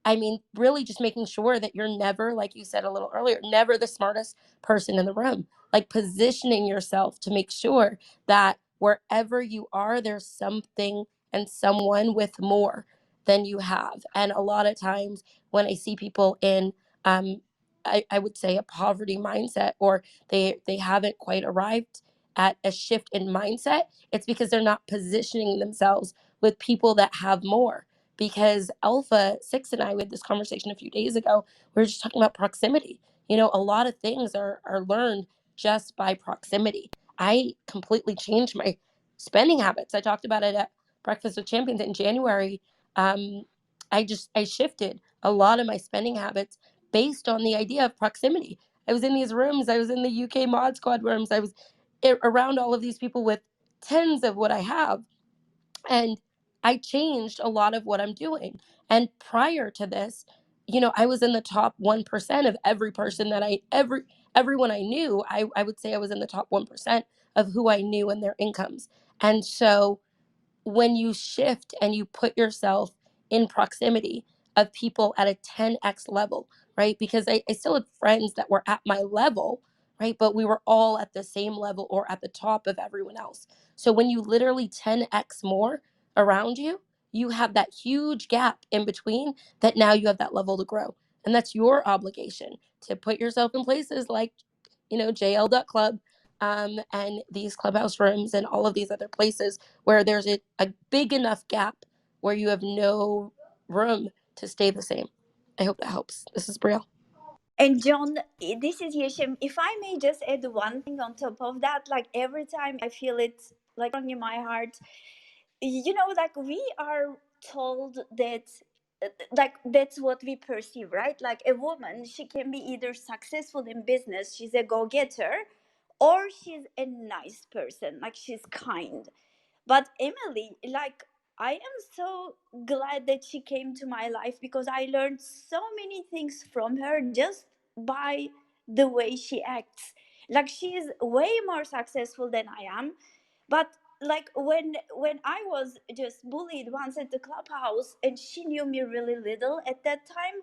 I mean, really just making sure that you're never, like you said a little earlier, never the smartest person in the room. Like positioning yourself to make sure that wherever you are, there's something and someone with more than you have. And a lot of times when I see people in, I would say a poverty mindset, or they haven't quite arrived at a shift in mindset, it's because they're not positioning themselves with people that have more. Because Alpha 6 and I, we had this conversation a few days ago. We were just talking about proximity. You know, a lot of things are learned just by proximity. I completely changed my spending habits. I talked about it at Breakfast with Champions in January. Um, I shifted a lot of my spending habits based on the idea of proximity. I was in these rooms. I was in the UK Mod Squad rooms. I was around all of these people with tens of what I have, and I changed a lot of what I'm doing. And prior to this, you know, I was in the top 1% of every person that everyone I knew. I would say I was in the top 1% of who I knew and their incomes. And so when you shift and you put yourself in proximity of people at a 10x level, right? Because I still had friends that were at my level, right? But we were all at the same level or at the top of everyone else. So when you literally 10x more around you, you have that huge gap in between that now you have that level to grow. And that's your obligation to put yourself in places like, you know, JL.club, and these clubhouse rooms and all of these other places where there's a big enough gap where you have no room to stay the same. I hope that helps. This is Brielle. And John, this is Yeshim. If I may just add one thing on top of that, like every time I feel it like strong in my heart, you know, like we are told that like that's what we perceive, right? Like a woman, she can be either successful in business, she's a go-getter, or she's a nice person, like she's kind. But Emily, like, I am so glad that she came to my life because I learned so many things from her just by the way she acts. Like, she is way more successful than I am. But like when I was just bullied once at the clubhouse, and she knew me really little at that time,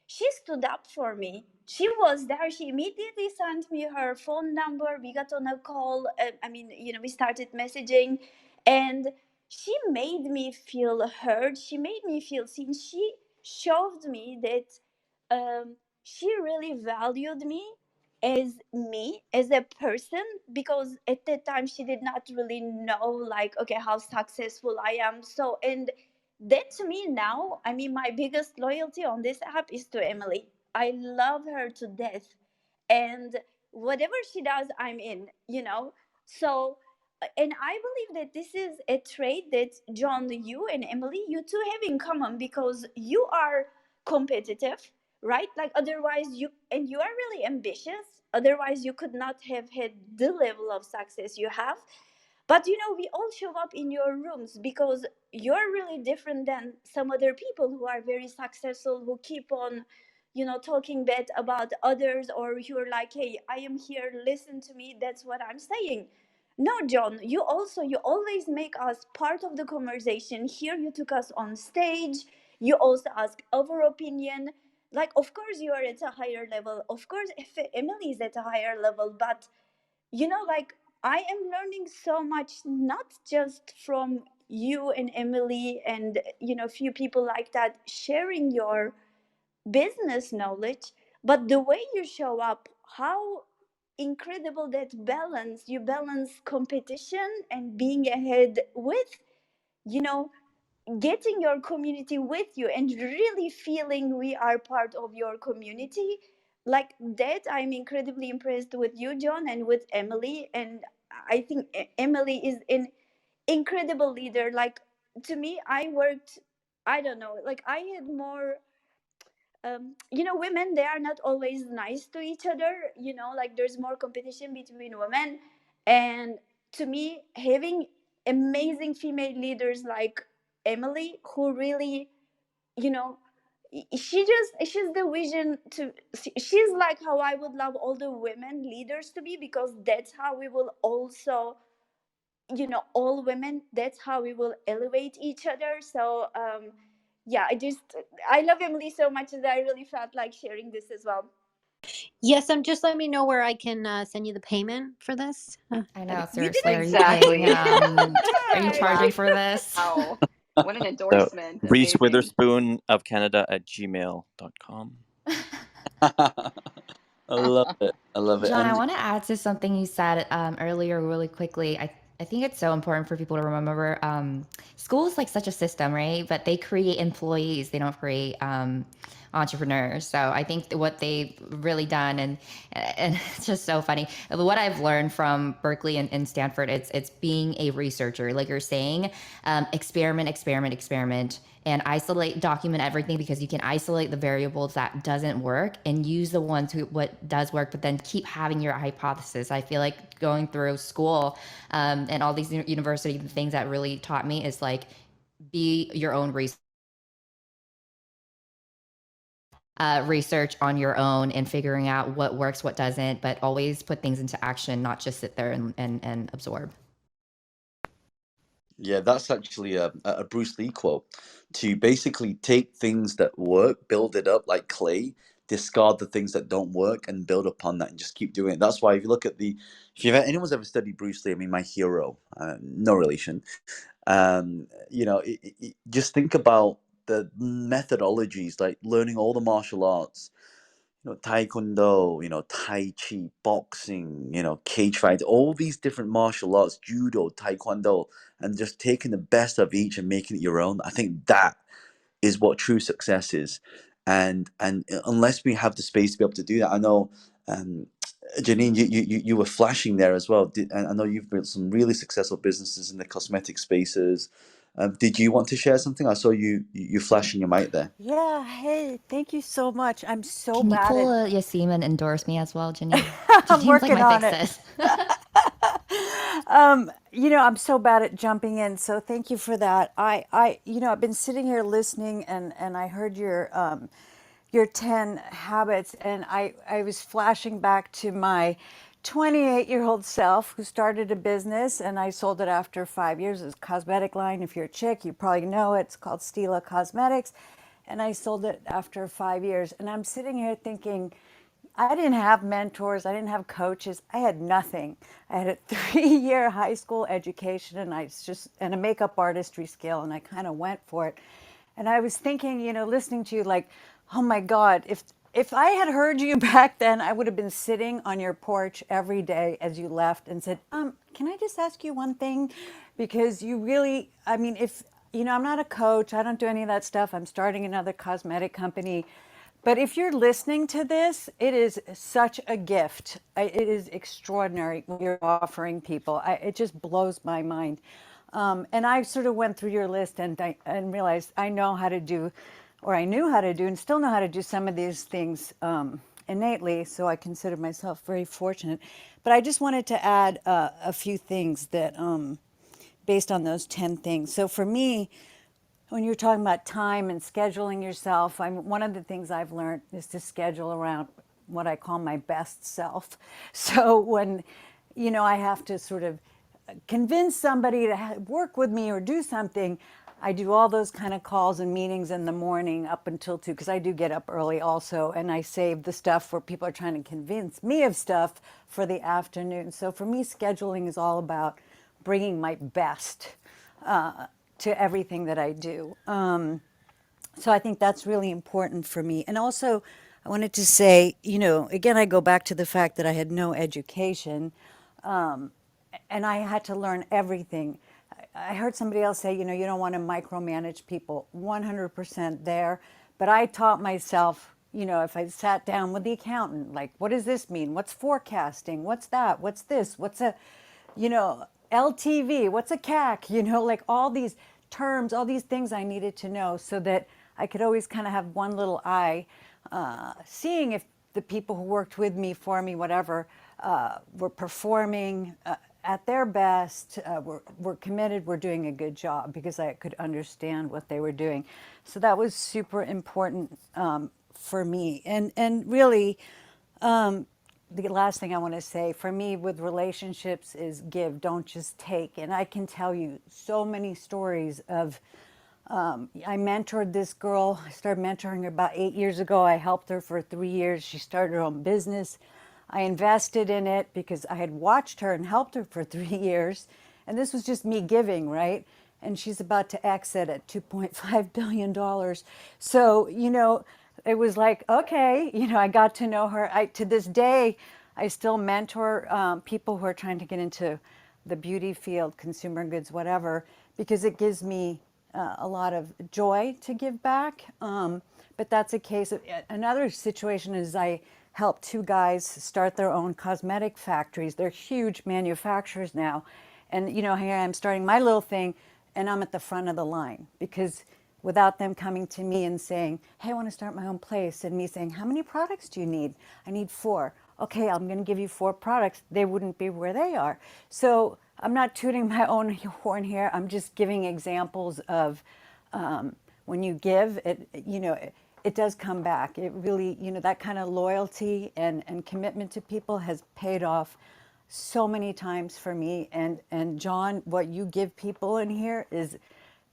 she stood up for me. She was there. She immediately sent me her phone number. We got on a call. I mean, you know, we started messaging, and she made me feel heard. She made me feel seen. She showed me that she really valued me as a person, because at that time she did not really know, like, okay, how successful I am. So, and that to me now, I mean, my biggest loyalty on this app is to Emily. I love her to death, and whatever she does, I'm in, you know. So, and I believe that this is a trait that John, you and Emily, you two have in common, because you are competitive, right? Like, otherwise you, and you are really ambitious, otherwise you could not have had the level of success you have. But you know, we all show up in your rooms because you're really different than some other people who are very successful, who keep on, you know, talking bad about others, or you're like, hey, I am here, listen to me, that's what I'm saying. No, John, you also, you always make us part of the conversation. Here you took us on stage, you also ask our opinion. Like, of course you are at a higher level, of course if Emily is at a higher level, but you know, like, I am learning so much, not just from you and Emily and, you know, few people like that sharing your business knowledge, but the way you show up, how incredible that balance, you balance competition and being ahead with, you know, getting your community with you and really feeling we are part of your community. Like that, I'm incredibly impressed with you, John, and with Emily. And I think Emily is an incredible leader. Like, to me, I worked, I don't know, like I had more, you know, women, they are not always nice to each other, you know, like there's more competition between women. And to me, having amazing female leaders like Emily, who really, you know, she's the vision to, she's like how I would love all the women leaders to be, because that's how we will also, all women, that's how we will elevate each other. So yeah, I love Emily so much that I really felt like sharing this as well. Yes, just let me know where I can send you the payment for this. I know, You seriously. Are you didn't paying, Exactly. are you charging for this? Wow. What an So endorsement. Reese Amazing. Witherspoon of Canada at gmail.com. I love it. I love it. John, I And want to add to something you said earlier really quickly. I think it's so important for people to remember school is like such a system, right? But they create employees, they don't create entrepreneurs. So I think what they've really done, and it's just so funny. What I've learned from Berkeley and Stanford, it's being a researcher, like you're saying, experiment, experiment, experiment, and isolate, document everything, because you can isolate the variables that doesn't work and use the ones who what does work, but then keep having your hypothesis. I feel like going through school and all these university things that really taught me is like be your own research on your own and figuring out what works, what doesn't, but always put things into action, not just sit there and absorb. yeah, that's actually a Bruce Lee quote, to basically take things that work, build it up like clay, discard the things that don't work, and build upon that and just keep doing it. That's why if you look at if you've anyone's ever studied Bruce Lee, I mean, my hero, no relation, just think about the methodologies, like learning all the martial arts, taekwondo, tai chi, boxing, cage fight, all these different martial arts, judo, taekwondo, and just taking the best of each and making it your own. I think that is what true success is. And unless we have the space to be able to do that, I know, um, Janine, you were flashing there as well. And I know you've built some really successful businesses in the cosmetic spaces. Did you want to share something? I saw you flashing your mic there. Yeah, hey, thank you so much. I'm so Can you bad pull at a Yasim and endorse me as well, Janine? I'm Janine's like working my big on it. sis. I'm so bad at jumping in, so thank you for that. I've been sitting here listening, and I heard your 10 habits, and I was flashing back to my 28-year-old self who started a business, and I sold it after 5 years. It's a cosmetic line. If you're a chick, you probably know it. It's called Stila Cosmetics, and I sold it after 5 years. And I'm sitting here thinking, I didn't have mentors. I didn't have coaches. I had nothing. I had a 3-year high school education, and and a makeup artistry skill, and I kind of went for it. And I was thinking, listening to you, like, oh my God, if I had heard you back then, I would have been sitting on your porch every day as you left and said, can I just ask you one thing? Because you really, I mean, if I'm not a coach, I don't do any of that stuff. I'm starting another cosmetic company. But if you're listening to this, it is such a gift. It is extraordinary what you're offering people. It just blows my mind. And I sort of went through your list and realized I know how to do, or I knew how to do, and still know how to do some of these things innately. So I consider myself very fortunate. But I just wanted to add a few things that, based on those 10 things. So for me, when you're talking about time and scheduling yourself, one of the things I've learned is to schedule around what I call my best self. So when, I have to sort of convince somebody to work with me or do something, I do all those kind of calls and meetings in the morning up until 2, because I do get up early also, and I save the stuff where people are trying to convince me of stuff for the afternoon. So for me, scheduling is all about bringing my best to everything that I do. So I think that's really important for me. And also, I wanted to say, again, I go back to the fact that I had no education, and I had to learn everything. I heard somebody else say, you don't want to micromanage people. 100% there. But I taught myself, if I sat down with the accountant, like, what does this mean? What's forecasting? What's that? What's this? What's a, LTV? What's a CAC? Like all these terms, all these things I needed to know so that I could always kind of have one little eye, seeing if the people who worked with me, for me, whatever, were performing at their best, were committed, were doing a good job because I could understand what they were doing. So that was super important for me. And really, the last thing I want to say for me with relationships is give, don't just take. And I can tell you so many stories of I mentored this girl. I started mentoring her about 8 years ago. I helped her for 3 years. She started her own business. I invested in it because I had watched her and helped her for 3 years. And this was just me giving, right? And she's about to exit at $2.5 billion. So, it was like, okay, I got to know her. To this day, I still mentor people who are trying to get into the beauty field, consumer goods, whatever, because it gives me a lot of joy to give back. But that's a case of another situation is I helped two guys start their own cosmetic factories. They're huge manufacturers now. And, here I am starting my little thing, and I'm at the front of the line because without them coming to me and saying, hey, I want to start my own place, and me saying, how many products do you need? I need 4. Okay, I'm going to give you 4 products. They wouldn't be where they are. So I'm not tooting my own horn here. I'm just giving examples of when you give, it does come back. It really, that kind of loyalty and commitment to people has paid off so many times for me. And John, what you give people in here is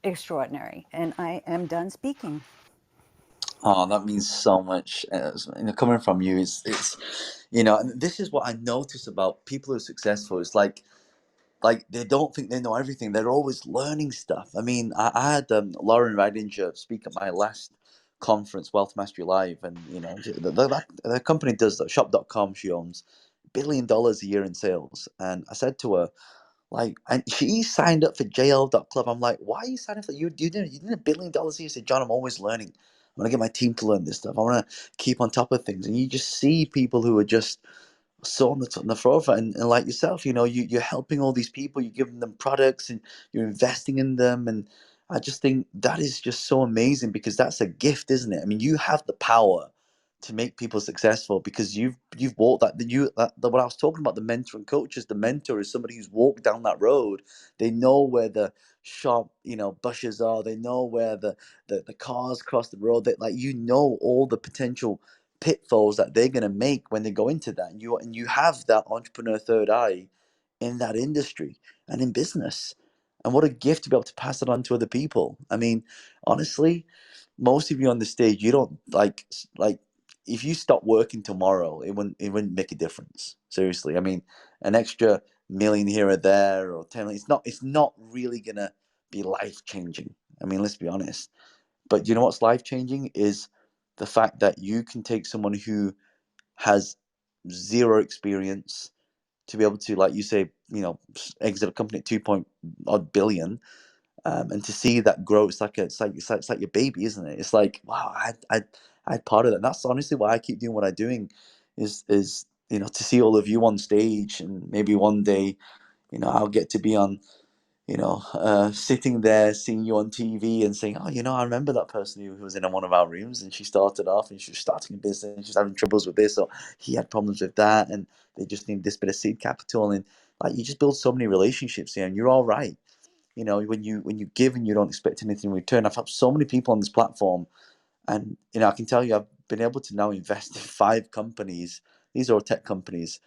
extraordinary. And I am done speaking. Oh, that means so much. Coming from you, it's and this is what I notice about people who are successful. It's like they don't think they know everything. They're always learning stuff. I mean, I had Lauren Ridinger speak at my last conference, Wealth Mastery Live, and the company does that. Shop.com, she owns $1 billion a year in sales, and I said to her, and she signed up for JL.club. I'm like, why are you signing up for you? You did $1 billion a year. She said, John, I'm always learning. I want to get my team to learn this stuff. I want to keep on top of things. And you just see people who are just so on the forefront, and like yourself, you're helping all these people. You're giving them products, and you're investing in them. And I just think that is just so amazing because that's a gift, isn't it? I mean, you have the power to make people successful because you've walked what I was talking about, the mentor and coaches. The mentor is somebody who's walked down that road. They know where the sharp bushes are. They know where the cars cross the road. That all the potential pitfalls that they're going to make when they go into that, and you have that entrepreneur third eye in that industry and in business. And what a gift to be able to pass it on to other people. I mean, honestly, most of you on the stage, you don't like if you stop working tomorrow, it wouldn't make a difference. Seriously. I mean, an extra million here or there or 10, it's not really gonna be life changing. I mean, let's be honest. But you know what's life changing is the fact that you can take someone who has zero experience to be able to, like you say, exit a company at 2 billion, and to see that grow. It's like your baby, isn't it? It's like, wow, I had part of that. And that's honestly why I keep doing what I'm doing, is to see all of you on stage, and maybe one day, I'll get to be on, sitting there seeing you on TV and saying, oh, I remember that person who was in one of our rooms, and she started off and she was starting a business, she's having troubles with this, or he had problems with that, and they just need this bit of seed capital. And you just build so many relationships here, and you're all right. When you give and you don't expect anything in return. I've helped so many people on this platform, and I can tell you, I've been able to now invest in 5 companies. These are all tech companies,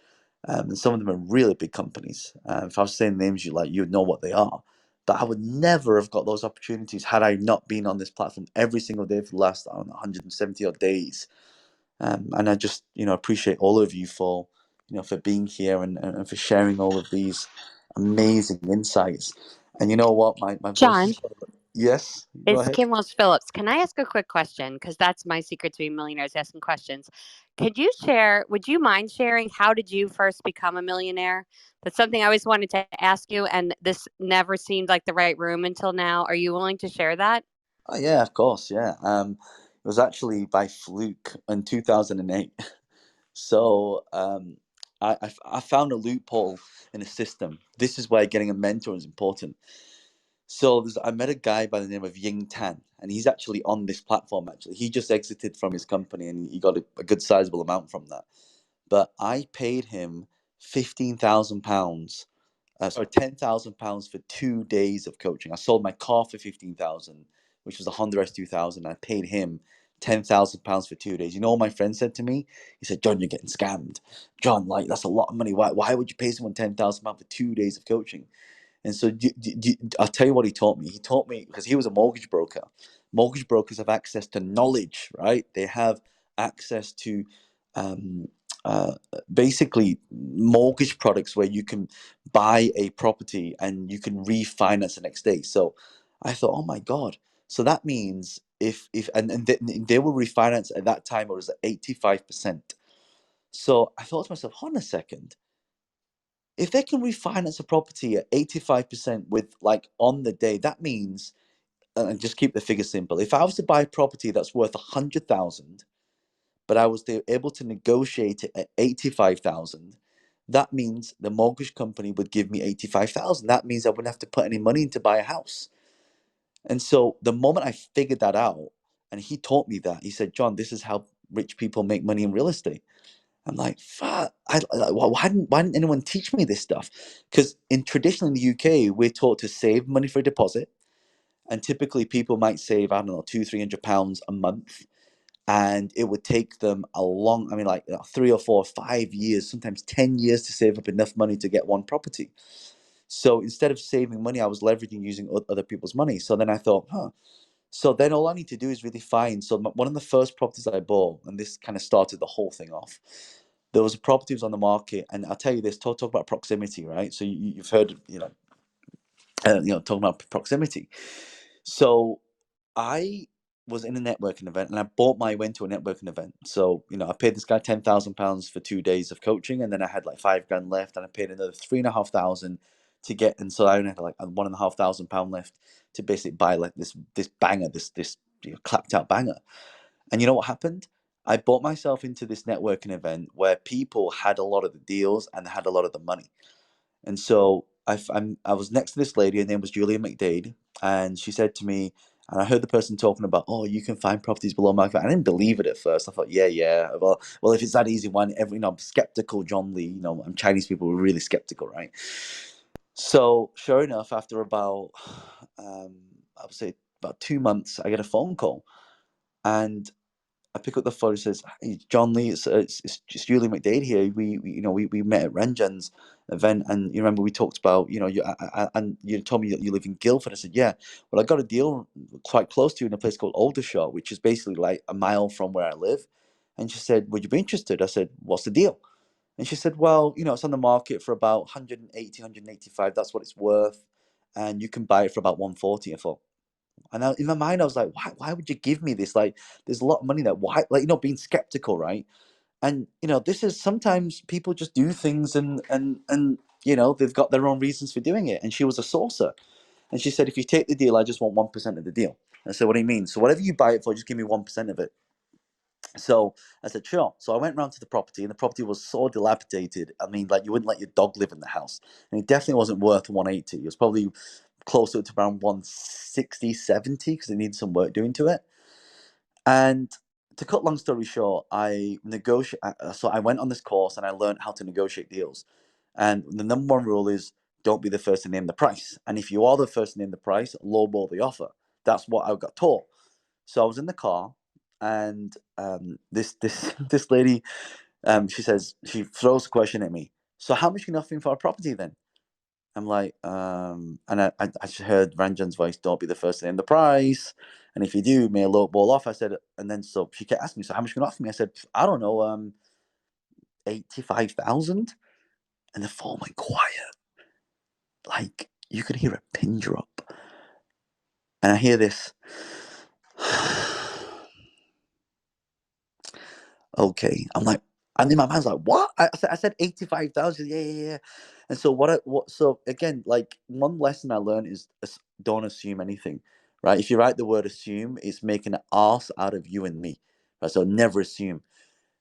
and some of them are really big companies. If I was saying names, you'd know what they are. But I would never have got those opportunities had I not been on this platform every single day for the last 170 odd days. And I just appreciate all of you for for being here, and for sharing all of these amazing insights. And you know what, my voice John, is. Yes, go it's ahead. Kim Wells Phillips. Can I ask a quick question? Because that's my secret to being millionaires, asking questions. Would you mind sharing, how did you first become a millionaire? That's something I always wanted to ask you, and this never seemed like the right room until now. Are you willing to share that? Oh, yeah, of course, yeah. It was actually by fluke in 2008. So I found a loophole in the system. This is why getting a mentor is important. So I met a guy by the name of Ying Tan, and he's actually on this platform. Actually, he just exited from his company, and he got a good sizable amount from that. But I paid him £15,000 sorry, £10,000 for 2 days of coaching. I sold my car for 15,000, which was a Honda S2000. I paid him £10,000 for 2 days. You know what my friend said to me? He said, "John, you're getting scammed. John, like that's a lot of money. Why would you pay someone £10,000 for 2 days of coaching?" And so I'll tell you what he taught me. He taught me because he was a mortgage broker. Mortgage brokers have access to knowledge, right? They have access to um, uh, basically mortgage products where you can buy a property and you can refinance the next day. So I thought, oh my God. So that means if they will refinance at that time, it was at 85%. So I thought to myself, hold on a second. If they can refinance a property at 85% with like on the day, that means, and just keep the figure simple. If I was to buy a property that's worth 100,000, but I was able to negotiate it at 85,000, that means the mortgage company would give me 85,000. That means I wouldn't have to put any money in to buy a house. And so the moment I figured that out, and he taught me that, he said, "John, this is how rich people make money in real estate." I'm like, fuck, why didn't anyone teach me this stuff? Because traditionally in the UK, we're taught to save money for a deposit. And typically people might save, I don't know, £200-300 a month. And it would take them a long, 3 or 4 or 5 years, sometimes 10 years to save up enough money to get one property. So instead of saving money, I was leveraging using other people's money. So then I thought, so then all I need to do is really find. So one of the first properties I bought, and this kind of started the whole thing off, there was a property that was on the market, and I'll tell you this, talk about proximity, right? So you've heard, talking about proximity. So I was in a networking event, and I went to a networking event. So, I paid this guy £10,000 for 2 days of coaching, and then I had like $5,000 left, and I paid another £3,500 to get, and so I only had like £1,500 left to basically buy like this banger, this clapped out banger. And you know what happened? I bought myself into this networking event where people had a lot of the deals and had a lot of the money. And so I was next to this lady. Her name was Julia McDade. And she said to me, and I heard the person talking about, oh, you can find properties below market. I didn't believe it at first. I thought, yeah. Well, if it's that easy one, I'm skeptical, John Lee. Chinese people were really skeptical, right? So sure enough, after about, I would say about 2 months, I get a phone call. And I pick up the phone. It says, "Hey, John Lee, it's Julie McDade here. We met at Renjan's event, and you remember we talked about and you told me that you live in Guildford." I said, "Yeah, well, I got a deal quite close to you in a place called Aldershot, which is basically like a mile from where I live." And she said, "Would you be interested?" I said, "What's the deal?" And she said, "Well, it's on the market for about 180, 185. That's what it's worth, and you can buy it for about 140." I thought. And in my mind, I was like, why would you give me this? Like, there's a lot of money there. Why? Like, being skeptical, right? And, this is sometimes people just do things and they've got their own reasons for doing it. And she was a sourcer. And she said, "If you take the deal, I just want 1% of the deal." I said, "What do you mean?" "So whatever you buy it for, just give me 1% of it." So I said, "Sure." So I went round to the property, and the property was so dilapidated. I mean, like, you wouldn't let your dog live in the house. And it definitely wasn't worth 180. It was probably closer to around 160, 70 because it needed some work doing to it. And to cut long story short, so I went on this course and I learned how to negotiate deals. And the number one rule is don't be the first to name the price. And if you are the first to name the price, lowball the offer. That's what I got taught. So I was in the car, and this this lady, she throws a question at me. "So how much can you offer me for a property then?" I'm like, and I just heard Ranjan's voice, "Don't be the first to name the price. And if you do, may a low ball off." I said, and then so she kept asking me, "So how much can you offer me?" I said, "I don't know, 85,000. And the phone went quiet. Like, you could hear a pin drop. And I hear this, okay. I'm like, and in my mind's like, "What?" I said 85,000. Yeah. And so so again, like, one lesson I learned is don't assume anything, right? If you write the word assume, it's making an arse out of you and me, right? So never assume.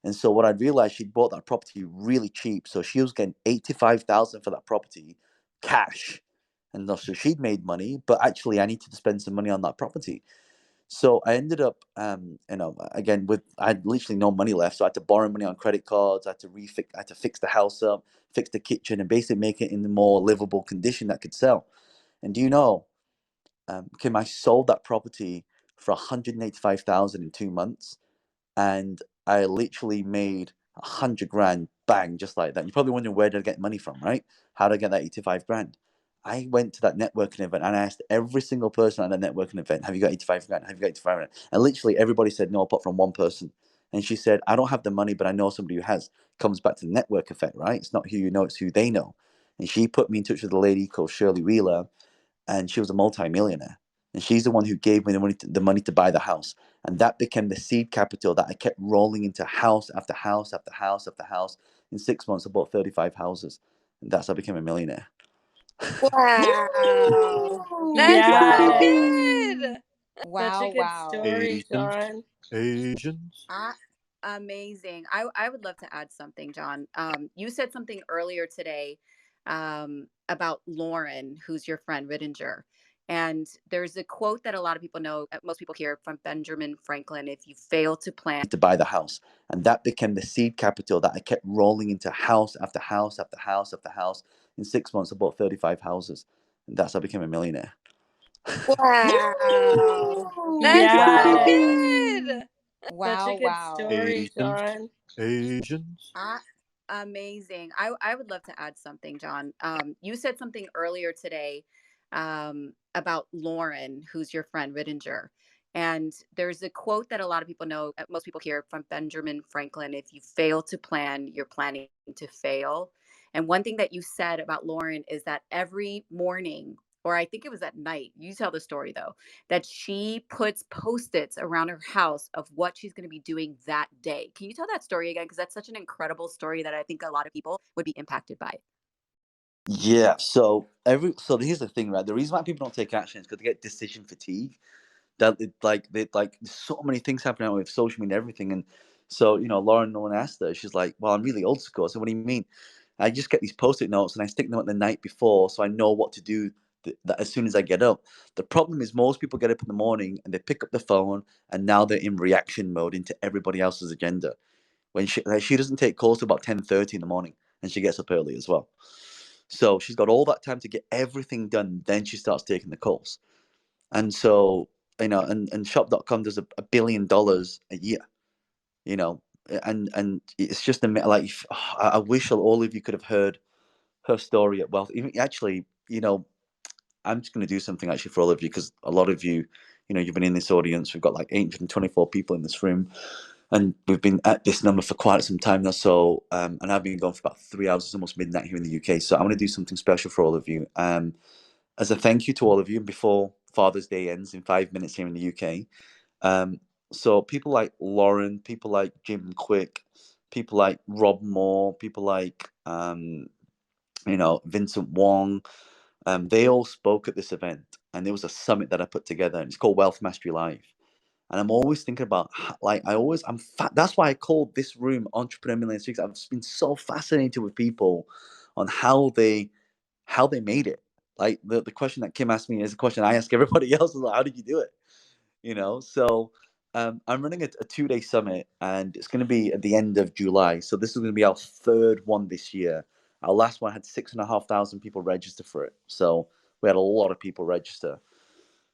And so what I realized, she'd bought that property really cheap. So she was getting 85,000 for that property cash. And so she'd made money, but actually I needed to spend some money on that property. So I ended up, again, I had literally no money left, so I had to borrow money on credit cards. I had to fix the house up, fix the kitchen, and basically make it in a more livable condition that could sell. And do you know, Kim, I sold that property for 185,000 in 2 months, and I literally made 100 grand, bang, just like that. You're probably wondering, where did I get money from, right? How did I get that 85 grand? I went to that networking event and I asked every single person at that networking event, have you got 85 grand? Have you got 85 grand? And literally everybody said no, apart from one person. And she said, I don't have the money, but I know somebody who has. Comes back to the network effect, right? It's not who you know, it's who they know. And she put me in touch with a lady called Shirley Wheeler, and she was a multi-millionaire. And she's the one who gave me the money to buy the house. And that became the seed capital that I kept rolling into house after house after house after house. In 6 months, I bought 35 houses. And that's how I became a millionaire. Wow. That's so Wow. good. Such a Wow, good wow. story, Asians, John. Asians. Amazing. I would love to add something, John. You said something earlier today about Lauren, who's your friend, Rittinger. And there's a quote that a lot of people know, most people hear from Benjamin Franklin: if you fail to plan to buy the house. And that became the seed capital that I kept rolling into house after house after house after house. In 6 months, I bought 35 houses. And that's how I became a millionaire. Wow. That's so Yes. good. Such a Wow, good wow. story, Asians, John. Asians. Amazing. I would love to add something, John. You said something earlier today about Lauren, who's your friend, Rittinger. And there's a quote that a lot of people know, most people hear from Benjamin Franklin: if you fail to plan, you're planning to fail. And one thing that you said about Lauren is that every morning, or I think it was at night, you tell the story though, that she puts post-its around her house of what she's going to be doing that day. Can you tell that story again? Because that's such an incredible story that I think a lot of people would be impacted by. Yeah. So here's the thing, right? The reason why people don't take action is because they get decision fatigue. That there's so many things happening with social media and everything. And so, Lauren, no one asked her. She's like, well, I'm really old school. So what do you mean? I just get these post-it notes and I stick them at the night before, so I know what to do as soon as I get up. The problem is most people get up in the morning and they pick up the phone, and now they're in reaction mode into everybody else's agenda. When she doesn't take calls till about 10:30 in the morning, and she gets up early as well. So she's got all that time to get everything done. Then she starts taking the calls. And so, and shop.com does $1 billion a year, you know, and it's just like, I wish all of you could have heard her story at Wealth. Even actually, I'm just going to do something actually for all of you, because a lot of you, you've been in this audience. We've got like 824 people in this room, and we've been at this number for quite some time now. So, and I've been going for about 3 hours. It's almost midnight here in the UK. So I'm going to do something special for all of you. As a thank you to all of you, and before Father's Day ends in 5 minutes here in the UK. So people like Lauren, people like Jim Quick, people like Rob Moore, people like Vincent Wong, they all spoke at this event, and there was a summit that I put together, and it's called Wealth Mastery Live. And I'm always thinking about, that's why I called this room Entrepreneur Millionaire Secrets. I've just been so fascinated with people on how they made it. Like the question that Kim asked me is a question I ask everybody else, is like, how did you do it? So I'm running a 2-day summit, and it's going to be at the end of July. So this is going to be our third one this year. Our last one had 6,500 people register for it. So we had a lot of people register.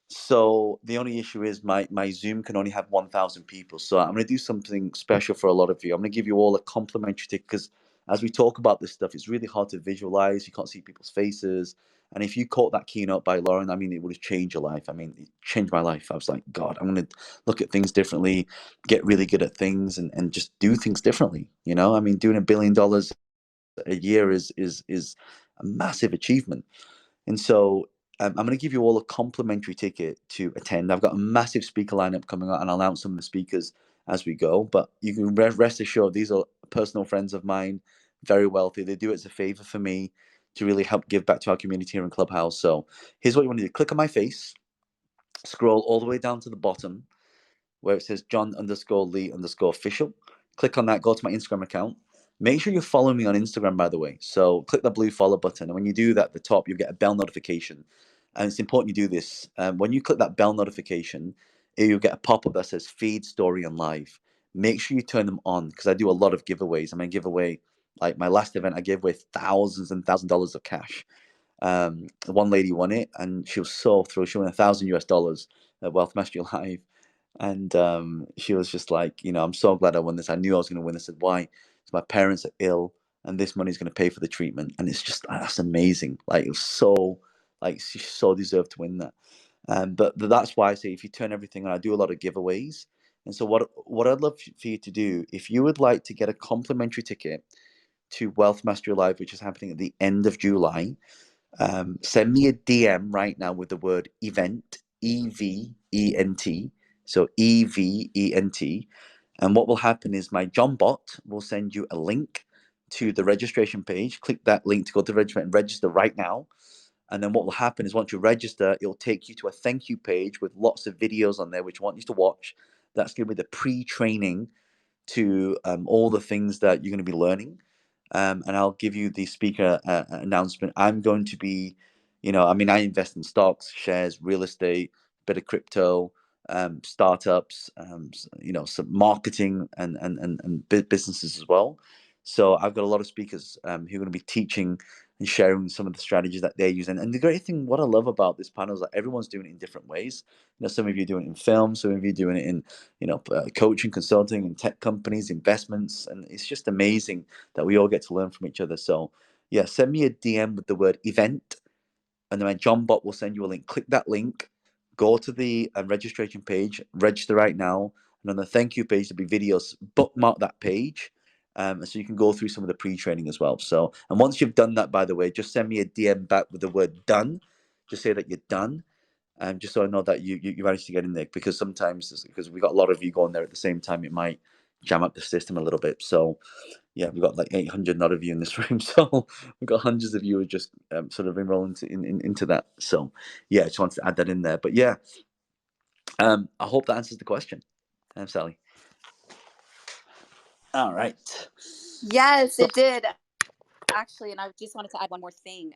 So the only issue is my Zoom can only have 1,000 people. So I'm going to do something special for a lot of you. I'm going to give you all a complimentary ticket, because as we talk about this stuff, it's really hard to visualize. You can't see people's faces. And if you caught that keynote by Lauren, I mean, it would have changed your life. I mean, it changed my life. I was like, God, I'm going to look at things differently, get really good at things, and just do things differently. I mean, doing $1 billion a year is a massive achievement. And so I'm going to give you all a complimentary ticket to attend. I've got a massive speaker lineup coming out, and I'll announce some of the speakers as we go. But you can rest assured, these are personal friends of mine, very wealthy. They do it as a favor for me to really help give back to our community here in Clubhouse. So here's what you want to do. Click on my face, scroll all the way down to the bottom where it says John_Lee_official. Click on that, go to my Instagram account. Make sure you're following me on Instagram, by the way. So click the blue follow button. And when you do that, at the top, you'll get a bell notification. And it's important you do this. When you click that bell notification, you'll get a pop-up that says feed story on live. Make sure you turn them on, because I do a lot of giveaways. I mean, give away, like my last event, I gave away thousands and thousands of dollars of cash. One lady won it, and she was so thrilled. She won $1,000 at Wealth Mastery Live, and she was just like, I'm so glad I won this. I knew I was going to win. I said, why? So my parents are ill, and this money is going to pay for the treatment. And it's just, that's amazing. Like, it was so, like, she so deserved to win that. But that's why I say, if you turn everything on, I do a lot of giveaways. And so what I'd love for you to do, if you would like to get a complimentary ticket to Wealth Mastery Live, which is happening at the end of July, send me a DM right now with the word event, EVENT. So EVENT. And what will happen is my John bot will send you a link to the registration page. Click that link to go to register and register right now. And then what will happen is, once you register, it'll take you to a thank you page with lots of videos on there, which I want you to watch. That's going to be the pre-training to all the things that you're going to be learning. And I'll give you the speaker announcement. I'm going to be, I invest in stocks, shares, real estate, bit of crypto, startups, some marketing and businesses as well. So I've got a lot of speakers who are going to be teaching and sharing some of the strategies that they're using. And the great thing, what I love about this panel, is that everyone's doing it in different ways. Some of you are doing it in film, some of you are doing it in, coaching, consulting, and tech companies, investments, and it's just amazing that we all get to learn from each other. So yeah, send me a DM with the word event, and then my John bot will send you a link. Click that link, go to the registration page, register right now, and on the thank you page there'll be videos. Bookmark that page. So you can go through some of the pre-training as well. So, and once you've done that, by the way, just send me a DM back with the word done. Just say that you're done. Just so I know that you managed to get in there, because sometimes, because we got a lot of you going there at the same time, it might jam up the system a little bit. So yeah, we've got like 800 not of you in this room, so we've got hundreds of you who just sort of enrolling into that. So yeah, I just wanted to add that in there. But yeah, I hope that answers the question, Sally. All right. Yes, So it did. Actually, and I just wanted to add one more thing,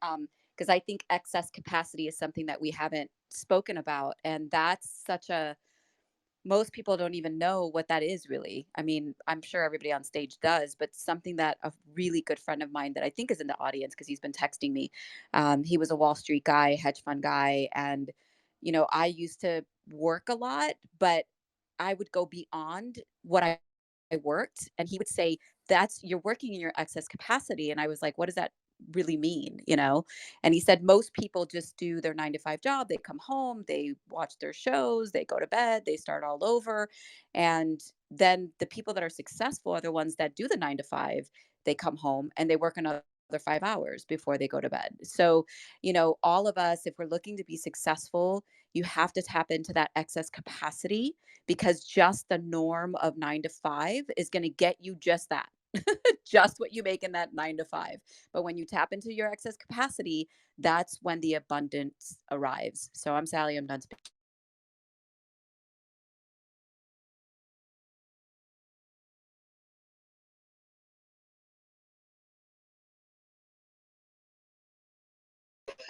because I think excess capacity is something that we haven't spoken about, and that's most people don't even know what that is really. I mean, I'm sure everybody on stage does, but something that a really good friend of mine that I think is in the audience, because he's been texting me, he was a Wall Street guy, hedge fund guy, and I used to work a lot, but I would go beyond what I worked, and he would say, you're working in your excess capacity. And I was like, what does that really mean? And he said, most people just do their 9 to 5 job. They come home, they watch their shows, they go to bed, they start all over. And then the people that are successful are the ones that do the 9 to 5. They come home and they work another 5 hours before they go to bed. So, all of us, if we're looking to be successful, you have to tap into that excess capacity, because just the norm of 9 to 5 is going to get you just that, just what you make in that 9 to 5. But when you tap into your excess capacity, that's when the abundance arrives. So I'm Sally, I'm done speaking.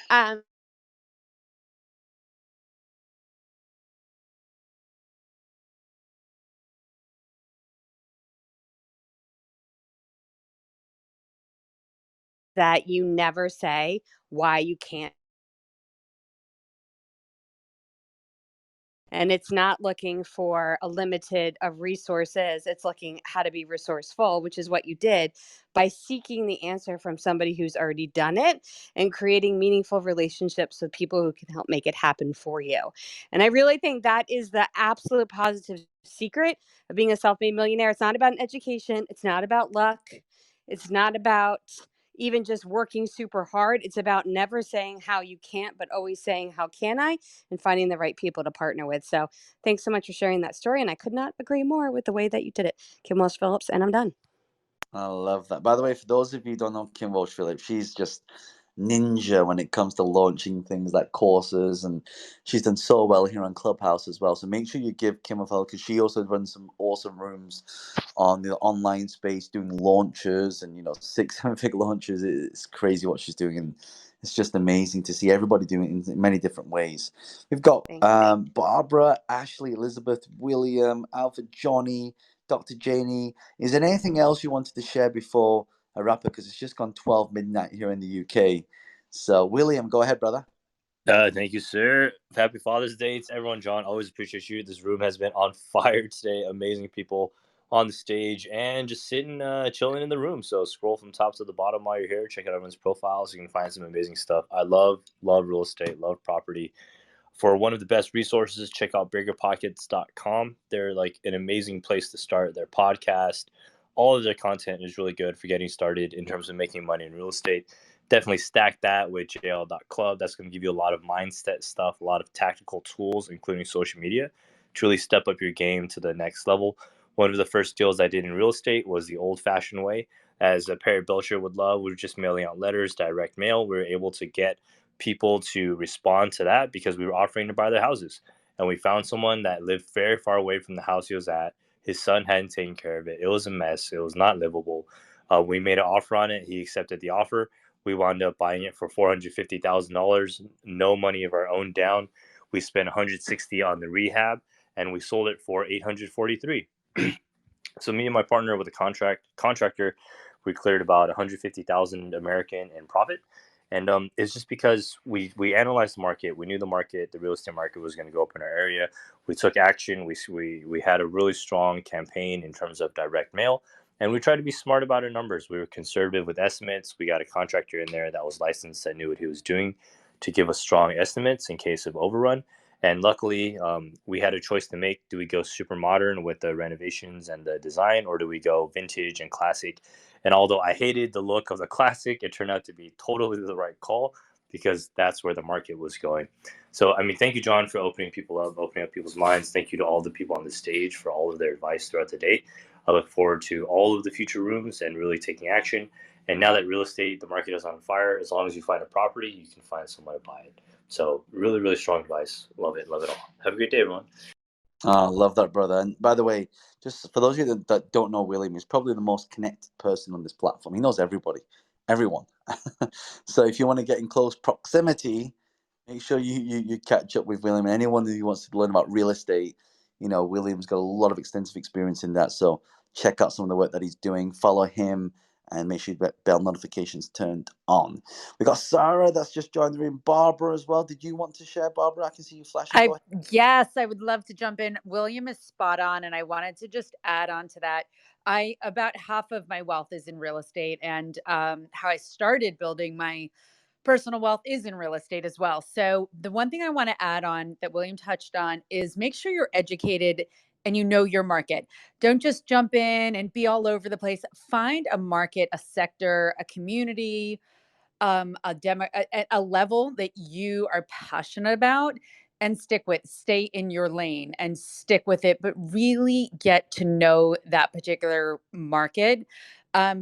Um, that you never say why you can't. And it's not looking for a limited of resources. It's looking how to be resourceful, which is what you did by seeking the answer from somebody who's already done it and creating meaningful relationships with people who can help make it happen for you. And I really think that is the absolute positive secret of being a self-made millionaire. It's not about an education. It's not about luck. It's not about even just working super hard. It's about never saying how you can't, but always saying how can I, and finding the right people to partner with. So thanks so much for sharing that story. And I could not agree more with the way that you did it. Kim Walsh Phillips, and I'm done. I love that. By the way, for those of you who don't know Kim Walsh Phillips, she's just ninja when it comes to launching things like courses, and she's done so well here on Clubhouse as well. So make sure you give Kim a follow, because she also runs some awesome rooms on the online space doing launches and 6-7 figure launches. It's crazy what she's doing, and It's just amazing to see everybody doing it in many different ways. We've got Thank you. Barbara, Ashley, Elizabeth, William, Alfred, Johnny, Dr. Janie. Is there anything else you wanted to share before I wrap up? Because it's just gone 12 midnight here in the UK. So, William, go ahead, brother. Thank you, sir. Happy Father's Day to everyone. John, always appreciate you. This room has been on fire today. Amazing people on the stage and just sitting, chilling in the room. So scroll from top to the bottom while you're here. Check out everyone's profiles. You can find some amazing stuff. I love real estate, love property. For one of the best resources, check out biggerpockets.com. They're like an amazing place to start. Their podcast, all of their content is really good for getting started in terms of making money in real estate. Definitely stack that with jl.club. That's going to give you a lot of mindset stuff, a lot of tactical tools, including social media, to really step up your game to the next level. One of the first deals I did in real estate was the old-fashioned way. As Perry Belcher would love, we were just mailing out letters, direct mail. We were able to get people to respond to that because we were offering to buy their houses. And we found someone that lived very far away from the house he was at. His son hadn't taken care of it. It was a mess. It was not livable. We made an offer on it. He accepted the offer. We wound up buying it for $450,000, no money of our own down. We spent $160 on the rehab, and we sold it for $843. So me and my partner with a contractor, we cleared about $150,000 American in profit. And it's just because we analyzed the market. We knew the market, the real estate market was going to go up in our area. We took action. We had a really strong campaign in terms of direct mail. And we tried to be smart about our numbers. We were conservative with estimates. We got a contractor in there that was licensed, that knew what he was doing, to give us strong estimates in case of overrun. And luckily, we had a choice to make. Do we go super modern with the renovations and the design, or do we go vintage and classic? And although I hated the look of the classic, it turned out to be totally the right call because that's where the market was going. So, I mean, thank you, John, for opening people up, opening up people's minds. Thank you to all the people on the stage for all of their advice throughout the day. I look forward to all of the future rooms and really taking action. And now that real estate, the market is on fire, as long as you find a property, you can find someone to buy it. So really, really strong advice. Love it. Love it all. Have a great day, everyone. Love that, brother. And by the way, just for those of you that don't know William, he's probably the most connected person on this platform. He knows everybody, everyone. So if you want to get in close proximity, make sure you catch up with William. And anyone who wants to learn about real estate, William's got a lot of extensive experience in that. So check out some of the work that he's doing. Follow him. And make sure you get bell notifications turned on. We got Sarah that's just joined the room. Barbara as well. Did you want to share, Barbara? I can see you flashing. Yes, I would love to jump in. William is spot on, and I wanted to just add on to that. About half of my wealth is in real estate, and how I started building my personal wealth is in real estate as well. So the one thing I want to add on that William touched on is make sure you're educated and you know your market. Don't just jump in and be all over the place. Find a market, a sector, a community, a level that you are passionate about, and stay in your lane and stick with it, but really get to know that particular market.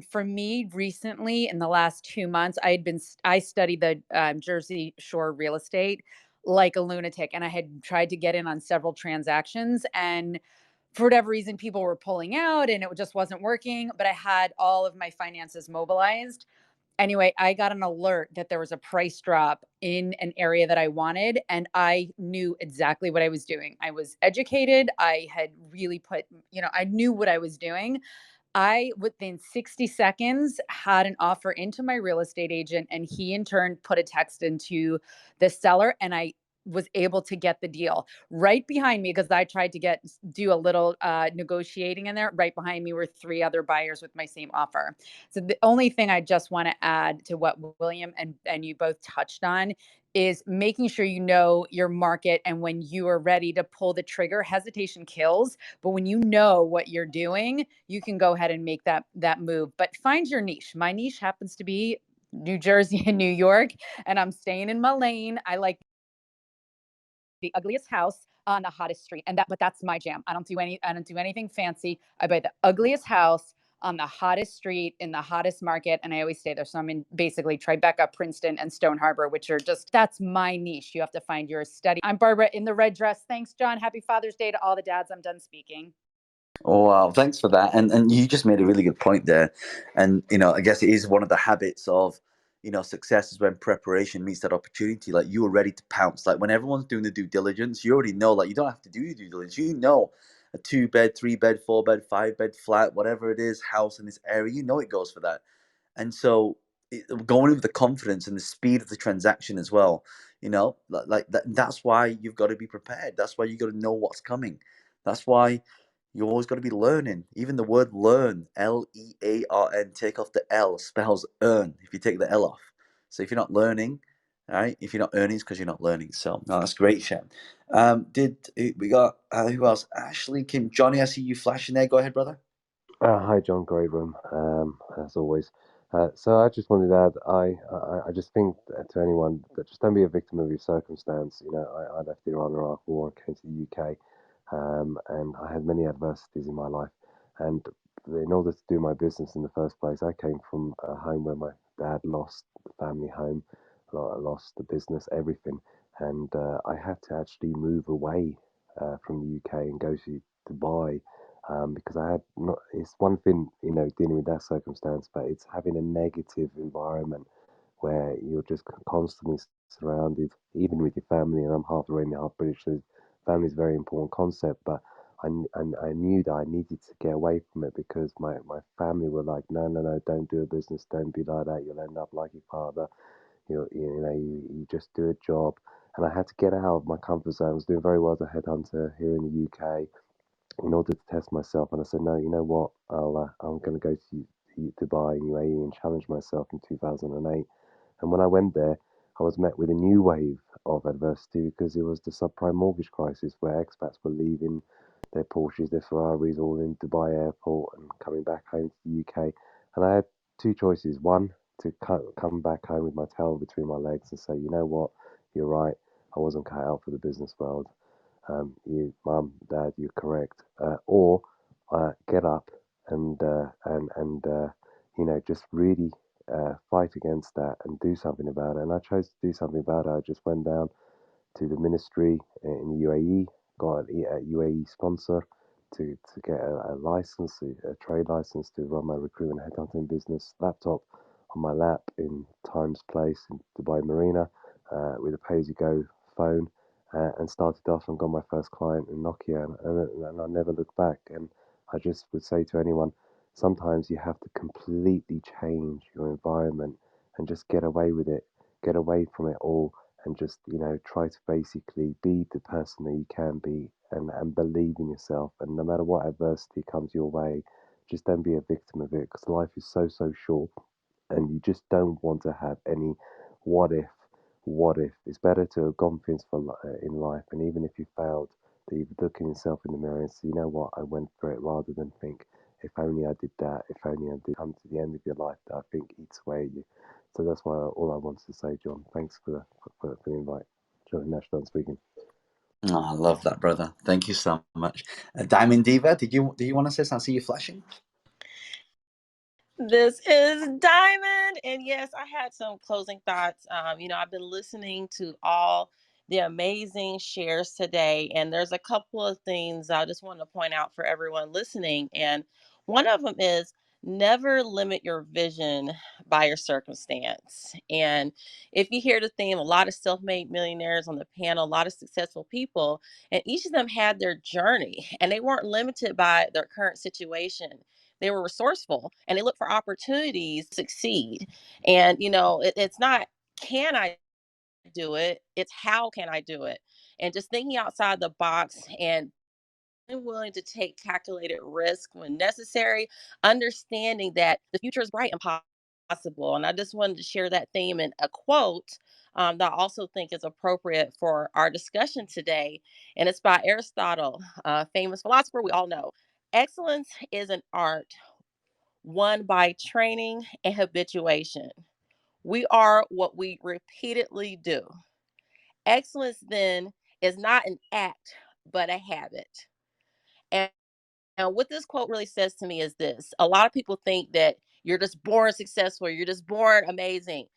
For me, recently in the last 2 months, I studied the Jersey Shore real estate like a lunatic, and I had tried to get in on several transactions, and for whatever reason, people were pulling out and it just wasn't working, but I had all of my finances mobilized. Anyway, I got an alert that there was a price drop in an area that I wanted, and I knew exactly what I was doing. I was educated. I had really I knew what I was doing. I, within 60 seconds, had an offer into my real estate agent, and he in turn put a text into the seller, and I was able to get the deal. Right behind me, because I tried to do a little negotiating in there, right behind me were 3 other buyers with my same offer. So the only thing I just want to add to what William and you both touched on is making sure you know your market, and when you are ready to pull the trigger. Hesitation kills, but when you know what you're doing, you can go ahead and make that move. But find your niche. My niche happens to be New Jersey and New York, and I'm staying in my lane. I like the ugliest house on the hottest street, but that's my jam. I don't do anything fancy. I buy the ugliest house on the hottest street in the hottest market, and I always stay there. So I'm in basically Tribeca, Princeton, and Stone Harbor, which are that's my niche. You have to find your study. I'm Barbara in the red dress. Thanks, John. Happy Father's Day to all the dads. I'm done speaking. Oh, wow, thanks for that. And you just made a really good point there. And I guess it is one of the habits of success is when preparation meets that opportunity. Like, you were ready to pounce. Like, when everyone's doing the due diligence, you already know, like, you don't have to do your due diligence. A 2-bed, 3-bed, 4-bed, 5-bed flat, whatever it is, house in this area, it goes for that. And so going with the confidence and the speed of the transaction as well, like that's why you've got to be prepared. That's why you got to know what's coming. That's why you always got to be learning. Even the word learn, Learn, take off the L, spells earn if you take the L off. So if you're not learning, all right, if you're not earning, it's because you're not learning. So no, that's great, Shem. We got who else? Ashley, Kim, Johnny, I see you flashing there. Go ahead, brother. Hi, John. Great room, as always. So I just wanted to add, I just think to anyone that just don't be a victim of your circumstance. I left the Iran-Iraq War and came to the UK, and I had many adversities in my life. And in order to do my business in the first place, I came from a home where my dad lost the family home, lost the business, everything, and I had to actually move away from the UK and go to Dubai. Because I had not, it's one thing, dealing with that circumstance, but it's having a negative environment where you're just constantly surrounded, even with your family. And I'm half Iranian, half British, so family is a very important concept. But I knew that I needed to get away from it because my family were like, no, no, no, don't do a business, don't be like that. You'll end up like your father. You just do a job. And I had to get out of my comfort zone. I was doing very well as a headhunter here in the UK in order to test myself. And I said, no, you know what? I'm going to go to Dubai and UAE and challenge myself in 2008. And when I went there, I was met with a new wave of adversity because it was the subprime mortgage crisis where expats were leaving their Porsches, their Ferraris, all in Dubai airport and coming back home to the UK. And I had two choices. One, to come back home with my tail between my legs and say, you know what? You're right. I wasn't cut out for the business world. Mum, Dad, you're correct. Or get up and just really fight against that and do something about it. And I chose to do something about it. I just went down to the ministry in the UAE, got a UAE sponsor to get a license, a trade license to run my recruitment headhunting business. Laptop on my lap in Times Place in Dubai Marina with a pay-as-you-go phone. And started off and got my first client in Nokia, and I never looked back. And I just would say to anyone, sometimes you have to completely change your environment and just get away with it, get away from it all, and just try to basically be the person that you can be, and believe in yourself. And no matter what adversity comes your way, just don't be a victim of it, because life is so short, and you just don't want to have any what if. What if? It's better to have gone things in life, and even if you failed, that you look in yourself in the mirror and say, you know what, I went for it, rather than think, if only I did that, if only I did come to the end of your life, that I think eats away at you. So that's why all I wanted to say, John. Thanks for the invite. John Nash done speaking. Oh, I love that, brother. Thank you so much. Diamond Diva, did you want to say something? I see you flashing. This is Diamond. And yes, I had some closing thoughts. I've been listening to all the amazing shares today, and there's a couple of things I just want to point out for everyone listening. And one of them is never limit your vision by your circumstance. And if you hear the theme, a lot of self-made millionaires on the panel, a lot of successful people, and each of them had their journey, and they weren't limited by their current situation. They were resourceful and they look for opportunities to succeed. And it's not, can I do it, it's how can I do it. And just thinking outside the box and willing to take calculated risk when necessary, understanding that the future is bright and possible. And I just wanted to share that theme in a quote that I also think is appropriate for our discussion today. And it's by Aristotle, a famous philosopher we all know. Excellence is an art won by training and habituation. We are what we repeatedly do. Excellence then is not an act, but a habit. And what this quote really says to me is this: a lot of people think that you're just born successful, you're just born amazing.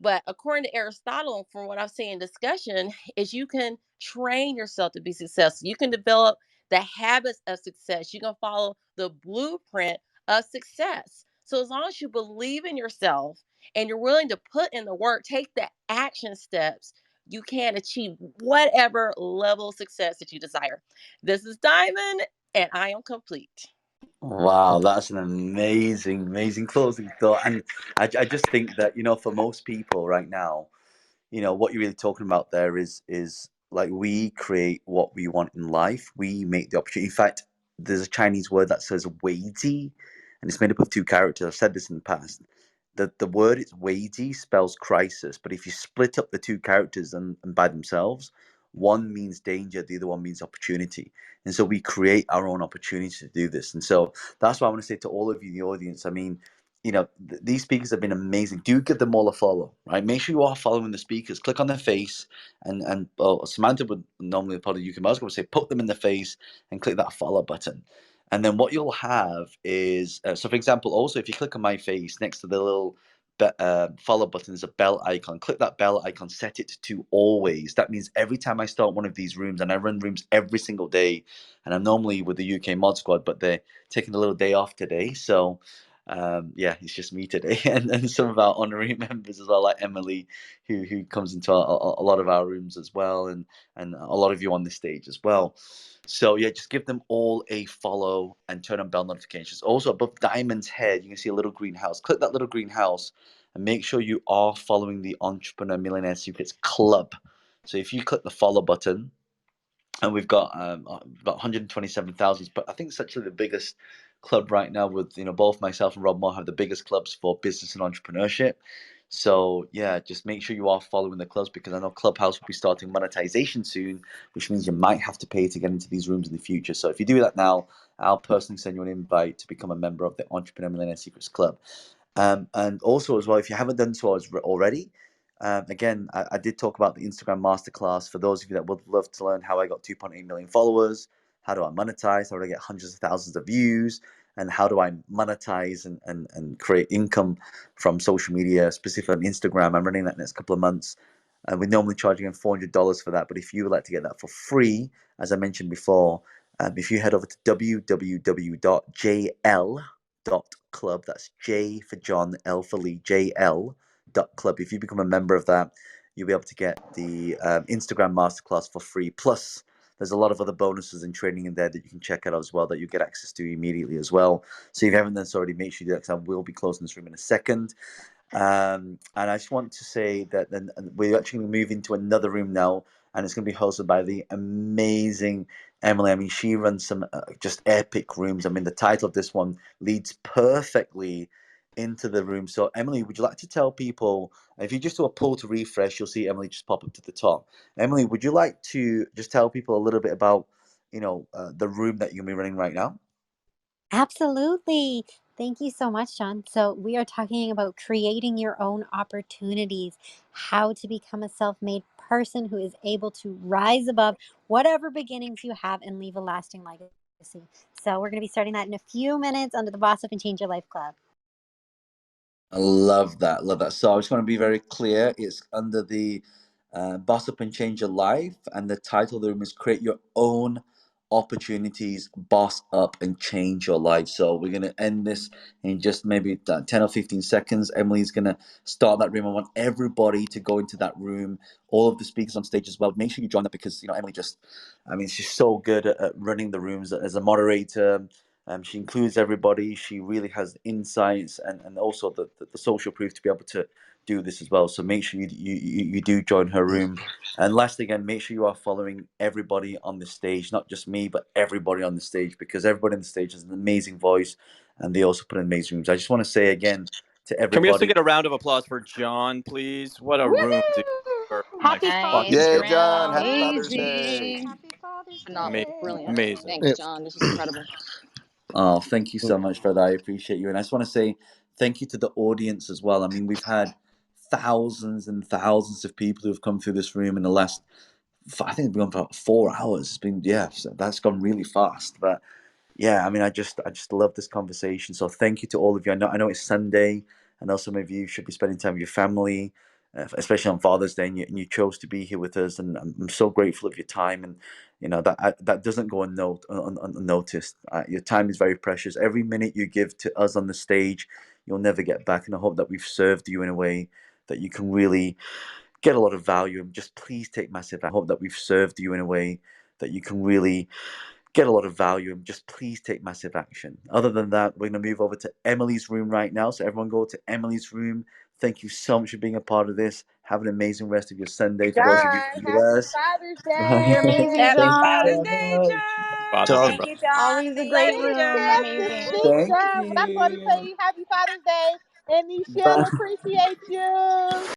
But according to Aristotle, from what I've seen in discussion, is you can train yourself to be successful. You can develop the habits of success. You can follow the blueprint of success. So as long as you believe in yourself and you're willing to put in the work, take the action steps, you can achieve whatever level of success that you desire. This is Diamond, and I am complete. Wow, that's an amazing, amazing closing thought. And I just think that, for most people right now, what you're really talking about there is like, we create what we want in life. We make the opportunity. In fact, there's a Chinese word that says "weiji," and it's made up of two characters. I've said this in the past. The word it's "weiji" spells crisis, but if you split up the two characters and by themselves, one means danger, the other one means opportunity. And so we create our own opportunity to do this. And so that's what I want to say to all of you in the audience. I mean, these speakers have been amazing. Do give them all a follow, right? Make sure you are following the speakers. Click on their face, and Samantha would normally, probably you can, I was going to say, put them in the face and click that follow button. And then what you'll have is, so for example, also if you click on my face next to the little follow button, there's a bell icon. Click that bell icon, set it to always. That means every time I start one of these rooms, and I run rooms every single day, and I'm normally with the UK Mod Squad, but they're taking a little day off today, so yeah, it's just me today, and some of our honorary members as well, like Emily, who comes into a lot of our rooms as well, and a lot of you on the stage as well. So yeah, just give them all a follow and turn on bell notifications. Also, above Diamond's head, you can see a little green house. Click that little green house and make sure you are following the Entrepreneur Millionaire Secrets Club. So if you click the follow button, and we've got about 127,000. But I think it's actually the biggest club right now. With both myself and Rob Moore have the biggest clubs for business and entrepreneurship. So yeah, just make sure you are following the clubs, because I know Clubhouse will be starting monetization soon, which means you might have to pay to get into these rooms in the future. So if you do that now, I'll personally send you an invite to become a member of the Entrepreneur Millionaire Secrets Club. And also as well, if you haven't done so already, again, I did talk about the Instagram masterclass. For those of you that would love to learn how I got 2.8 million followers, how do I monetize, how do I get hundreds of thousands of views, and how do I monetize and create income from social media, specifically on Instagram. I'm running that next couple of months. We're normally charging $400 for that, but if you would like to get that for free, as I mentioned before, if you head over to www.jl.club, that's J for John, L for Lee, JL.club. If you become a member of that, you'll be able to get the Instagram masterclass for free. Plus, there's a lot of other bonuses and training in there that you can check out as well, that you get access to immediately as well. So if you haven't done so already, make sure you do that, because I will be closing this room in a second. And I just want to say that then we're actually going to move into another room now, and it's going to be hosted by the amazing Emily. I mean, she runs some just epic rooms. I mean, the title of this one leads perfectly into the room. So, Emily, would you like to tell people, if you just do a pull to refresh, you'll see Emily just pop up to the top. Emily, would you like to just tell people a little bit about, the room that you're going to be running right now? Absolutely. Thank you so much, John. So, we are talking about creating your own opportunities, how to become a self made person who is able to rise above whatever beginnings you have and leave a lasting legacy. So, we're going to be starting that in a few minutes under the Boss Up and Change Your Life Club. I love that. Love that. So I just want to be very clear. It's under the Boss Up and Change Your Life. And the title of the room is Create Your Own Opportunities, Boss Up and Change Your Life. So we're going to end this in just maybe 10 or 15 seconds. Emily's going to start that room. I want everybody to go into that room. All of the speakers on stage as well. Make sure you join that, because, Emily she's so good at running the rooms as a moderator. She includes everybody. She really has insights and also the social proof to be able to do this as well. So make sure you do join her room. And lastly, again, make sure you are following everybody on the stage, not just me, but everybody on the stage, because everybody on the stage has an amazing voice, and they also put in amazing rooms. I just want to say again to Can we also everybody, get a round of applause for John, please? What a room, dude. For my Happy fucking Father's Yay, hero. Day. John. Happy Father's Day. Amazing. Happy Father's Amazing. Phenomenal. Day. Brilliant. Amazing. Thanks, John. This was incredible. oh, thank you so much for that. I appreciate you. And I just want to say thank you to the audience as well. I mean, we've had thousands and thousands of people who have come through this room in the last, I think it's been about 4 hours. It's been, so that's gone really fast. But yeah, I mean, I just love this conversation. So thank you to all of you. I know it's Sunday. I know some of you should be spending time with your family, especially on Father's Day, and you chose to be here with us. And I'm so grateful of your time. And that doesn't go unnoticed. Your time is very precious. Every minute you give to us on the stage, you'll never get back. And I hope that we've served you in a way that you can really get a lot of value, and just please take massive action. I hope that we've served you in a way that you can really get a lot of value, and just please take massive action. Other than that, we're going to move over to Emily's room right now. So everyone go to Emily's room. Thank you so much for being a part of this. Have an amazing rest of your Sunday. For those of you John, in the happy US, Father's You're Day. amazing, Happy thank you Father's so John. Day, much. Father's Day, John, Thank brother. you, John. Always a Thank great Lady you. room. Tiff and Amazing. Big thank Jeff. And I just want to you. say happy Father's Day. And Nichelle Bye. appreciate you.